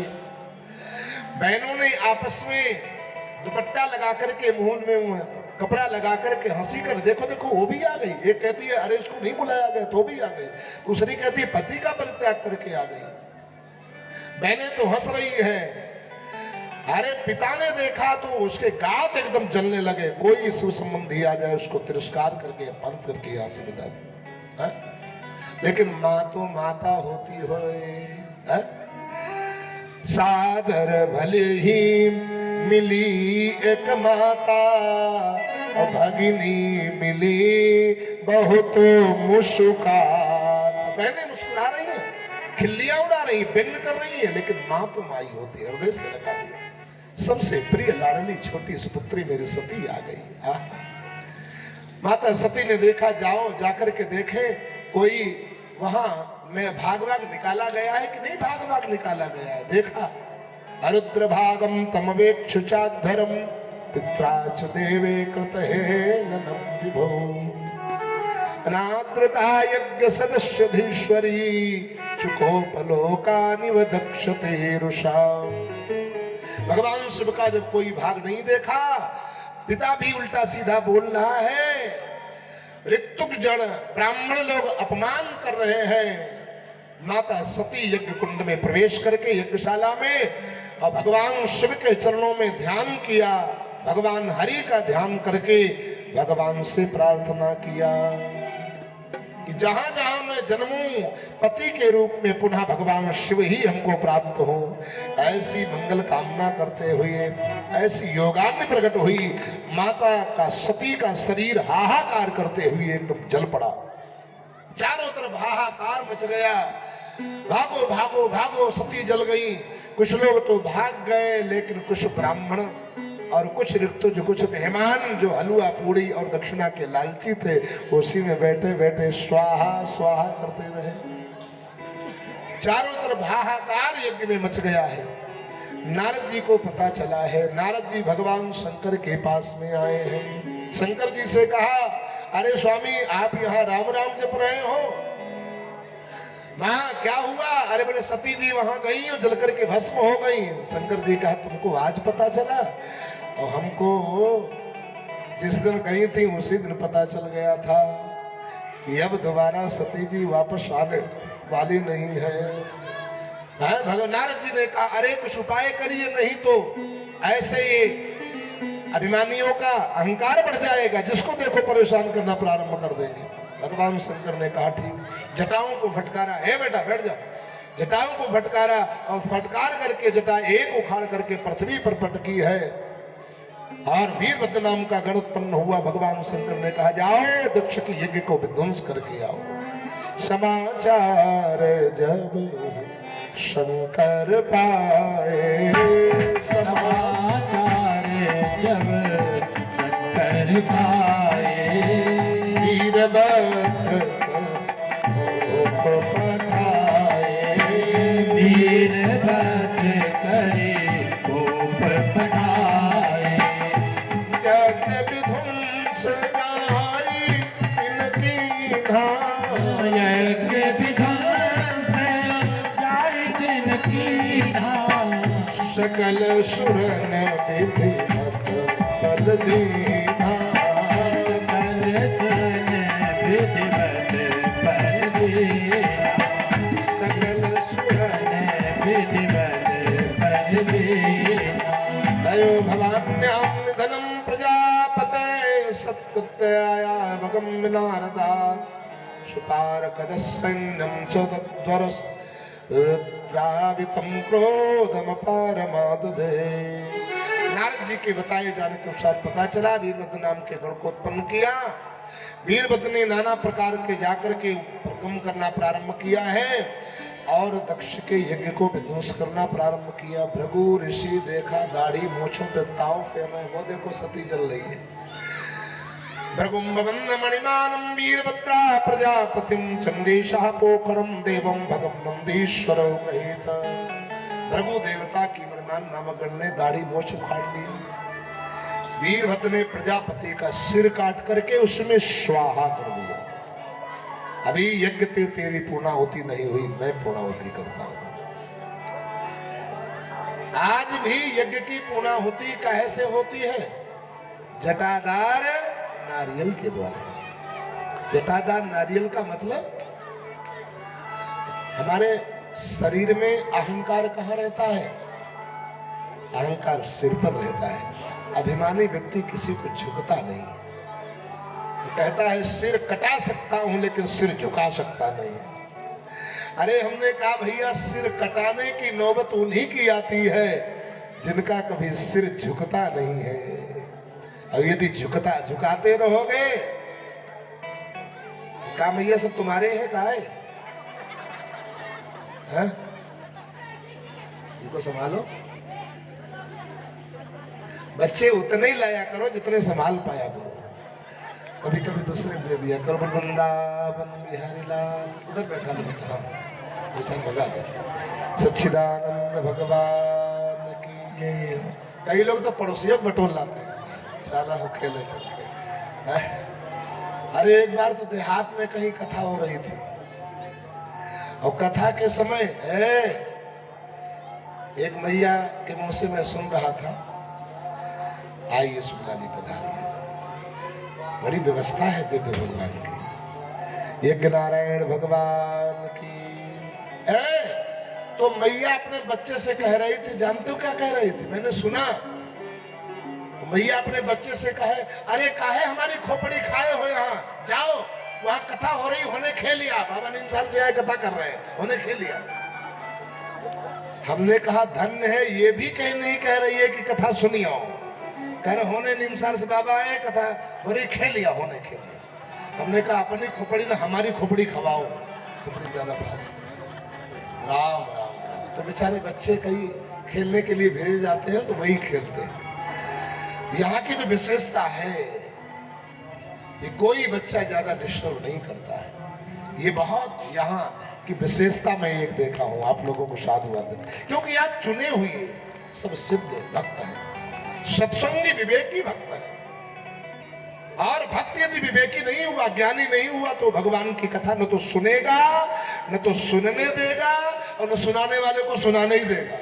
बहनों ने आपस में दुपट्टा लगा करके, मुंह में कपड़ा लगा करके हंसी कर, देखो देखो वो भी आ गई। एक कहती है अरे इसको नहीं बुलाया गया तो भी आ गई, दूसरी कहती है पति का परित्याग करके आ गई। बहनें तो हंस रही है। अरे पिता ने देखा तो उसके गात एकदम जलने लगे, कोई शिव संबंधी आ जाए उसको तिरस्कार करके अपमान करके यहाँ से विदा दी। लेकिन माँ तो माता होती है, सादर भले ही मिली एक माता, और भगिनी मिली बहुत मुस्कुरात। बहनें मुस्कुरा रही हैं, खिल्लियां उड़ा रही, व्यंग कर रही है, लेकिन माँ तो माई होती है, हृदय से लगा दिया। सबसे प्रिय लाडली छोटी सुपुत्री मेरी सती आ गई। माता सती ने देखा, जाओ जाकर के देखे कोई वहां में भाग निकाला गया है कि नहीं भाग निकाला गया है। देखा अरुद्र भागम तमवेक्षु चाधरम पित्राच देवे कृत हे ननम विभो। अनाद्रता यज्ञ सदस्यधीश्वरी चुकोपलोकानिव दक्षते रुषा। भगवान शिव का जब कोई भाग नहीं देखा, पिता भी उल्टा सीधा बोल रहा है, ऋतुक जन ब्राह्मण लोग अपमान कर रहे हैं। माता सती यज्ञ कुंड में प्रवेश करके यज्ञशाला में और भगवान शिव के चरणों में ध्यान किया, भगवान हरि का ध्यान करके भगवान से प्रार्थना किया कि जहां जहां मैं जन्मूं पति के रूप में पुनः भगवान शिव ही हमको प्राप्त हो। ऐसी मंगल कामना करते हुए ऐसी योगाग्नि प्रकट हुई। माता का सती का शरीर हाहाकार करते हुए एकदम जल पड़ा, चारों तरफ हाहाकार मच गया। भागो भागो भागो, सती जल गई। कुछ लोग तो भाग गए, लेकिन कुछ ब्राह्मण और कुछ ऋतुज, कुछ मेहमान जो हलवा पूड़ी और दक्षिणा के लालची थे, उसी में बैठे बैठे स्वाहा स्वाहा करते रहे। चारों तरफ हाहाकार यज्ञ में मच गया है। नारद जी को पता चला है। नारद जी भगवान शंकर के पास में आए हैं। शंकर जी से कहा, अरे स्वामी आप यहाँ राम राम जप रहे हो, वहां क्या हुआ? अरे बोले सती जी वहां गई और जल करके भस्म हो गई। शंकर जी कहा, तुमको आज पता चला? और हमको जिस दिन गई थी उसी दिन पता चल गया था कि अब दोबारा सती जी वापस आने वाली नहीं है। भगवान नारद जी ने कहा, अरे कुछ उपाय करिए, नहीं तो ऐसे ये अभिमानियों का अहंकार बढ़ जाएगा, जिसको देखो परेशान करना प्रारंभ कर देंगे। भगवान शंकर ने कहा, ठीक। जटाओं को फटकारा, हे बेटा बैठ जाओ। जटाओं को फटकारा और फटकार करके जटा एक उखाड़ करके पृथ्वी पर पटकी है और वीरभद्र नाम का गण उत्पन्न हुआ। भगवान शंकर ने कहा, जाओ दक्ष की यज्ञ को विध्वंस करके आओ। समाचार जब शंकर पाए, समाचार जब शंकर पाए, वीरभद्र को पठाए, वीरभद्र करे कोप पठाए। जग विध्वंस गाई इनकी धाम, यज्ञ विध्वंस गाई जिनकी धाम, सकल सुरन विधिवत बल दीना। भवान्यां निधनं प्रजापते सत्कृत्याया भगं विनारदा सुपारकदसैन्यं च तद्वरस् रुद्रावितं क्रोधमपारमादधे। नारद जी के बताए जाने के अनुसार पता चला, वीरभद्र नाम के गण को उत्पन्न किया। वीरभद्र ने नाना प्रकार के जाकर के प्रकम करना प्रारंभ किया है और दक्ष के यज्ञ को विध्वंस करना प्रारंभ किया। भृगु ऋषि देखा, दाढ़ी मूंछों पे ताव फेर रहे, वो देखो सती जल रही है। भृगुम बंद मणिमानम वीरभद्रा प्रजापतिम चंडीशाह पोखरम देवम भगम नंदीश्वर कहित। भृगु देवता की मणिमान नामक गण ने दाढ़ी मूंछ उखाड़ ली। वीरभद्र ने प्रजापति का सिर काट करके उसमें स्वाहा कर दिया। अभी यज्ञ तेरी पूर्णाहुति नहीं हुई, मैं पूर्णाहुति करता हूं। आज भी यज्ञ की पूर्णाहुति काहे से होती है? जटाधार नारियल के द्वारा। जटाधार नारियल का मतलब, हमारे शरीर में अहंकार कहाँ रहता है? अहंकार सिर पर रहता है। अभिमानी व्यक्ति किसी को झुकता नहीं है। कहता है सिर कटा सकता हूं लेकिन सिर झुका सकता नहीं। अरे हमने कहा भैया, सिर कटाने की नौबत उन्हीं की आती है जिनका कभी सिर झुकता नहीं है। और यदि झुकाते रहोगे, कहा भैया सब तुम्हारे हैं, कहा है? उनको संभालो। बच्चे उतने ही लाया करो जितने संभाल पाया करो। कभी कभी दूसरे दे दिया करो। वृंदावन बिहारी लाल, उधर बैठा बैठा भगा दे। सच्चिदानंद भगवान की जय। कई लोग तो पड़ोसियों को बटोर लाते हैं, साला हो खेले चलते। अरे एक बार तो देहात में कहीं कथा हो रही थी और कथा के समय एक मैया के मुंह से मैं सुन रहा था, आइए शुक्ला जी पधारिए, बड़ी व्यवस्था है दिव्य भगवान की, यज्ञ नारायण भगवान की। तो मैया अपने बच्चे से कह रही थी, जानते हो क्या कह रही थी? मैंने सुना मैया अपने बच्चे से कहे, अरे काहे हमारी खोपड़ी खाए हो, यहाँ जाओ, वहां कथा हो रही, होने खेल लिया, बाबा निमसार से आए कथा कर रहे हैं, होने खेल लिया। हमने कहा धन्य है, ये भी कहीं नहीं कह रही है कि कथा सुनी हो, कह रहे होने निमसार से बाबा आए, कथा हो रही, खेल लिया, होने खेल लिया। हमने कहा अपनी खोपड़ी ना हमारी खोपड़ी खवाओ, खोपड़ी ज्यादा खाओ। राम राम राम। तो बेचारे बच्चे कहीं खेलने के लिए भेजे जाते हैं तो वही खेलते हैं। यहाँ की जो विशेषता है कि कोई बच्चा ज्यादा डिस्टर्ब नहीं करता है, ये बहुत यहाँ की विशेषता मैं एक देखा हूँ। आप लोगों को साधुवाद, क्योंकि आप चुने हुए सब सिद्ध भक्त हैं, सत्संगी विवेकी भक्त हैं। और भक्त यदि विवेकी नहीं हुआ, ज्ञानी नहीं हुआ, तो भगवान की कथा न तो सुनेगा, न तो सुनने देगा, और न सुनाने वाले को सुनाने ही देगा।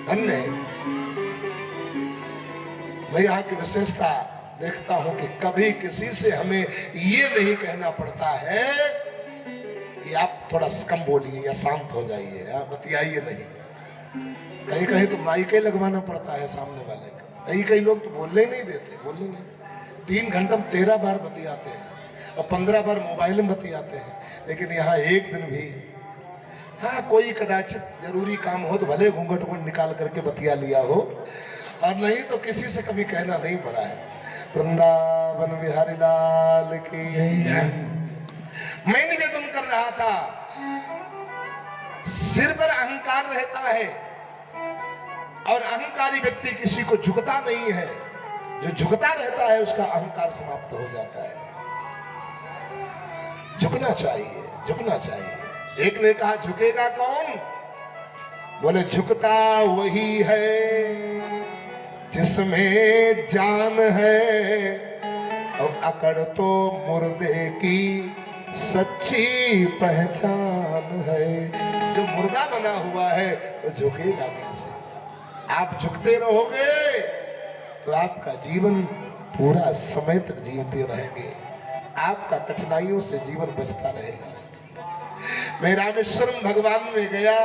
धन्य मैं यहाँ की विशेषता देखता हूं कि कभी किसी से हमें ये नहीं कहना पड़ता है कि आप थोड़ा कम बोलिए या शांत हो जाइए या बतियाइए नहीं। कहीं कहीं तो माइक लगवाना पड़ता है सामने वाले का, कई लोग तो बोलने ही नहीं देते, बोलने नहीं। 3 घंटे में 13 बार बतियाते हैं और 15 बार मोबाइल में बतियाते हैं, लेकिन यहाँ एक दिन भी, हाँ कोई कदाचित जरूरी काम हो तो भले घूंघट को निकाल करके बतिया लिया हो, और नहीं तो किसी से कभी कहना नहीं पड़ा है। वृंदावन बिहारी लाल की जय। मैं निवेदन कर रहा था, सिर पर अहंकार रहता है और अहंकारी व्यक्ति किसी को झुकता नहीं है, जो झुकता रहता है उसका अहंकार समाप्त हो जाता है। झुकना चाहिए, झुकना चाहिए। एक ने कहा झुकेगा कौन? बोले झुकता वही है जिसमें जान है, और अकड़ तो मुर्दे की सच्ची पहचान है। जो मुर्दा बना हुआ है वो झुकेगा कैसे? आप झुकते रहोगे तो आपका जीवन पूरा समय तक जीवते रहेंगे, आपका कठिनाइयों से जीवन बचता रहेगा। मैं रामेश्वरम भगवान में गया,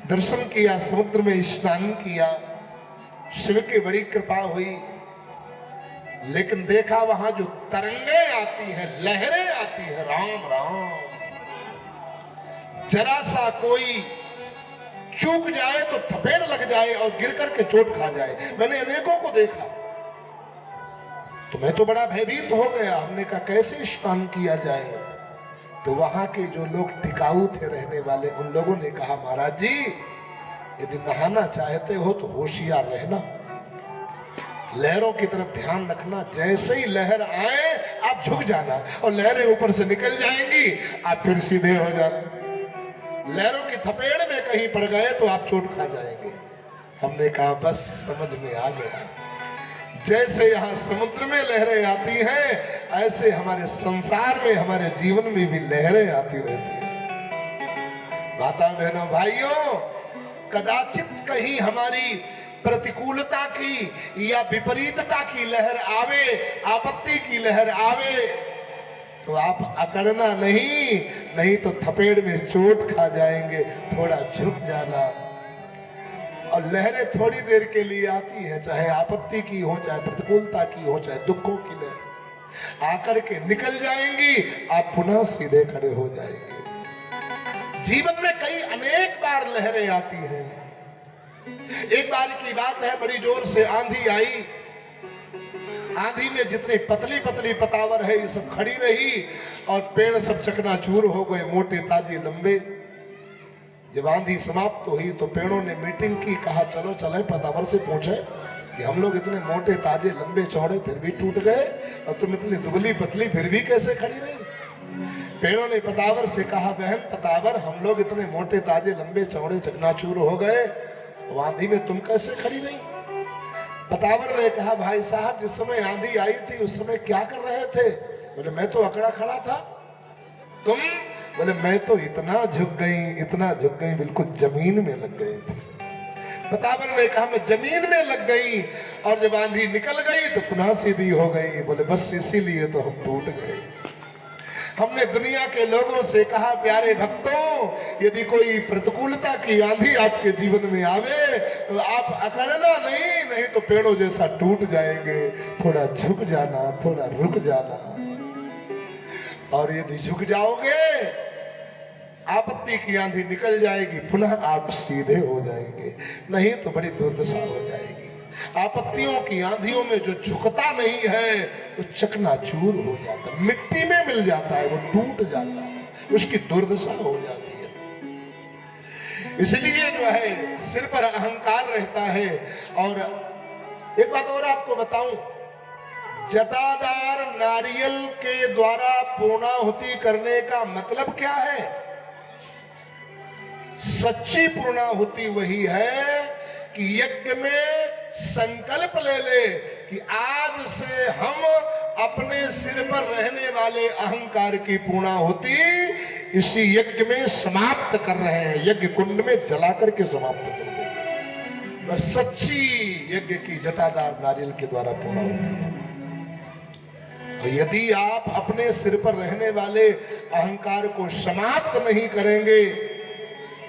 दर्शन किया, समुद्र में स्नान किया, शिव की बड़ी कृपा हुई, लेकिन देखा वहां जो तरंगे आती हैं, लहरें आती हैं, राम राम, जरा सा कोई चूक जाए तो थपेड़ लग जाए और गिर करके चोट खा जाए। मैंने अनेकों को देखा तो मैं तो बड़ा भयभीत हो गया। हमने कहा कैसे स्नान किया जाए? तो वहां के जो लोग टिकाऊ थे रहने वाले, उन लोगों ने कहा महाराज जी यदि नहाना चाहते हो तो होशियार रहना, लहरों की तरफ ध्यान रखना, जैसे ही लहर आए आप झुक जाना और लहरें ऊपर से निकल जाएंगी, आप फिर सीधे हो जाना। लहरों की थपेड़ में कहीं पड़ गए तो आप चोट खा जाएंगे। हमने कहा बस समझ में आ गया, जैसे यहाँ समुद्र में लहरें आती हैं, ऐसे हमारे संसार में, हमारे जीवन में भी लहरें आती रहती हैं। माता बहनों भाइयों, कदाचित कहीं हमारी प्रतिकूलता की या विपरीतता की लहर आवे, आपत्ति की लहर आवे, तो आप अकड़ना नहीं, नहीं तो थपेड़ में चोट खा जाएंगे। थोड़ा झुक जाना, और लहरें थोड़ी देर के लिए आती है, चाहे आपत्ति की हो, चाहे प्रतिकूलता की हो, चाहे दुखों की लहर, आकर के निकल जाएंगी, आप पुनः सीधे खड़े हो जाएंगे। जीवन में कई अनेक बार लहरें आती हैं। एक बार की बात है, बड़ी जोर से आंधी आई, आंधी में जितनी पतली पतली पतावर है ये सब खड़ी रही और पेड़ सब चकनाचूर हो गए, मोटे ताजे लंबे। जब आंधी समाप्त हुई तो पेड़ों ने मीटिंग की, कहा चलो चले पतावर से पूछे कि हम लोग इतने मोटे ताजे लंबे चौड़े फिर भी टूट गए और तुम इतनी दुबली पतली फिर भी कैसे खड़ी रही? पेड़ों ने पतावर से कहा बहन पतावर, हम लोग इतने मोटे ताजे लंबे चौड़े चकनाचूर हो गए, आंधी में तुम कैसे खड़ी रही? बतावर ने कहा, भाई साहब जिस समय आंधी आई थी उस समय क्या कर रहे थे? बोले मैं तो अकड़ा खड़ा था। तुम? बोले मैं तो इतना झुक गई बिल्कुल जमीन में लग गई थी। बतावर ने कहा, मैं जमीन में लग गई और जब आंधी निकल गई तो पुनः सीधी हो गई। बोले बस इसीलिए तो हम टूट गए। हमने दुनिया के लोगों से कहा, प्यारे भक्तों, यदि कोई प्रतिकूलता की आंधी आपके जीवन में आवे तो आप अकड़ना नहीं तो पेड़ों जैसा टूट जाएंगे। थोड़ा झुक जाना, थोड़ा रुक जाना, और यदि झुक जाओगे आपत्ति की आंधी निकल जाएगी, पुनः आप सीधे हो जाएंगे, नहीं तो बड़ी दुर्दशा हो जाएगी। आपत्तियों की आंधियों में जो झुकता नहीं है वो चकनाचूर हो जाता है, मिट्टी में मिल जाता है, वो टूट जाता है, उसकी दुर्दशा हो जाती है। इसलिए जो है सिर पर अहंकार रहता है। और एक बात और आपको बताऊं, जटादार नारियल के द्वारा पूर्णाहुति करने का मतलब क्या है? सच्ची पूर्णाहुति वही है कि यज्ञ में संकल्प ले ले कि आज से हम अपने सिर पर रहने वाले अहंकार की पूर्णाहुति इसी यज्ञ में समाप्त कर रहे हैं, यज्ञ कुंड में जला करके समाप्त कर देंगे। बस सच्ची यज्ञ की जटादार नारियल के द्वारा पूर्णाहुति है। तो यदि आप अपने सिर पर रहने वाले अहंकार को समाप्त नहीं करेंगे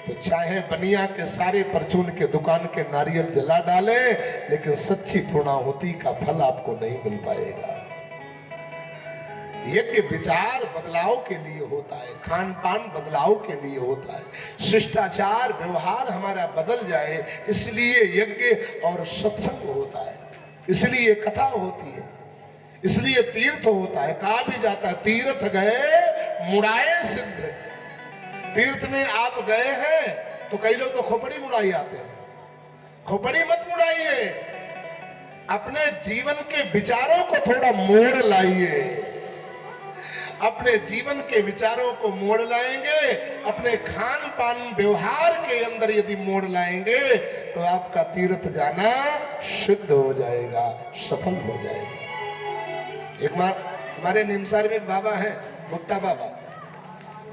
तो चाहे बनिया के सारे परचून के दुकान के नारियल जला डाले, लेकिन सच्ची पूर्णाहुति का फल आपको नहीं मिल पाएगा। यज्ञ विचार बदलाव के लिए होता है, खान पान बदलाव के लिए होता है, शिष्टाचार व्यवहार हमारा बदल जाए, इसलिए यज्ञ और सत्संग होता है, इसलिए कथा होती है, इसलिए तीर्थ होता है। कहा भी जाता है, तीर्थ गए मुड़ाए सिद्ध। तीर्थ में आप गए हैं तो कई लोग तो खोपड़ी मुड़ाई आते हैं। खोपड़ी मत मुड़ाइए, अपने जीवन के विचारों को थोड़ा मोड़ लाइए। अपने जीवन के विचारों को मोड़ लाएंगे, अपने खान पान व्यवहार के अंदर यदि मोड़ लाएंगे तो आपका तीर्थ जाना सिद्ध हो जाएगा, सफल हो जाएगा। एक बार हमारे निमसार में एक बाबा है, मुक्ता बाबा,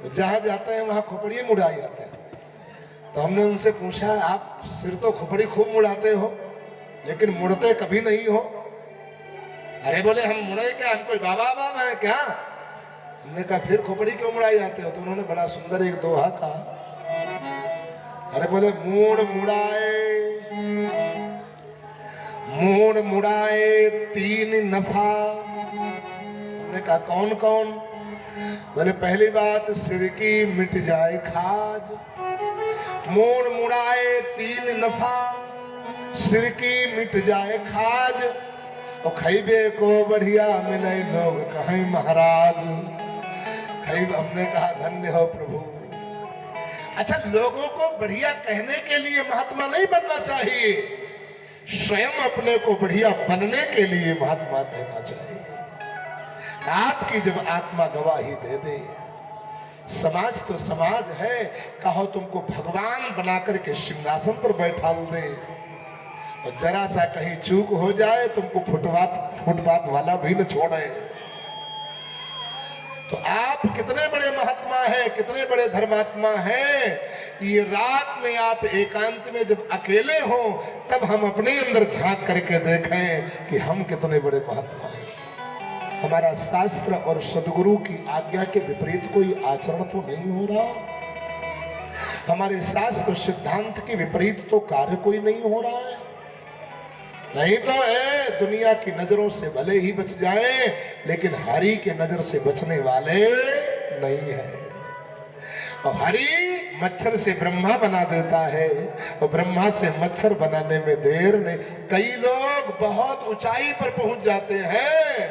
जहां जाते हैं वहां खोपड़ी मुड़ाई जाते हैं। तो हमने उनसे पूछा, आप सिर तो खोपड़ी खूब मुड़ाते हो लेकिन मुड़ते कभी नहीं हो। अरे बोले हम मुड़े क्या, हम कोई बाबा बाबा है क्या? हमने कहा फिर खोपड़ी क्यों मुड़ाई जाते हो? तो उन्होंने बड़ा सुंदर एक दोहा कहा। अरे बोले मूड़ मुड़ाए तीन नफा। हमने कहा कौन कौन? बोले पहली बात सिर की मिट जाए खाज, मूड़ मुड़ाए तीन नफा, सिर की मिट जाए खाज, और खैबे को बढ़िया मिले लोग कहें महाराज। हमने कहा धन्य हो प्रभु। अच्छा, लोगों को बढ़िया कहने के लिए महात्मा नहीं बनना चाहिए, स्वयं अपने को बढ़िया बनने के लिए महात्मा कहना चाहिए। आपकी जब आत्मा गवाही दे दे, समाज तो समाज है, कहो तुमको भगवान बनाकर के सिंहासन पर बैठा दे और जरा सा कहीं चूक हो जाए तुमको फुटपाथ वाला भी न छोड़े। तो आप कितने बड़े महात्मा हैं, कितने बड़े धर्मात्मा हैं। ये रात में आप एकांत में जब अकेले हो तब हम अपने अंदर झांक करके देखें कि हम कितने बड़े महात्मा हैं। हमारा शास्त्र और सदगुरु की आज्ञा के विपरीत कोई आचरण तो नहीं हो रहा, हमारे शास्त्र सिद्धांत के विपरीत तो कार्य कोई नहीं हो रहा है। नहीं तो दुनिया की नजरों से भले ही बच जाए लेकिन हरि के नजर से बचने वाले नहीं है। और हरि मच्छर से ब्रह्मा बना देता है और ब्रह्मा से मच्छर बनाने में देर नहीं। कई लोग बहुत ऊंचाई पर पहुंच जाते हैं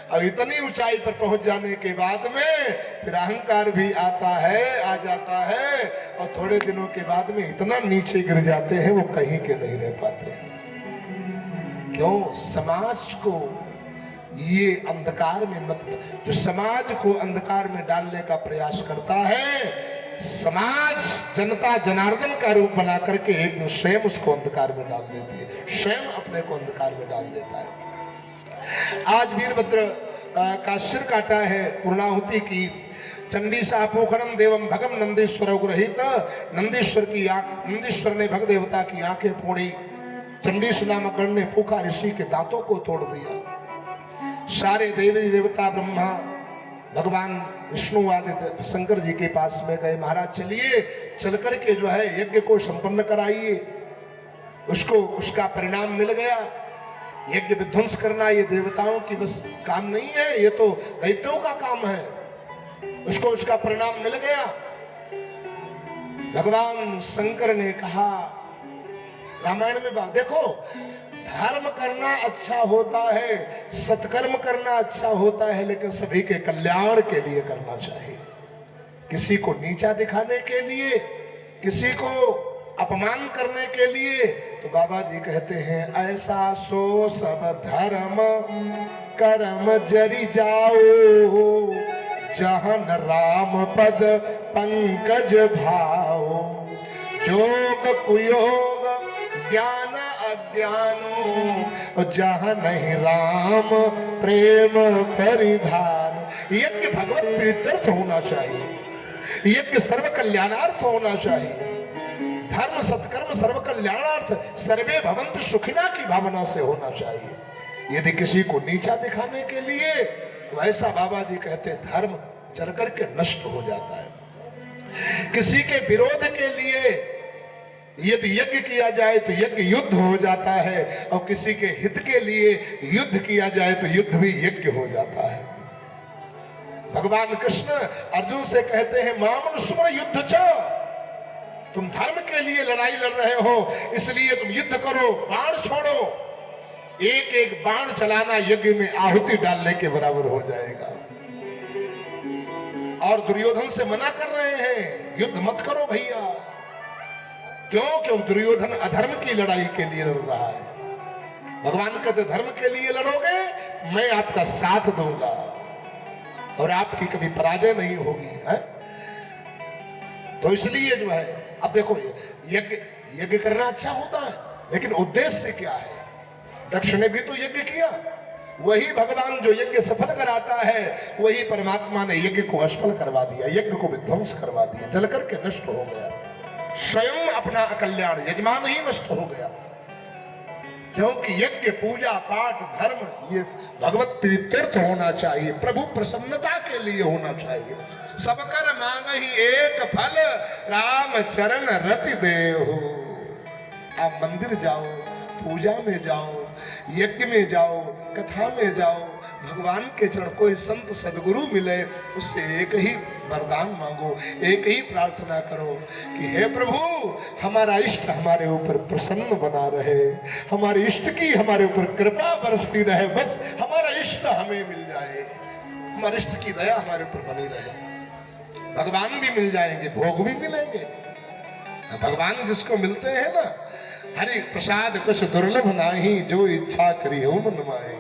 और इतनी ऊंचाई पर पहुंच जाने के बाद में फिर अहंकार भी आ जाता है और थोड़े दिनों के बाद में इतना नीचे गिर जाते हैं वो कहीं के नहीं रह पाते हैं। क्यों? समाज को ये अंधकार में मत, जो समाज को अंधकार में डालने का प्रयास करता है समाज जनता जनार्दन का रूप बना करके एक दिन स्वयं उसको अंधकार में डाल देती है, स्वयं अपने को अंधकार में डाल देता है। आज वीरभद्र का सिर काटा है, पूर्णाहुति की, चंडी पोखरम देवम भगम नंदीश्वर गृहित, नंदीश्वर ने भग देवता की आंखें फोड़ी, चंडीश नामक गण ने फूका ऋषि के दांतों को तोड़ दिया। सारे देवी देवता ब्रह्मा भगवान विष्णु आदि शंकर जी के पास में गए, महाराज चलिए चल करके जो है यज्ञ को संपन्न कराइए। उसको उसका परिणाम मिल गया। यज्ञ विध्वंस करना ये देवताओं की बस काम नहीं है, ये तो दैत्यों का काम है। उसको उसका परिणाम मिल गया। भगवान शंकर ने कहा, रामायण में बात देखो, धर्म करना अच्छा होता है, सत्कर्म करना अच्छा होता है, लेकिन सभी के कल्याण के लिए करना चाहिए। किसी को नीचा दिखाने के लिए, किसी को अपमान करने के लिए तो बाबा जी कहते हैं, ऐसा सो सब धर्म कर्म जरी जाओ, जहन राम पद पंकज भाओ, जोग कुयोग ज्ञान अज्ञानो, जहाँ नहीं राम प्रेम परिधान। यज्ञ भगवत प्रीत्यर्थ होना चाहिए, यज्ञ सर्व कल्याणार्थ होना चाहिए। धर्म सत्कर्म सर्व कल्याणार्थ, सर्वे भवन्तु सुखिना की भावना से होना चाहिए। यदि किसी को नीचा दिखाने के लिए, तो ऐसा बाबा जी कहते धर्म जल करके नष्ट हो जाता है। किसी के विरोध के लिए यदि यज्ञ किया जाए तो यज्ञ युद्ध हो जाता है, और किसी के हित के लिए युद्ध किया जाए तो युद्ध भी यज्ञ हो जाता है। भगवान कृष्ण अर्जुन से कहते हैं, मामन सुमन युद्ध च, तुम धर्म के लिए लड़ाई लड़ रहे हो, इसलिए तुम युद्ध करो, बाण छोड़ो। एक एक बाण चलाना यज्ञ में आहुति डालने के बराबर हो जाएगा। और दुर्योधन से मना कर रहे हैं, युद्ध मत करो भैया। क्यों? क्यों? दुर्योधन अधर्म की लड़ाई के लिए लड़ रहा है। भगवान कहते धर्म के लिए लड़ोगे, मैं आपका साथ दूंगा और आपकी कभी पराजय नहीं होगी, है? तो इसलिए जो है, अब देखो, यज्ञ करना अच्छा होता है, लेकिन उद्देश्य क्या है? दक्ष ने भी तो यज्ञ किया, वही भगवान जो यज्ञ सफल कराता है, वही परमात्मा ने यज्ञ को असफल करवा दिया, यज्ञ को विध्वंस करवा दिया, जल करके नष्ट हो गया। स्वयं अपना अकल्याण, यजमान ही नष्ट हो गया। क्योंकि यज्ञ पूजा पाठ धर्म ये भगवत प्रीत्यर्थ होना चाहिए, प्रभु प्रसन्नता के लिए होना चाहिए। सब कर मांग ही एक फल, राम चरण रति देहु। आप मंदिर जाओ, पूजा में जाओ, यज्ञ में जाओ, कथा में जाओ, भगवान के चरण, कोई संत सदगुरु मिले, उससे एक ही वरदान मांगो, एक ही प्रार्थना करो कि हे प्रभु, हमारा इष्ट हमारे ऊपर प्रसन्न बना रहे, हमारे इष्ट की हमारे ऊपर कृपा बरसती रहे, बस हमारा इष्ट हमें मिल जाए, हमारे इष्ट की दया हमारे ऊपर बनी रहे। भगवान भी मिल जाएंगे, भोग भी मिलेंगे। भगवान जिसको मिलते हैं ना, हरि प्रसाद कुछ दुर्लभ नाही, जो इच्छा करी हो मन माए,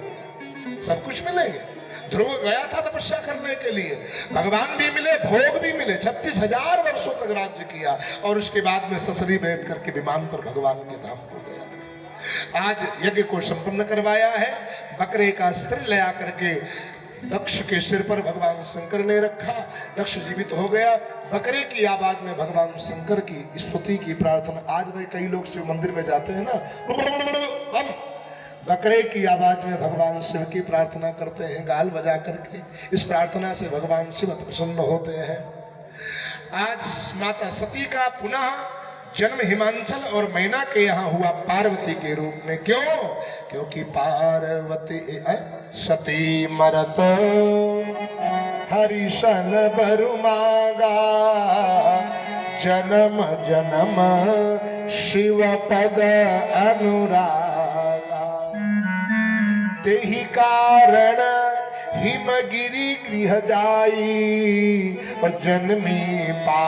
सब कुछ मिलेंगे। ध्रुव गया था तपस्या करने के लिए, भगवान भी मिले, भोग भी मिले। 36,000 वर्षों तक राज्य किया और उसके बाद में ससरी बैठ करके विमान पर भगवान के धाम को गया। आज यज्ञ को संपन्न करवाया है, बकरे का सिर ले आकर के दक्ष के सिर पर भगवान शंकर ने रखा। दक्ष जीवित हो गया। बकरे की आवाज में भगवान शंकर की स्तुति की प्रार्थना। आज भाई कई लोग शिव मंदिर में जाते हैं ना, बकरे की आवाज में भगवान शिव की प्रार्थना करते हैं, गाल बजा करके। इस प्रार्थना से भगवान शिव प्रसन्न होते हैं। आज माता सती का पुनः जन्म हिमांचल और मैना के यहाँ हुआ पार्वती के रूप में। क्यों? क्योंकि पार्वती सती मरत हरिशन बरु मागा, जन्म जन्म शिव पद अनुरागा। तेहि कारण हिमगिरि गृह जाई, जन्मी पा